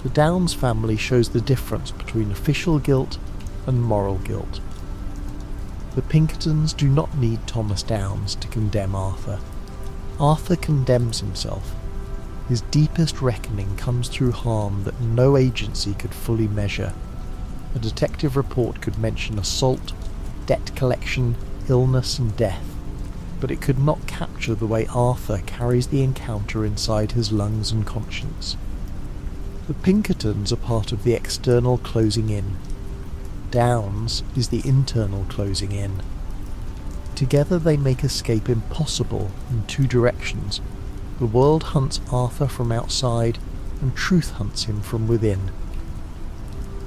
The Downs family shows the difference between official guilt and moral guilt. The Pinkertons do not need Thomas Downs to condemn Arthur. Arthur condemns himself. His deepest reckoning comes through harm that no agency could fully measure. A detective report could mention assault, debt collection, illness and death, but it could not capture the way Arthur carries the encounter inside his lungs and conscience. The Pinkertons are part of the external closing in. Downs is the internal closing in. Together they make escape impossible in two directions. The world hunts Arthur from outside, and truth hunts him from within.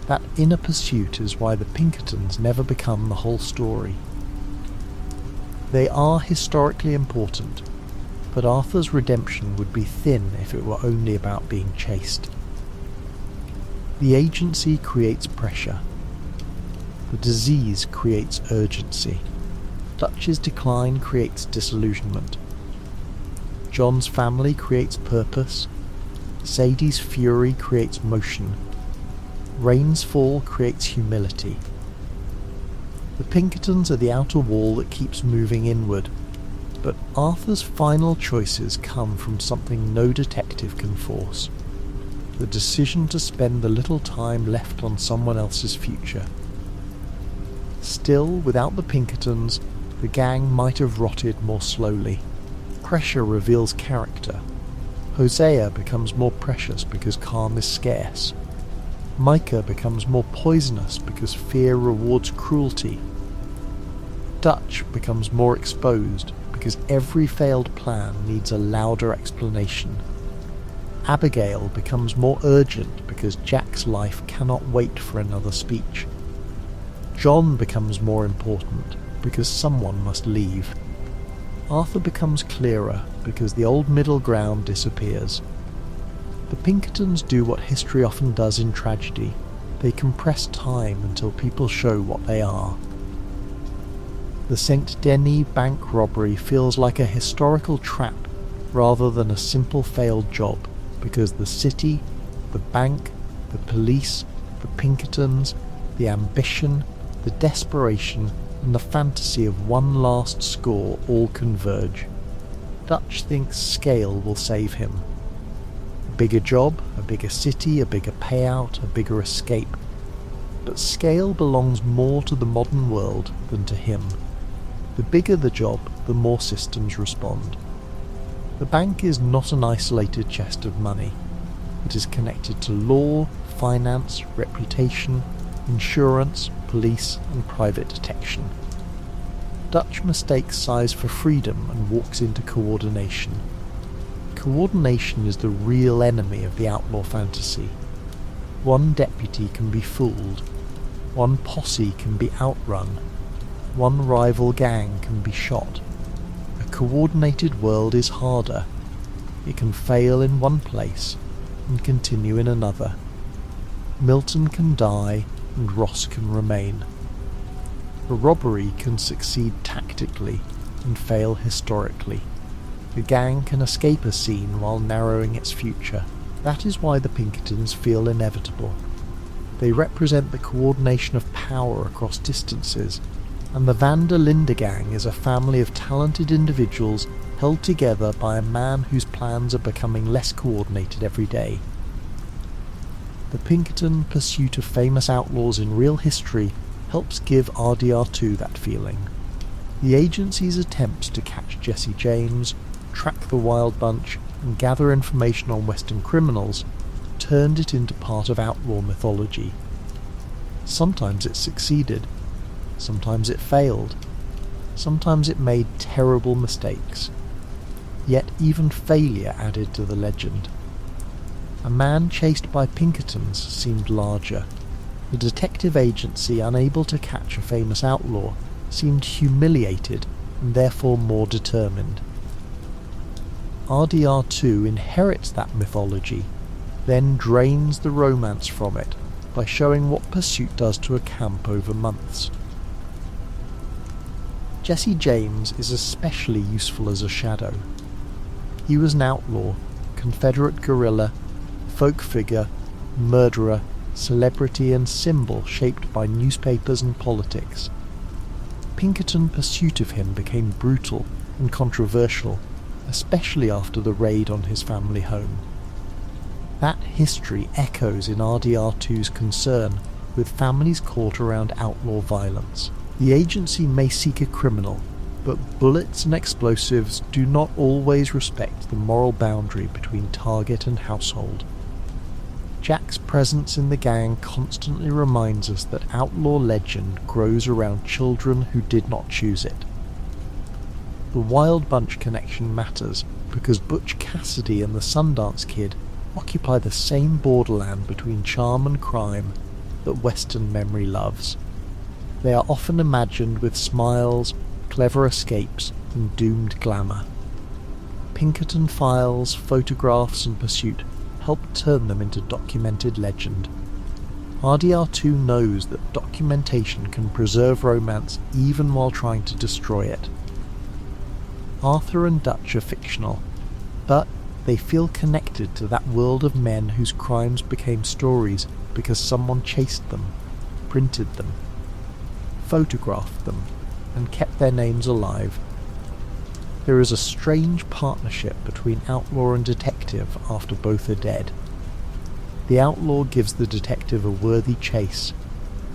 That inner pursuit is why the Pinkertons never become the whole story. They are historically important, but Arthur's redemption would be thin if it were only about being chased. The agency creates pressure. The disease creates urgency. Dutch's decline creates disillusionment. John's family creates purpose. Sadie's fury creates motion. Rain's fall creates humility. The Pinkertons are the outer wall that keeps moving inward, but Arthur's final choices come from something no detective can force: the decision to spend the little time left on someone else's future. Still, without the Pinkertons, the gang might have rotted more slowly. Pressure reveals character. Hosea becomes more precious because calm is scarce. Micah becomes more poisonous because fear rewards cruelty. Dutch becomes more exposed because every failed plan needs a louder explanation. Abigail becomes more urgent because Jack's life cannot wait for another speech. John becomes more important because someone must leave. Arthur becomes clearer because the old middle ground disappears. The Pinkertons do what history often does in tragedy. They compress time until people show what they are. The St. Denis bank robbery feels like a historical trap rather than a simple failed job, because the city, the bank, the police, the Pinkertons, the ambition, the desperation, and the fantasy of one last score all converge. Dutch thinks scale will save him. A bigger job, a bigger city, a bigger payout, a bigger escape. But scale belongs more to the modern world than to him. The bigger the job, the more systems respond. The bank is not an isolated chest of money. It is connected to law, finance, reputation, insurance, police, and private detection. Dutch mistakes size for freedom and walks into coordination. Coordination is the real enemy of the outlaw fantasy. One deputy can be fooled. One posse can be outrun. One rival gang can be shot. A coordinated world is harder. It can fail in one place and continue in another. Milton can die and Ross can remain. A robbery can succeed tactically and fail historically. The gang can escape a scene while narrowing its future. That is why the Pinkertons feel inevitable. They represent the coordination of power across distances, and the Van der Linde gang is a family of talented individuals held together by a man whose plans are becoming less coordinated every day. The Pinkerton pursuit of famous outlaws in real history helps give RDR2 that feeling. The agency's attempts to catch Jesse James, track the Wild Bunch, and gather information on Western criminals turned it into part of outlaw mythology. Sometimes it succeeded, sometimes it failed, sometimes it made terrible mistakes. Yet even failure added to the legend. A man chased by Pinkertons seemed larger. The detective agency unable to catch a famous outlaw seemed humiliated and therefore more determined. RDR2 inherits that mythology, then drains the romance from it by showing what pursuit does to a camp over months. Jesse James is especially useful as a shadow. He was an outlaw, Confederate guerrilla, folk figure, murderer, celebrity and symbol shaped by newspapers and politics. Pinkerton pursuit of him became brutal and controversial, especially after the raid on his family home. That history echoes in RDR2's concern with families caught around outlaw violence. The agency may seek a criminal, but bullets and explosives do not always respect the moral boundary between target and household. Jack's presence in the gang constantly reminds us that outlaw legend grows around children who did not choose it. The Wild Bunch connection matters because Butch Cassidy and the Sundance Kid occupy the same borderland between charm and crime that Western memory loves. They are often imagined with smiles, clever escapes, and doomed glamour. Pinkerton files, photographs, and pursuit help turn them into documented legend. RDR2 knows that documentation can preserve romance even while trying to destroy it. Arthur and Dutch are fictional, but they feel connected to that world of men whose crimes became stories because someone chased them, printed them, photographed them, and kept their names alive. There is a strange partnership between outlaw and detective after both are dead. The outlaw gives the detective a worthy chase.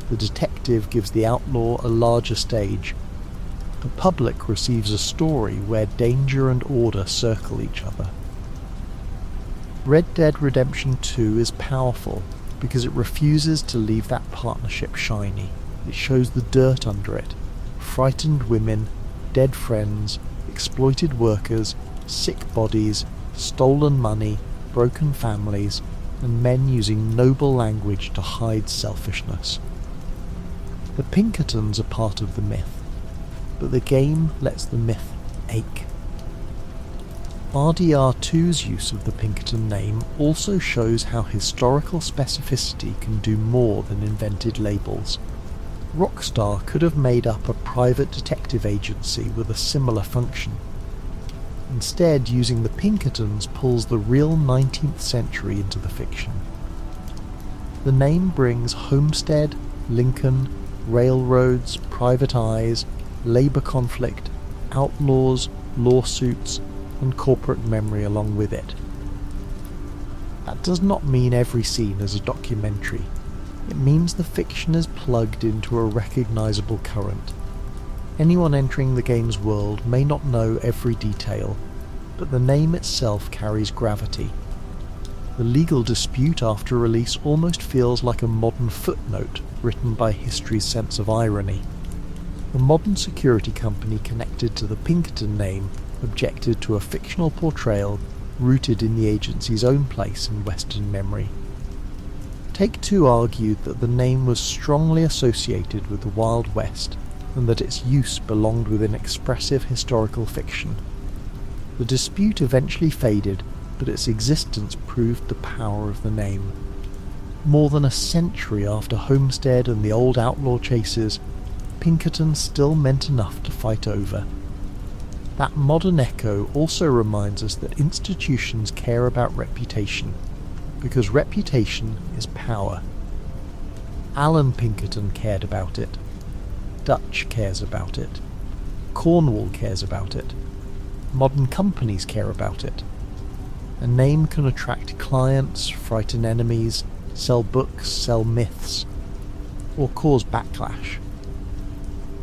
The detective gives the outlaw a larger stage. The public receives a story where danger and order circle each other. Red Dead Redemption 2 is powerful because it refuses to leave that partnership shiny. It shows the dirt under it. Frightened women, dead friends, exploited workers, sick bodies, stolen money, broken families, and men using noble language to hide selfishness. The Pinkertons are part of the myth, but the game lets the myth ache. RDR2's use of the Pinkerton name also shows how historical specificity can do more than invented labels. Rockstar could have made up a private detective agency with a similar function. Instead, using the Pinkertons pulls the real 19th century into the fiction. The name brings homestead, Lincoln, railroads, private eyes, labour conflict, outlaws, lawsuits, and corporate memory along with it. That does not mean every scene is a documentary. It means the fiction is plugged into a recognisable current. Anyone entering the game's world may not know every detail, but the name itself carries gravity. The legal dispute after release almost feels like a modern footnote written by history's sense of irony. The modern security company connected to the Pinkerton name objected to a fictional portrayal rooted in the agency's own place in Western memory. Take-Two argued that the name was strongly associated with the Wild West and that its use belonged within expressive historical fiction. The dispute eventually faded, but its existence proved the power of the name. More than a century after Homestead and the old outlaw chases, Pinkerton still meant enough to fight over. That modern echo also reminds us that institutions care about reputation, because reputation is power. Alan Pinkerton cared about it. Dutch cares about it. Cornwall cares about it. Modern companies care about it. A name can attract clients, frighten enemies, sell books, sell myths, or cause backlash.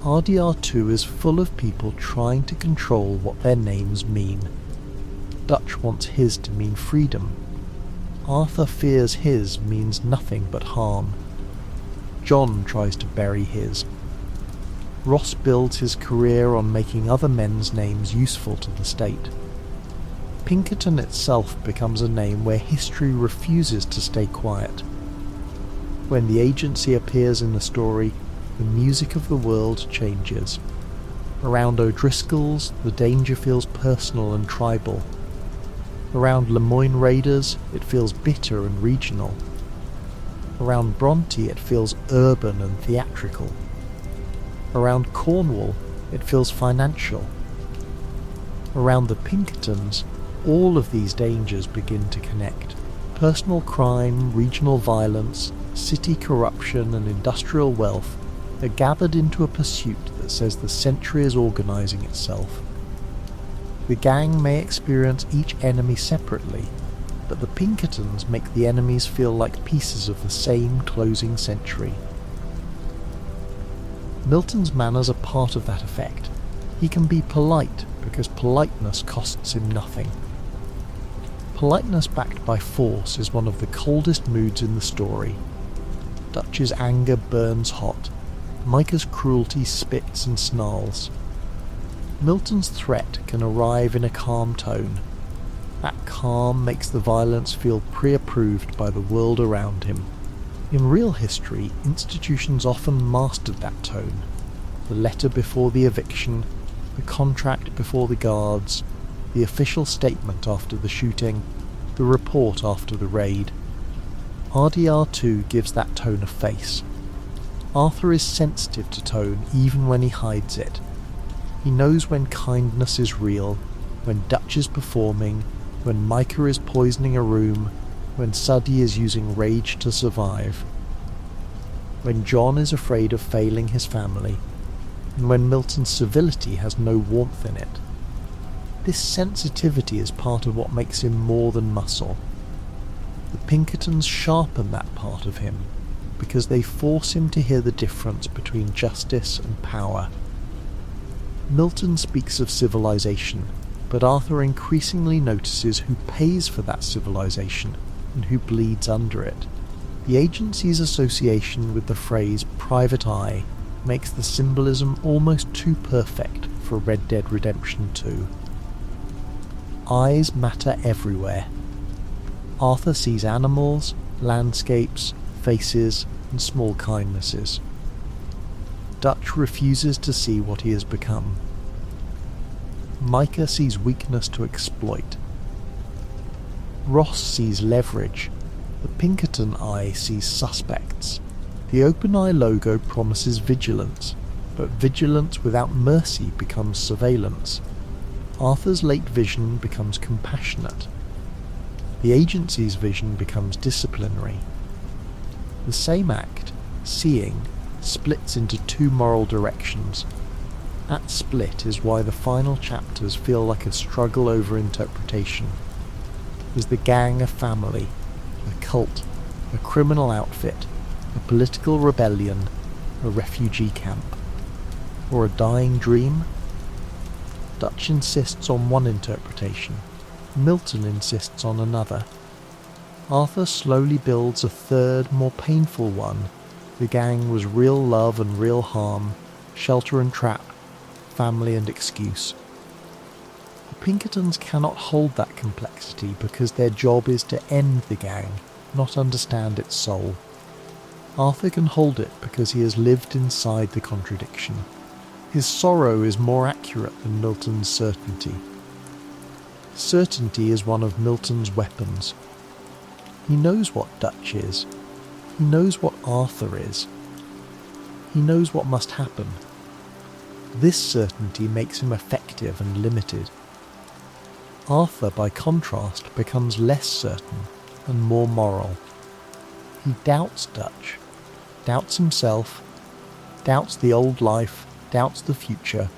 RDR2 is full of people trying to control what their names mean. Dutch wants his to mean freedom. Arthur fears his means nothing but harm. John tries to bury his. Ross builds his career on making other men's names useful to the state. Pinkerton itself becomes a name where history refuses to stay quiet. When the agency appears in the story, the music of the world changes. Around O'Driscoll's, the danger feels personal and tribal. Around Lemoyne Raiders, it feels bitter and regional. Around Bronte, it feels urban and theatrical. Around Cornwall, it feels financial. Around the Pinkertons, all of these dangers begin to connect. Personal crime, regional violence, city corruption and industrial wealth are gathered into a pursuit that says the century is organising itself. The gang may experience each enemy separately, but the Pinkertons make the enemies feel like pieces of the same closing century. Milton's manners are part of that effect. He can be polite because politeness costs him nothing. Politeness backed by force is one of the coldest moods in the story. Dutch's anger burns hot. Micah's cruelty spits and snarls. Milton's threat can arrive in a calm tone. That calm makes the violence feel pre-approved by the world around him. In real history, institutions often mastered that tone. The letter before the eviction, the contract before the guards, the official statement after the shooting, the report after the raid. RDR2 gives that tone a face. Arthur is sensitive to tone even when he hides it. He knows when kindness is real, when Dutch is performing, when Micah is poisoning a room, when Suddy is using rage to survive, when John is afraid of failing his family, and when Milton's civility has no warmth in it. This sensitivity is part of what makes him more than muscle. The Pinkertons sharpen that part of him, because they force him to hear the difference between justice and power. Milton speaks of civilization, but Arthur increasingly notices who pays for that civilization and who bleeds under it. The agency's association with the phrase private eye makes the symbolism almost too perfect for Red Dead Redemption 2. Eyes matter everywhere. Arthur sees animals, landscapes, faces, and small kindnesses. Dutch refuses to see what he has become. Micah sees weakness to exploit. Ross sees leverage. The Pinkerton eye sees suspects. The OpenEye logo promises vigilance, but vigilance without mercy becomes surveillance. Arthur's late vision becomes compassionate. The agency's vision becomes disciplinary. The same act, seeing, splits into two moral directions. That split is why the final chapters feel like a struggle over interpretation. Is the gang a family, a cult, a criminal outfit, a political rebellion, a refugee camp, or a dying dream? Dutch insists on one interpretation, Milton insists on another. Arthur slowly builds a third, more painful one. The gang was real love and real harm, shelter and trap, family and excuse. The Pinkertons cannot hold that complexity because their job is to end the gang, not understand its soul. Arthur can hold it because he has lived inside the contradiction. His sorrow is more accurate than Milton's certainty. Certainty is one of Milton's weapons. He knows what Dutch is. He knows what Arthur is. He knows what must happen. This certainty makes him effective and limited. Arthur, by contrast, becomes less certain and more moral. He doubts Dutch, doubts himself, doubts the old life, doubts the future,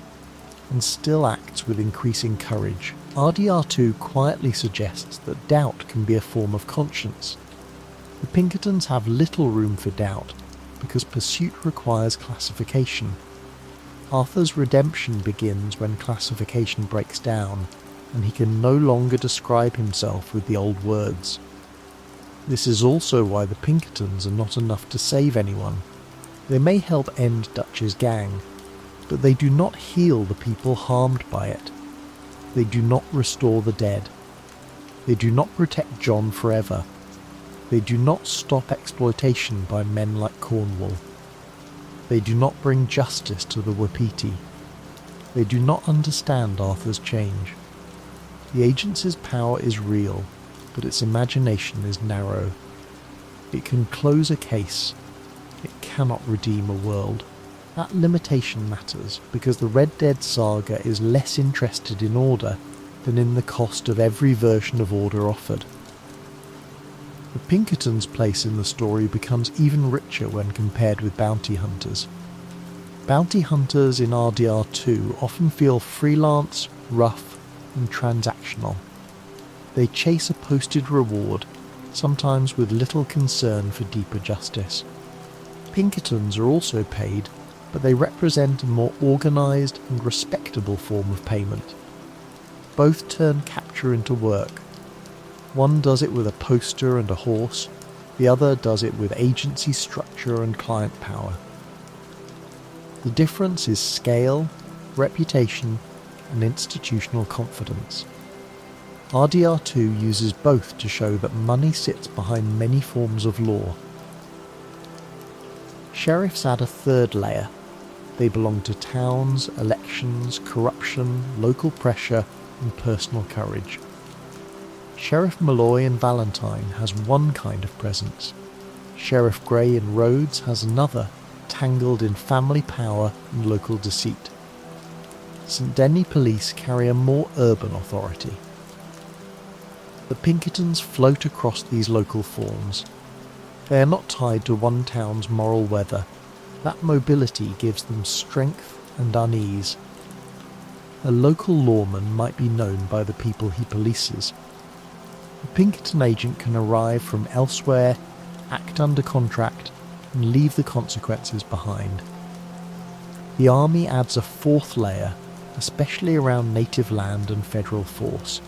and still acts with increasing courage. RDR2 quietly suggests that doubt can be a form of conscience. The Pinkertons have little room for doubt, because pursuit requires classification. Arthur's redemption begins when classification breaks down, and he can no longer describe himself with the old words. This is also why the Pinkertons are not enough to save anyone. They may help end Dutch's gang, but they do not heal the people harmed by it. They do not restore the dead. They do not protect John forever. They do not stop exploitation by men like Cornwall. They do not bring justice to the Wapiti. They do not understand Arthur's change. The agency's power is real, but its imagination is narrow. It can close a case. It cannot redeem a world. That limitation matters because the Red Dead saga is less interested in order than in the cost of every version of order offered. The Pinkertons' place in the story becomes even richer when compared with bounty hunters. Bounty hunters in RDR2 often feel freelance, rough, and transactional. They chase a posted reward, sometimes with little concern for deeper justice. Pinkertons are also paid, but they represent a more organised and respectable form of payment. Both turn capture into work. One does it with a poster and a horse, the other does it with agency structure and client power. The difference is scale, reputation, and institutional confidence. RDR2 uses both to show that money sits behind many forms of law. Sheriffs add a third layer. They belong to towns, elections, corruption, local pressure, and personal courage. Sheriff Malloy in Valentine has one kind of presence. Sheriff Grey in Rhodes has another, tangled in family power and local deceit. St. Denis police carry a more urban authority. The Pinkertons float across these local forms. They are not tied to one town's moral weather. That mobility gives them strength and unease. A local lawman might be known by the people he polices. A Pinkerton agent can arrive from elsewhere, act under contract, and leave the consequences behind. The army adds a fourth layer, especially around native land and federal force.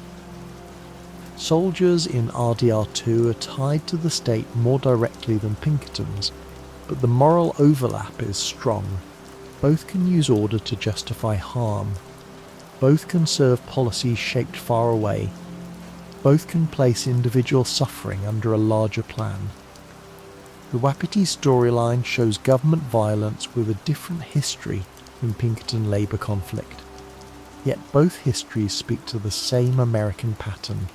Soldiers in RDR2 are tied to the state more directly than Pinkertons, but the moral overlap is strong. Both can use order to justify harm. Both can serve policies shaped far away. Both can place individual suffering under a larger plan. The Wapiti storyline shows government violence with a different history than Pinkerton Labour conflict. Yet both histories speak to the same American pattern,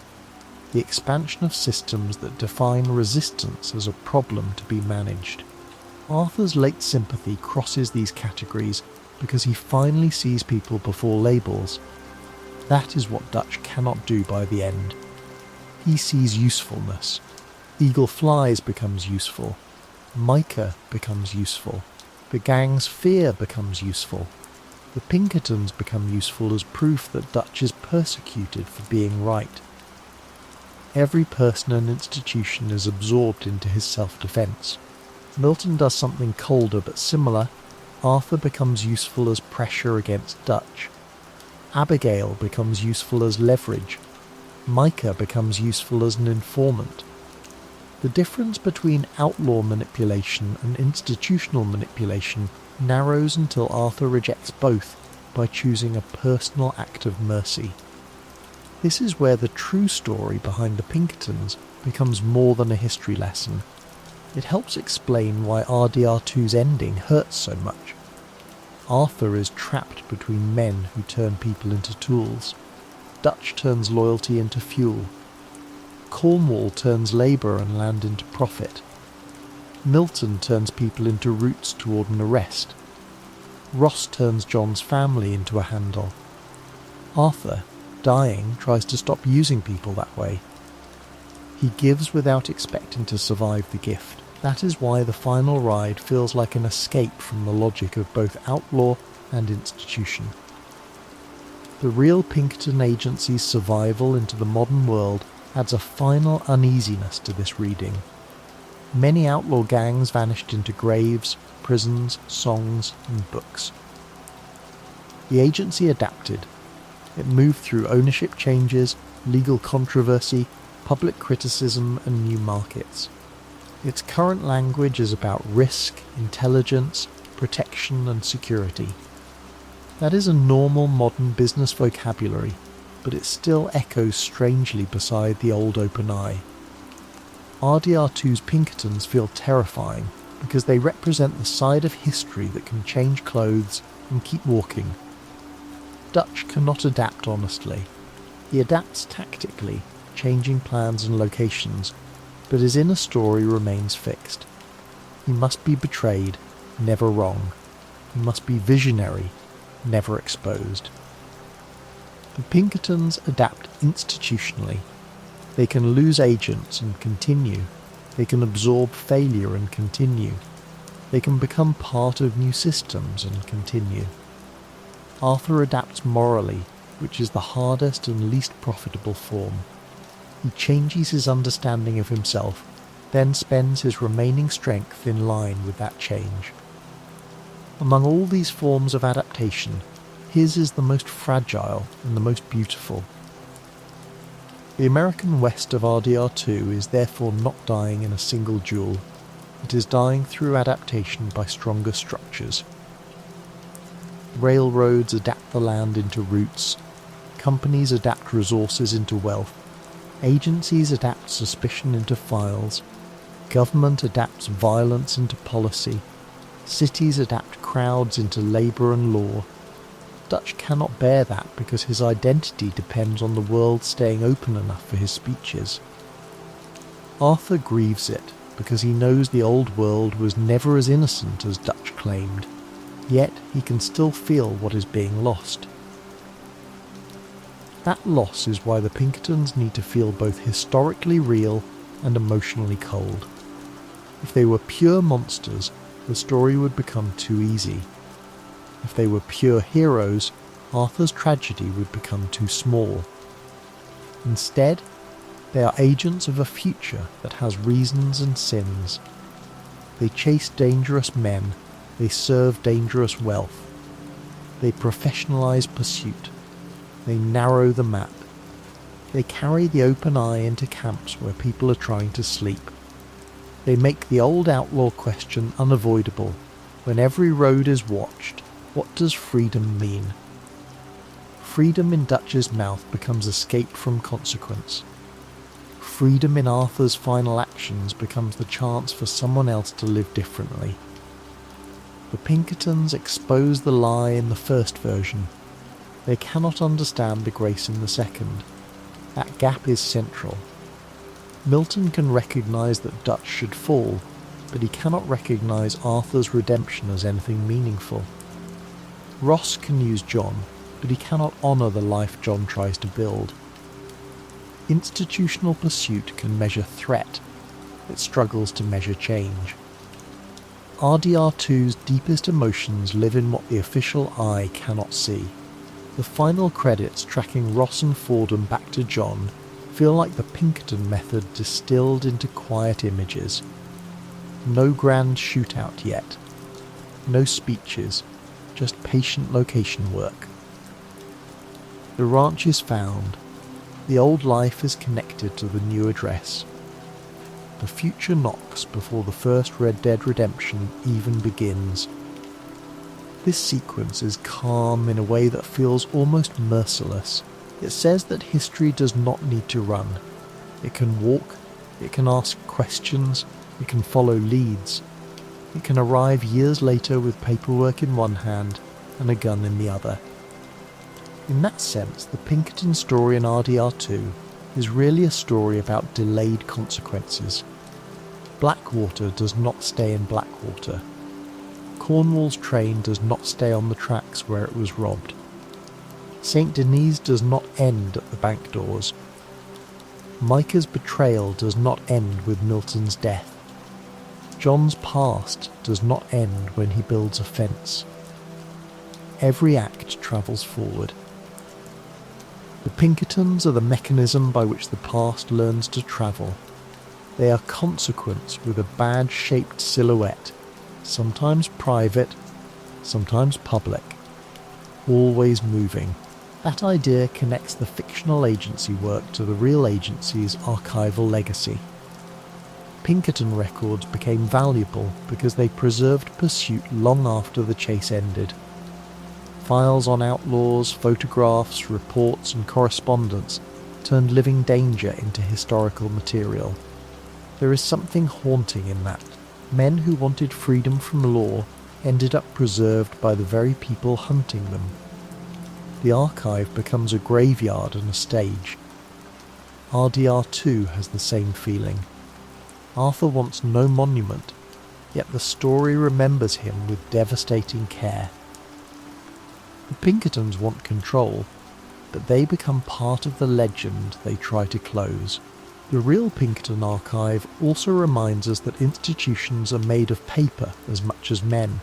the expansion of systems that define resistance as a problem to be managed. Arthur's late sympathy crosses these categories because he finally sees people before labels. That is what Dutch cannot do by the end. He sees usefulness. Eagle Flies becomes useful. Micah becomes useful. The gang's fear becomes useful. The Pinkertons become useful as proof that Dutch is persecuted for being right. Every person and institution is absorbed into his self-defence. Milton does something colder but similar. Arthur becomes useful as pressure against Dutch. Abigail becomes useful as leverage. Micah becomes useful as an informant. The difference between outlaw manipulation and institutional manipulation narrows until Arthur rejects both by choosing a personal act of mercy. This is where the true story behind the Pinkertons becomes more than a history lesson. It helps explain why RDR2's ending hurts so much. Arthur is trapped between men who turn people into tools. Dutch turns loyalty into fuel. Cornwall turns labour and land into profit. Milton turns people into routes toward an arrest. Ross turns John's family into a handle. Arthur, dying, tries to stop using people that way. He gives without expecting to survive the gift. That is why the final ride feels like an escape from the logic of both outlaw and institution. The real Pinkerton Agency's survival into the modern world adds a final uneasiness to this reading. Many outlaw gangs vanished into graves, prisons, songs, and books. The agency adapted. It moved through ownership changes, legal controversy, public criticism, and new markets. Its current language is about risk, intelligence, protection, and security. That is a normal modern business vocabulary, but it still echoes strangely beside the old open eye. RDR2's Pinkertons feel terrifying because they represent the side of history that can change clothes and keep walking. Dutch cannot adapt honestly. He adapts tactically, changing plans and locations, but his inner story remains fixed. He must be betrayed, never wrong. He must be visionary, never exposed. The Pinkertons adapt institutionally. They can lose agents and continue. They can absorb failure and continue. They can become part of new systems and continue. Arthur adapts morally, which is the hardest and least profitable form. He changes his understanding of himself, then spends his remaining strength in line with that change. Among all these forms of adaptation, his is the most fragile and the most beautiful. The American West of RDR2 is therefore not dying in a single duel. It is dying through adaptation by stronger structures. Railroads adapt the land into routes. Companies adapt resources into wealth. Agencies adapt suspicion into files. Government adapts violence into policy. Cities adapt crowds into labour and law. Dutch cannot bear that because his identity depends on the world staying open enough for his speeches. Arthur grieves it because he knows the old world was never as innocent as Dutch claimed, yet he can still feel what is being lost. That loss is why the Pinkertons need to feel both historically real and emotionally cold. If they were pure monsters, the story would become too easy. If they were pure heroes, Arthur's tragedy would become too small. Instead, they are agents of a future that has reasons and sins. They chase dangerous men, they serve dangerous wealth. They professionalize pursuit. They narrow the map. They carry the open eye into camps where people are trying to sleep. They make the old outlaw question unavoidable. When every road is watched, what does freedom mean? Freedom in Dutch's mouth becomes escape from consequence. Freedom in Arthur's final actions becomes the chance for someone else to live differently. The Pinkertons expose the lie in the first version. They cannot understand the grace in the second. That gap is central. Milton can recognise that Dutch should fall, but he cannot recognise Arthur's redemption as anything meaningful. Ross can use John, but he cannot honour the life John tries to build. Institutional pursuit can measure threat, it struggles to measure change. RDR2's deepest emotions live in what the official eye cannot see. The final credits tracking Ross and Fordham back to John feel like the Pinkerton method distilled into quiet images. No grand shootout yet. No speeches, just patient location work. The ranch is found. The old life is connected to the new address. The future knocks before the first Red Dead Redemption even begins. This sequence is calm in a way that feels almost merciless. It says that history does not need to run. It can walk, it can ask questions, it can follow leads. It can arrive years later with paperwork in one hand and a gun in the other. In that sense, the Pinkerton story in RDR2 is really a story about delayed consequences. Blackwater does not stay in Blackwater. Cornwall's train does not stay on the tracks where it was robbed. St. Denis does not end at the bank doors. Micah's betrayal does not end with Milton's death. John's past does not end when he builds a fence. Every act travels forward. The Pinkertons are the mechanism by which the past learns to travel. They are consequence with a badge-shaped silhouette, sometimes private, sometimes public, always moving. That idea connects the fictional agency work to the real agency's archival legacy. Pinkerton records became valuable because they preserved pursuit long after the chase ended. Files on outlaws, photographs, reports and correspondence turned living danger into historical material. There is something haunting in that. Men who wanted freedom from law ended up preserved by the very people hunting them. The archive becomes a graveyard and a stage. RDR2 has the same feeling. Arthur wants no monument, yet the story remembers him with devastating care. The Pinkertons want control, but they become part of the legend they try to close. The real Pinkerton archive also reminds us that institutions are made of paper as much as men.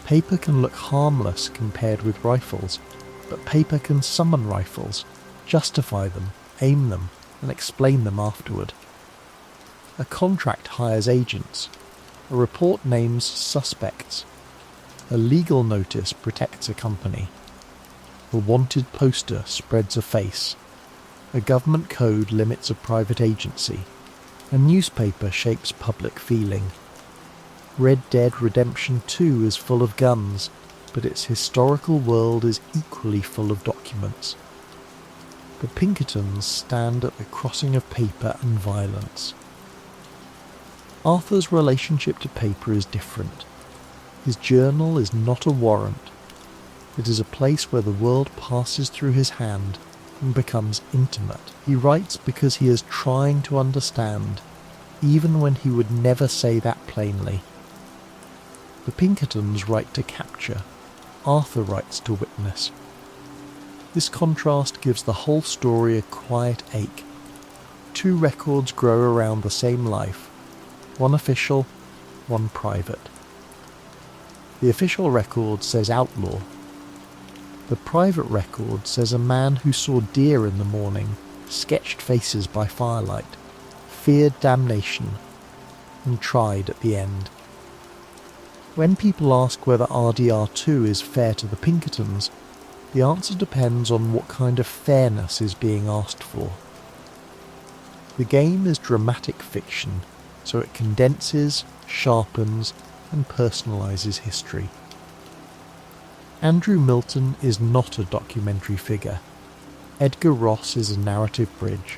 Paper can look harmless compared with rifles, but paper can summon rifles, justify them, aim them, and explain them afterward. A contract hires agents. A report names suspects. A legal notice protects a company. A wanted poster spreads a face. A government code limits a private agency. A newspaper shapes public feeling. Red Dead Redemption 2 is full of guns, but its historical world is equally full of documents. The Pinkertons stand at the crossing of paper and violence. Arthur's relationship to paper is different. His journal is not a warrant. It is a place where the world passes through his hand and becomes intimate. He writes because he is trying to understand, even when he would never say that plainly. The Pinkertons write to capture. Arthur writes to witness. This contrast gives the whole story a quiet ache. Two records grow around the same life, one official, one private. The official record says outlaw. The private record says a man who saw deer in the morning, sketched faces by firelight, feared damnation, and tried at the end. When people ask whether RDR2 is fair to the Pinkertons, the answer depends on what kind of fairness is being asked for. The game is dramatic fiction, so it condenses, sharpens, and personalises history. Andrew Milton is not a documentary figure. Edgar Ross is a narrative bridge.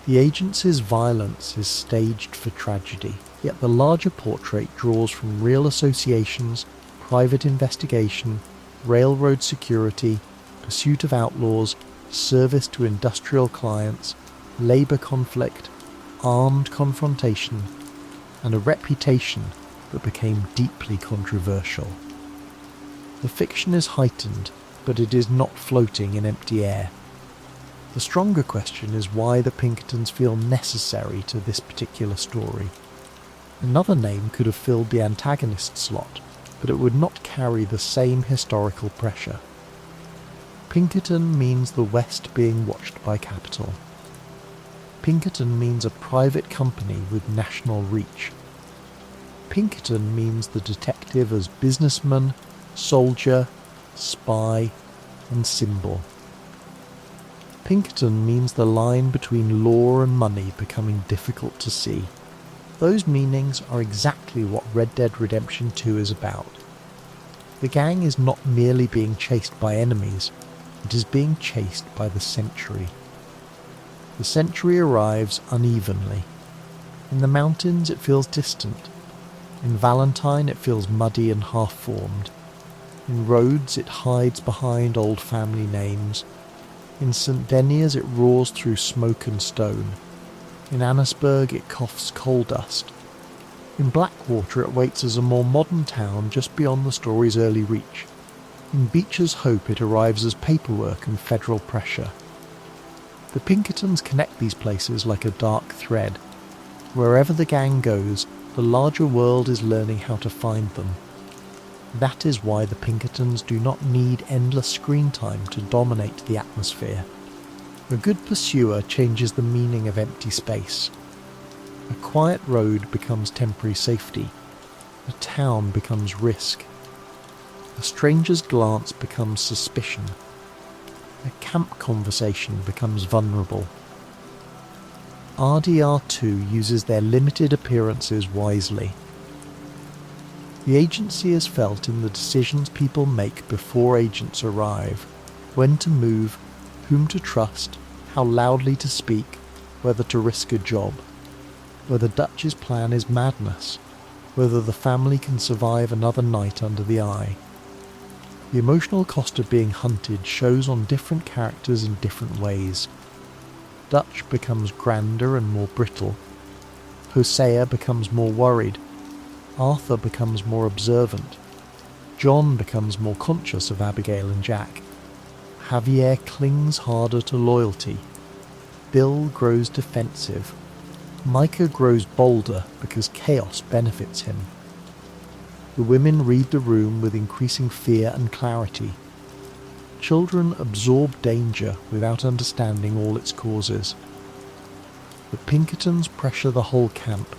The agency's violence is staged for tragedy, yet the larger portrait draws from real associations, private investigation, railroad security, pursuit of outlaws, service to industrial clients, labour conflict, armed confrontation, and a reputation that became deeply controversial. The fiction is heightened, but it is not floating in empty air. The stronger question is why the Pinkertons feel necessary to this particular story. Another name could have filled the antagonist slot, but it would not carry the same historical pressure. Pinkerton means the West being watched by capital. Pinkerton means a private company with national reach. Pinkerton means the detective as businessman, soldier, spy, and symbol. Pinkerton means the line between law and money becoming difficult to see. Those meanings are exactly what Red Dead Redemption 2 is about. The gang is not merely being chased by enemies, it is being chased by the century. The century arrives unevenly. In the mountains it feels distant. In Valentine it feels muddy and half-formed. In Rhodes it hides behind old family names. In St. Deniers it roars through smoke and stone. In Annesburg it coughs coal dust. In Blackwater it waits as a more modern town just beyond the story's early reach. In Beecher's Hope it arrives as paperwork and federal pressure. The Pinkertons connect these places like a dark thread. Wherever the gang goes, the larger world is learning how to find them. That is why the Pinkertons do not need endless screen time to dominate the atmosphere. A good pursuer changes the meaning of empty space. A quiet road becomes temporary safety. A town becomes risk. A stranger's glance becomes suspicion. A camp conversation becomes vulnerable. RDR2 uses their limited appearances wisely. The agency is felt in the decisions people make before agents arrive, when to move, whom to trust, how loudly to speak, whether to risk a job, whether Dutch's plan is madness, whether the family can survive another night under the eye. The emotional cost of being hunted shows on different characters in different ways. Dutch becomes grander and more brittle. Hosea becomes more worried. Arthur becomes more observant. John becomes more conscious of Abigail and Jack. Javier clings harder to loyalty. Bill grows defensive. Micah grows bolder because chaos benefits him. The women read the room with increasing fear and clarity. Children absorb danger without understanding all its causes. The Pinkertons pressure the whole camp,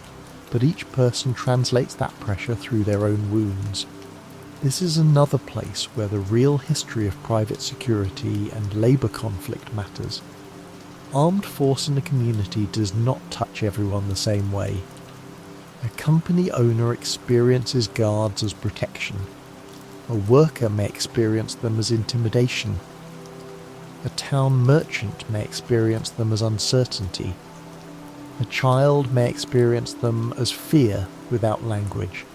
but each person translates that pressure through their own wounds. This is another place where the real history of private security and labour conflict matters. Armed force in a community does not touch everyone the same way. A company owner experiences guards as protection. A worker may experience them as intimidation. A town merchant may experience them as uncertainty. A child may experience them as fear without language.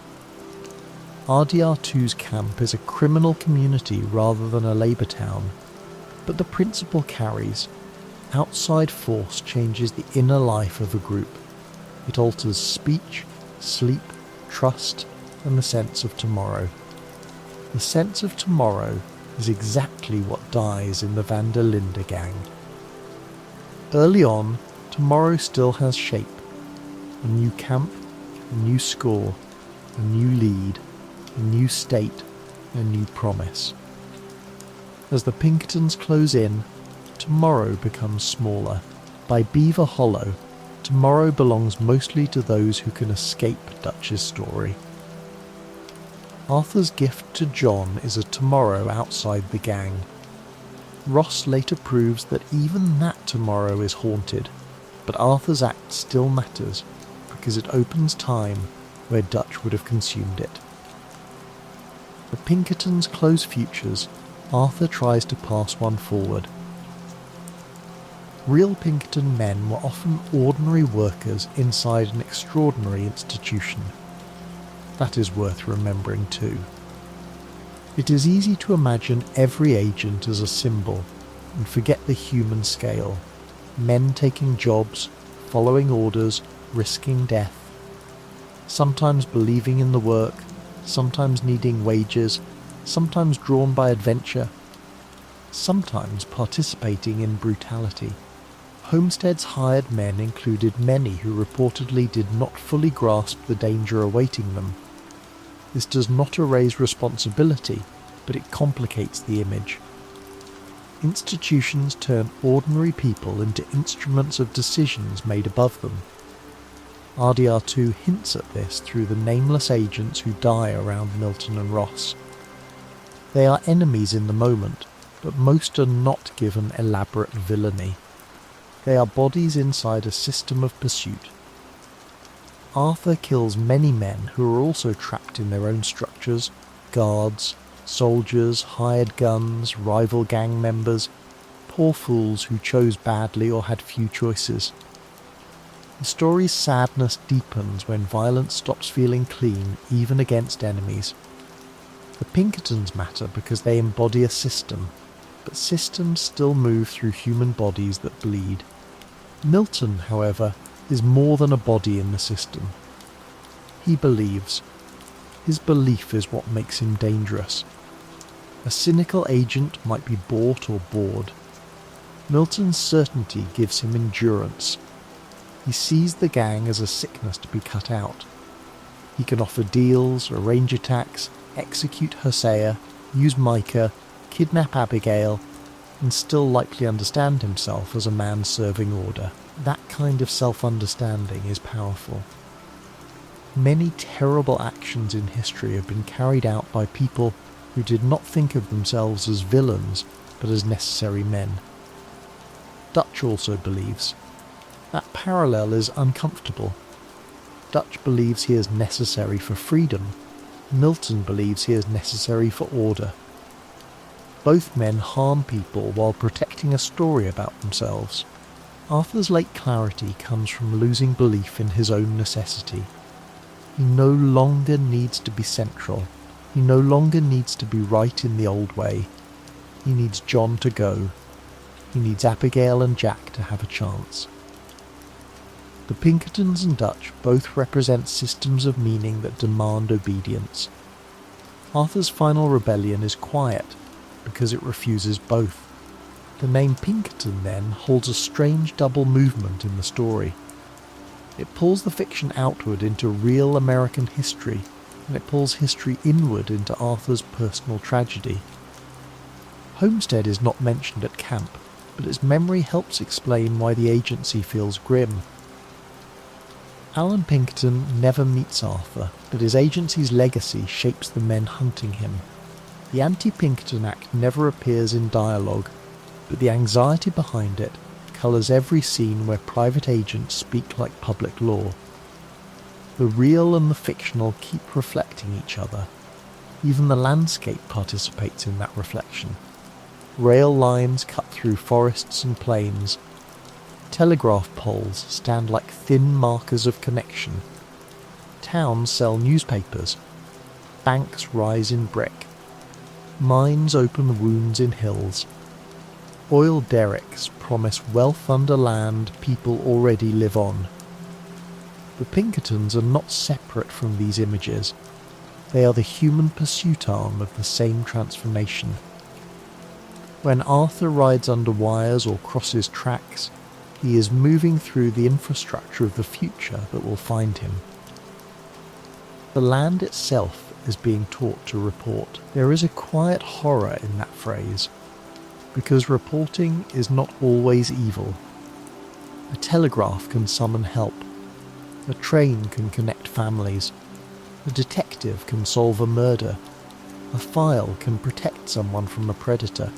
RDR2's camp is a criminal community rather than a labour town, but the principle carries. Outside force changes the inner life of a group. It alters speech, sleep, trust, and the sense of tomorrow. The sense of tomorrow is exactly what dies in the Van der Linde gang. Early on, tomorrow still has shape. A new camp, a new score, a new lead, a new state, a new promise. As the Pinkertons close in, tomorrow becomes smaller. By Beaver Hollow, tomorrow belongs mostly to those who can escape Dutch's story. Arthur's gift to John is a tomorrow outside the gang. Ross later proves that even that tomorrow is haunted, but Arthur's act still matters because it opens time where Dutch would have consumed it. The Pinkertons close futures. Arthur tries to pass one forward. Real Pinkerton men were often ordinary workers inside an extraordinary institution. That is worth remembering too. It is easy to imagine every agent as a symbol and forget the human scale. Men taking jobs, following orders, risking death. Sometimes believing in the work, sometimes needing wages, sometimes drawn by adventure, sometimes participating in brutality. Homestead's hired men included many who reportedly did not fully grasp the danger awaiting them. This does not erase responsibility, but it complicates the image. Institutions turn ordinary people into instruments of decisions made above them. RDR2 hints at this through the nameless agents who die around Milton and Ross. They are enemies in the moment, but most are not given elaborate villainy. They are bodies inside a system of pursuit. Arthur kills many men who are also trapped in their own structures: guards, soldiers, hired guns, rival gang members, poor fools who chose badly or had few choices. The story's sadness deepens when violence stops feeling clean, even against enemies. The Pinkertons matter because they embody a system, but systems still move through human bodies that bleed. Milton, however, is more than a body in the system. He believes. His belief is what makes him dangerous. A cynical agent might be bought or bored. Milton's certainty gives him endurance. He sees the gang as a sickness to be cut out. He can offer deals, arrange attacks, execute Hosea, use Micah, kidnap Abigail, and still likely understand himself as a man serving order. That kind of self-understanding is powerful. Many terrible actions in history have been carried out by people who did not think of themselves as villains, but as necessary men. Dutch also believes. That parallel is uncomfortable. Dutch believes he is necessary for freedom. Milton believes he is necessary for order. Both men harm people while protecting a story about themselves. Arthur's late clarity comes from losing belief in his own necessity. He no longer needs to be central. He no longer needs to be right in the old way. He needs John to go. He needs Abigail and Jack to have a chance. The Pinkertons and Dutch both represent systems of meaning that demand obedience. Arthur's final rebellion is quiet, because it refuses both. The name Pinkerton, then, holds a strange double movement in the story. It pulls the fiction outward into real American history, and it pulls history inward into Arthur's personal tragedy. Homestead is not mentioned at camp, but its memory helps explain why the agency feels grim. Alan Pinkerton never meets Arthur, but his agency's legacy shapes the men hunting him. The Anti-Pinkerton Act never appears in dialogue, but the anxiety behind it colours every scene where private agents speak like public law. The real and the fictional keep reflecting each other. Even the landscape participates in that reflection. Rail lines cut through forests and plains. Telegraph poles stand like thin markers of connection. Towns sell newspapers. Banks rise in brick. Mines open wounds in hills. Oil derricks promise wealth under land people already live on. The Pinkertons are not separate from these images. They are the human pursuit arm of the same transformation. When Arthur rides under wires or crosses tracks, he is moving through the infrastructure of the future that will find him. The land itself is being taught to report. There is a quiet horror in that phrase, because reporting is not always evil. A telegraph can summon help. A train can connect families. A detective can solve a murder. A file can protect someone from a predator.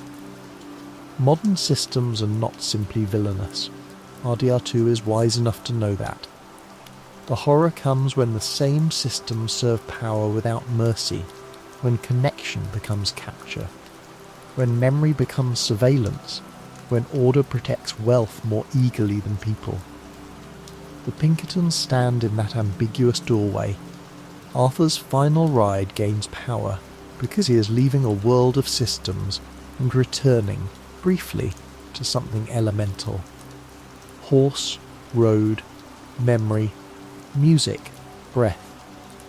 Modern systems are not simply villainous. RDR2 is wise enough to know that. The horror comes when the same systems serve power without mercy, when connection becomes capture, when memory becomes surveillance, when order protects wealth more eagerly than people. The Pinkertons stand in that ambiguous doorway. Arthur's final ride gains power because he is leaving a world of systems and returning, briefly, to something elemental. Horse, road, memory, music, breath,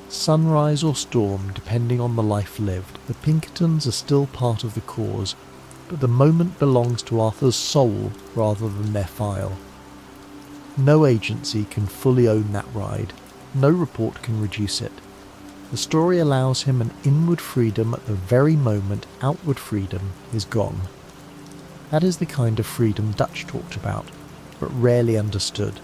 sunrise or storm depending on the life lived. The Pinkertons are still part of the cause. but the moment belongs to Arthur's soul rather than their file. No agency can fully own that ride. No report can reduce it. The story allows him an inward freedom at the very moment outward freedom is gone. That is the kind of freedom Dutch talked about, but rarely understood.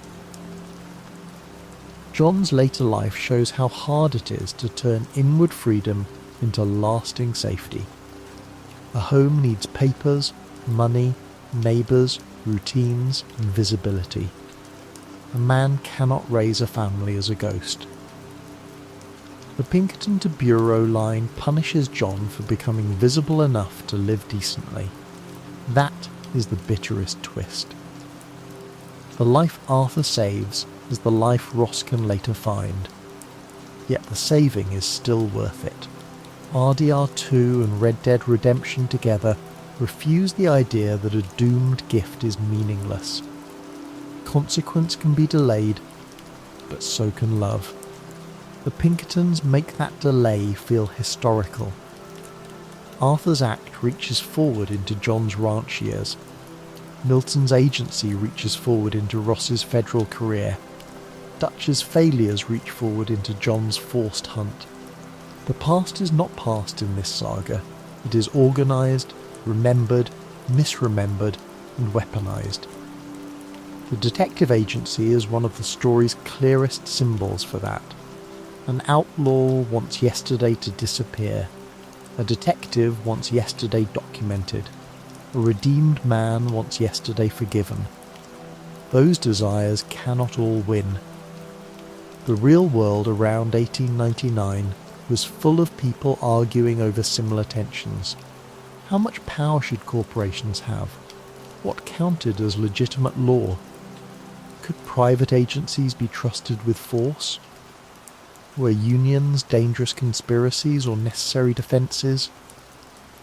John's later life shows how hard it is to turn inward freedom into lasting safety. A home needs papers, money, neighbours, routines, and visibility. A man cannot raise a family as a ghost. The Pinkerton to Bureau line punishes John for becoming visible enough to live decently. That is the bitterest twist. The life Arthur saves is the life Ross can later find. Yet the saving is still worth it. RDR2 and Red Dead Redemption together refuse the idea that a doomed gift is meaningless. Consequence can be delayed, but so can love. The Pinkertons make that delay feel historical. Arthur's act reaches forward into John's ranch years. Milton's agency reaches forward into Ross's federal career. Dutch's failures reach forward into John's forced hunt. The past is not past in this saga. It is organised, remembered, misremembered, and weaponised. The detective agency is one of the story's clearest symbols for that. An outlaw wants yesterday to disappear. A detective wants yesterday documented. A redeemed man wants yesterday forgiven. Those desires cannot all win. The real world around 1899 was full of people arguing over similar tensions. How much power should corporations have? What counted as legitimate law? Could private agencies be trusted with force? Were unions dangerous conspiracies or necessary defences?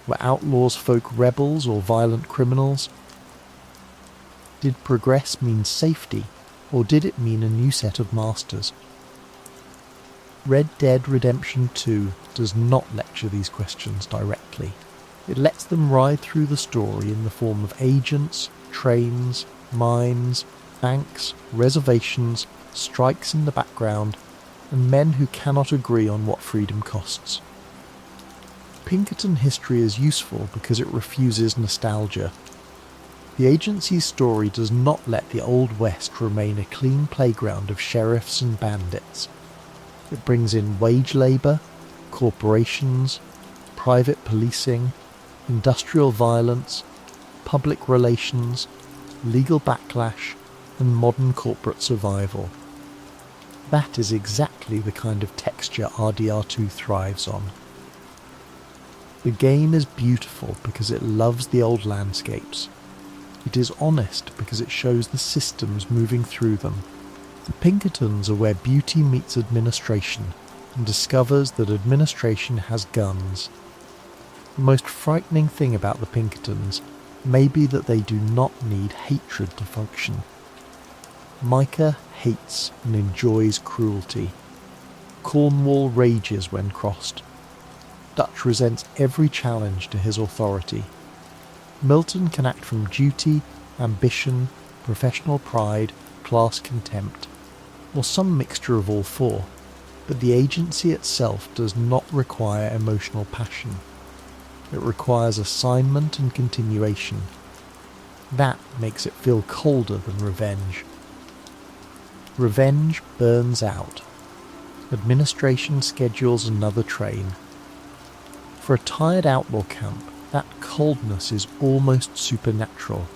Were outlaws folk rebels or violent criminals? Did progress mean safety, or did it mean a new set of masters? Red Dead Redemption 2 does not lecture these questions directly. It lets them ride through the story in the form of agents, trains, mines, banks, reservations, strikes in the background, and men who cannot agree on what freedom costs. Pinkerton history is useful because it refuses nostalgia. The agency's story does not let the Old West remain a clean playground of sheriffs and bandits. It brings in wage labour, corporations, private policing, industrial violence, public relations, legal backlash, and modern corporate survival. That is exactly the kind of texture RDR2 thrives on. The game is beautiful because it loves the old landscapes. It is honest because it shows the systems moving through them. The Pinkertons are where beauty meets administration and discovers that administration has guns. The most frightening thing about the Pinkertons may be that they do not need hatred to function. Micah hates and enjoys cruelty. Cornwall rages when crossed. Dutch resents every challenge to his authority. Milton can act from duty, ambition, professional pride, class contempt, or some mixture of all four, but the agency itself does not require emotional passion. It requires assignment and continuation. That makes it feel colder than revenge. Revenge burns out. Administration schedules another train. For a tired outlaw camp, that coldness is almost supernatural.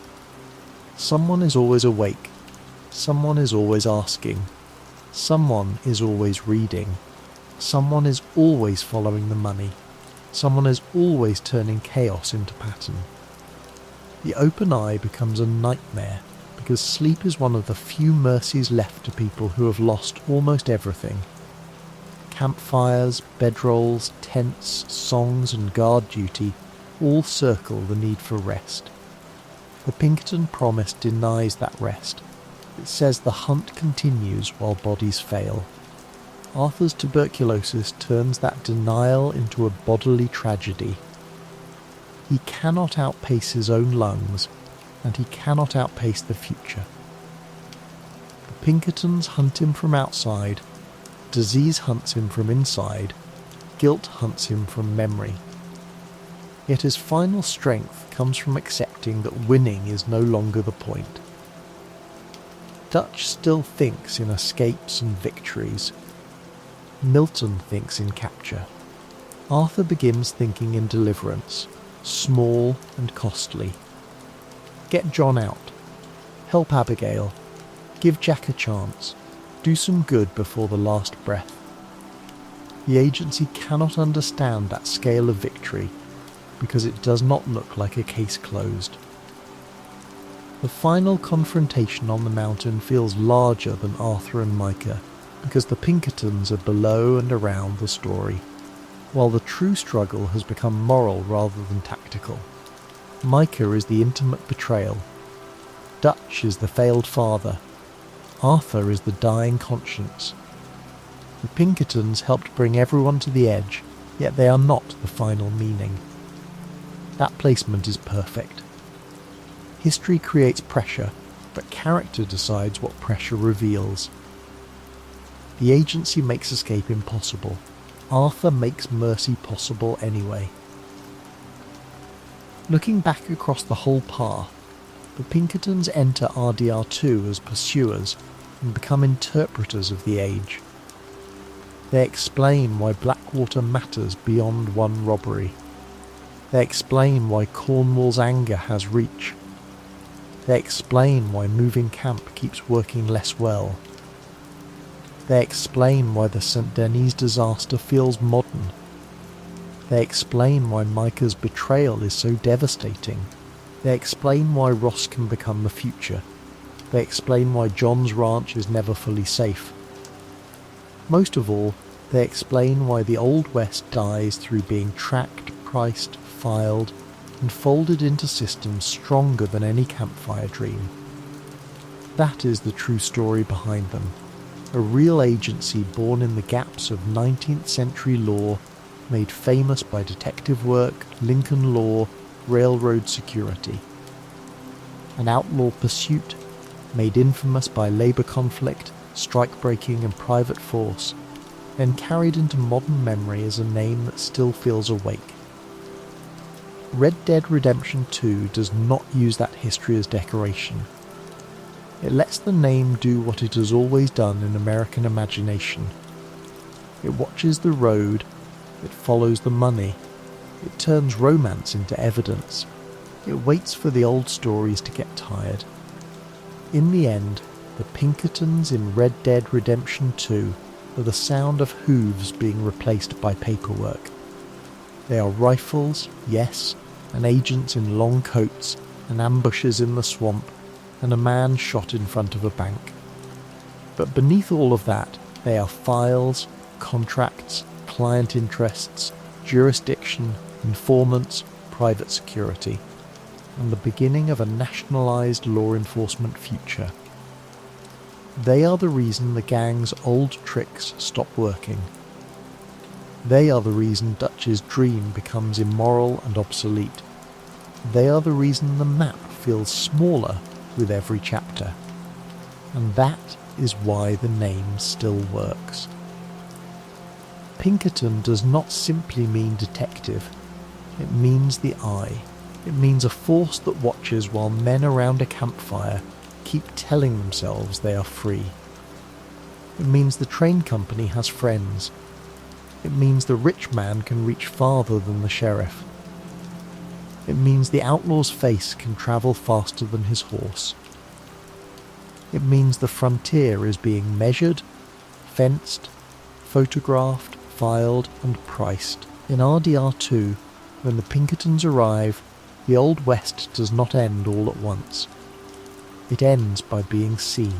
Someone is always awake. Someone is always asking. Someone is always reading. Someone is always following the money. Someone is always turning chaos into pattern. The open eye becomes a nightmare because sleep is one of the few mercies left to people who have lost almost everything. Campfires, bedrolls, tents, songs and guard duty all circle the need for rest. The Pinkerton promise denies that rest. It says the hunt continues while bodies fail. Arthur's tuberculosis turns that denial into a bodily tragedy. He cannot outpace his own lungs, and he cannot outpace the future. The Pinkertons hunt him from outside, disease hunts him from inside, guilt hunts him from memory. Yet his final strength comes from accepting that winning is no longer the point. Dutch still thinks in escapes and victories. Milton thinks in capture. Arthur begins thinking in deliverance, small and costly. Get John out. Help Abigail. Give Jack a chance. Do some good before the last breath. The agency cannot understand that scale of victory because it does not look like a case closed. The final confrontation on the mountain feels larger than Arthur and Micah because the Pinkertons are below and around the story, while the true struggle has become moral rather than tactical. Micah is the intimate betrayal. Dutch is the failed father. Arthur is the dying conscience. The Pinkertons helped bring everyone to the edge, yet they are not the final meaning. That placement is perfect. History creates pressure, but character decides what pressure reveals. The agency makes escape impossible. Arthur makes mercy possible anyway. Looking back across the whole path, the Pinkertons enter RDR2 as pursuers and become interpreters of the age. They explain why Blackwater matters beyond one robbery. They explain why Cornwall's anger has reach. They explain why moving camp keeps working less well. They explain why the St. Denis disaster feels modern. They explain why Micah's betrayal is so devastating. They explain why Ross can become the future. They explain why John's ranch is never fully safe. Most of all, they explain why the Old West dies through being tracked, priced, filed, and folded into systems stronger than any campfire dream. That is the true story behind them. A real agency born in the gaps of 19th century law, made famous by detective work, Lincoln law, railroad security. An outlaw pursuit, made infamous by labour conflict, strike-breaking and private force, then carried into modern memory as a name that still feels awake. Red Dead Redemption 2 does not use that history as decoration. It lets the name do what it has always done in American imagination. It watches the road, it follows the money, it turns romance into evidence, it waits for the old stories to get tired. In the end, the Pinkertons in Red Dead Redemption 2 are the sound of hooves being replaced by paperwork. They are rifles, yes, and agents in long coats, and ambushes in the swamp, and a man shot in front of a bank. But beneath all of that, they are files, contracts, client interests, jurisdiction, informants, private security, and the beginning of a nationalised law enforcement future. They are the reason the gang's old tricks stop working. They are the reason Dutch's dream becomes immoral and obsolete. They are the reason the map feels smaller with every chapter. And that is why the name still works. Pinkerton does not simply mean detective. It means the eye. It means a force that watches while men around a campfire keep telling themselves they are free. It means the train company has friends. It means the rich man can reach farther than the sheriff. It means the outlaw's face can travel faster than his horse. It means the frontier is being measured, fenced, photographed, filed and priced. In RDR2, when the Pinkertons arrive, the Old West does not end all at once. It ends by being seen.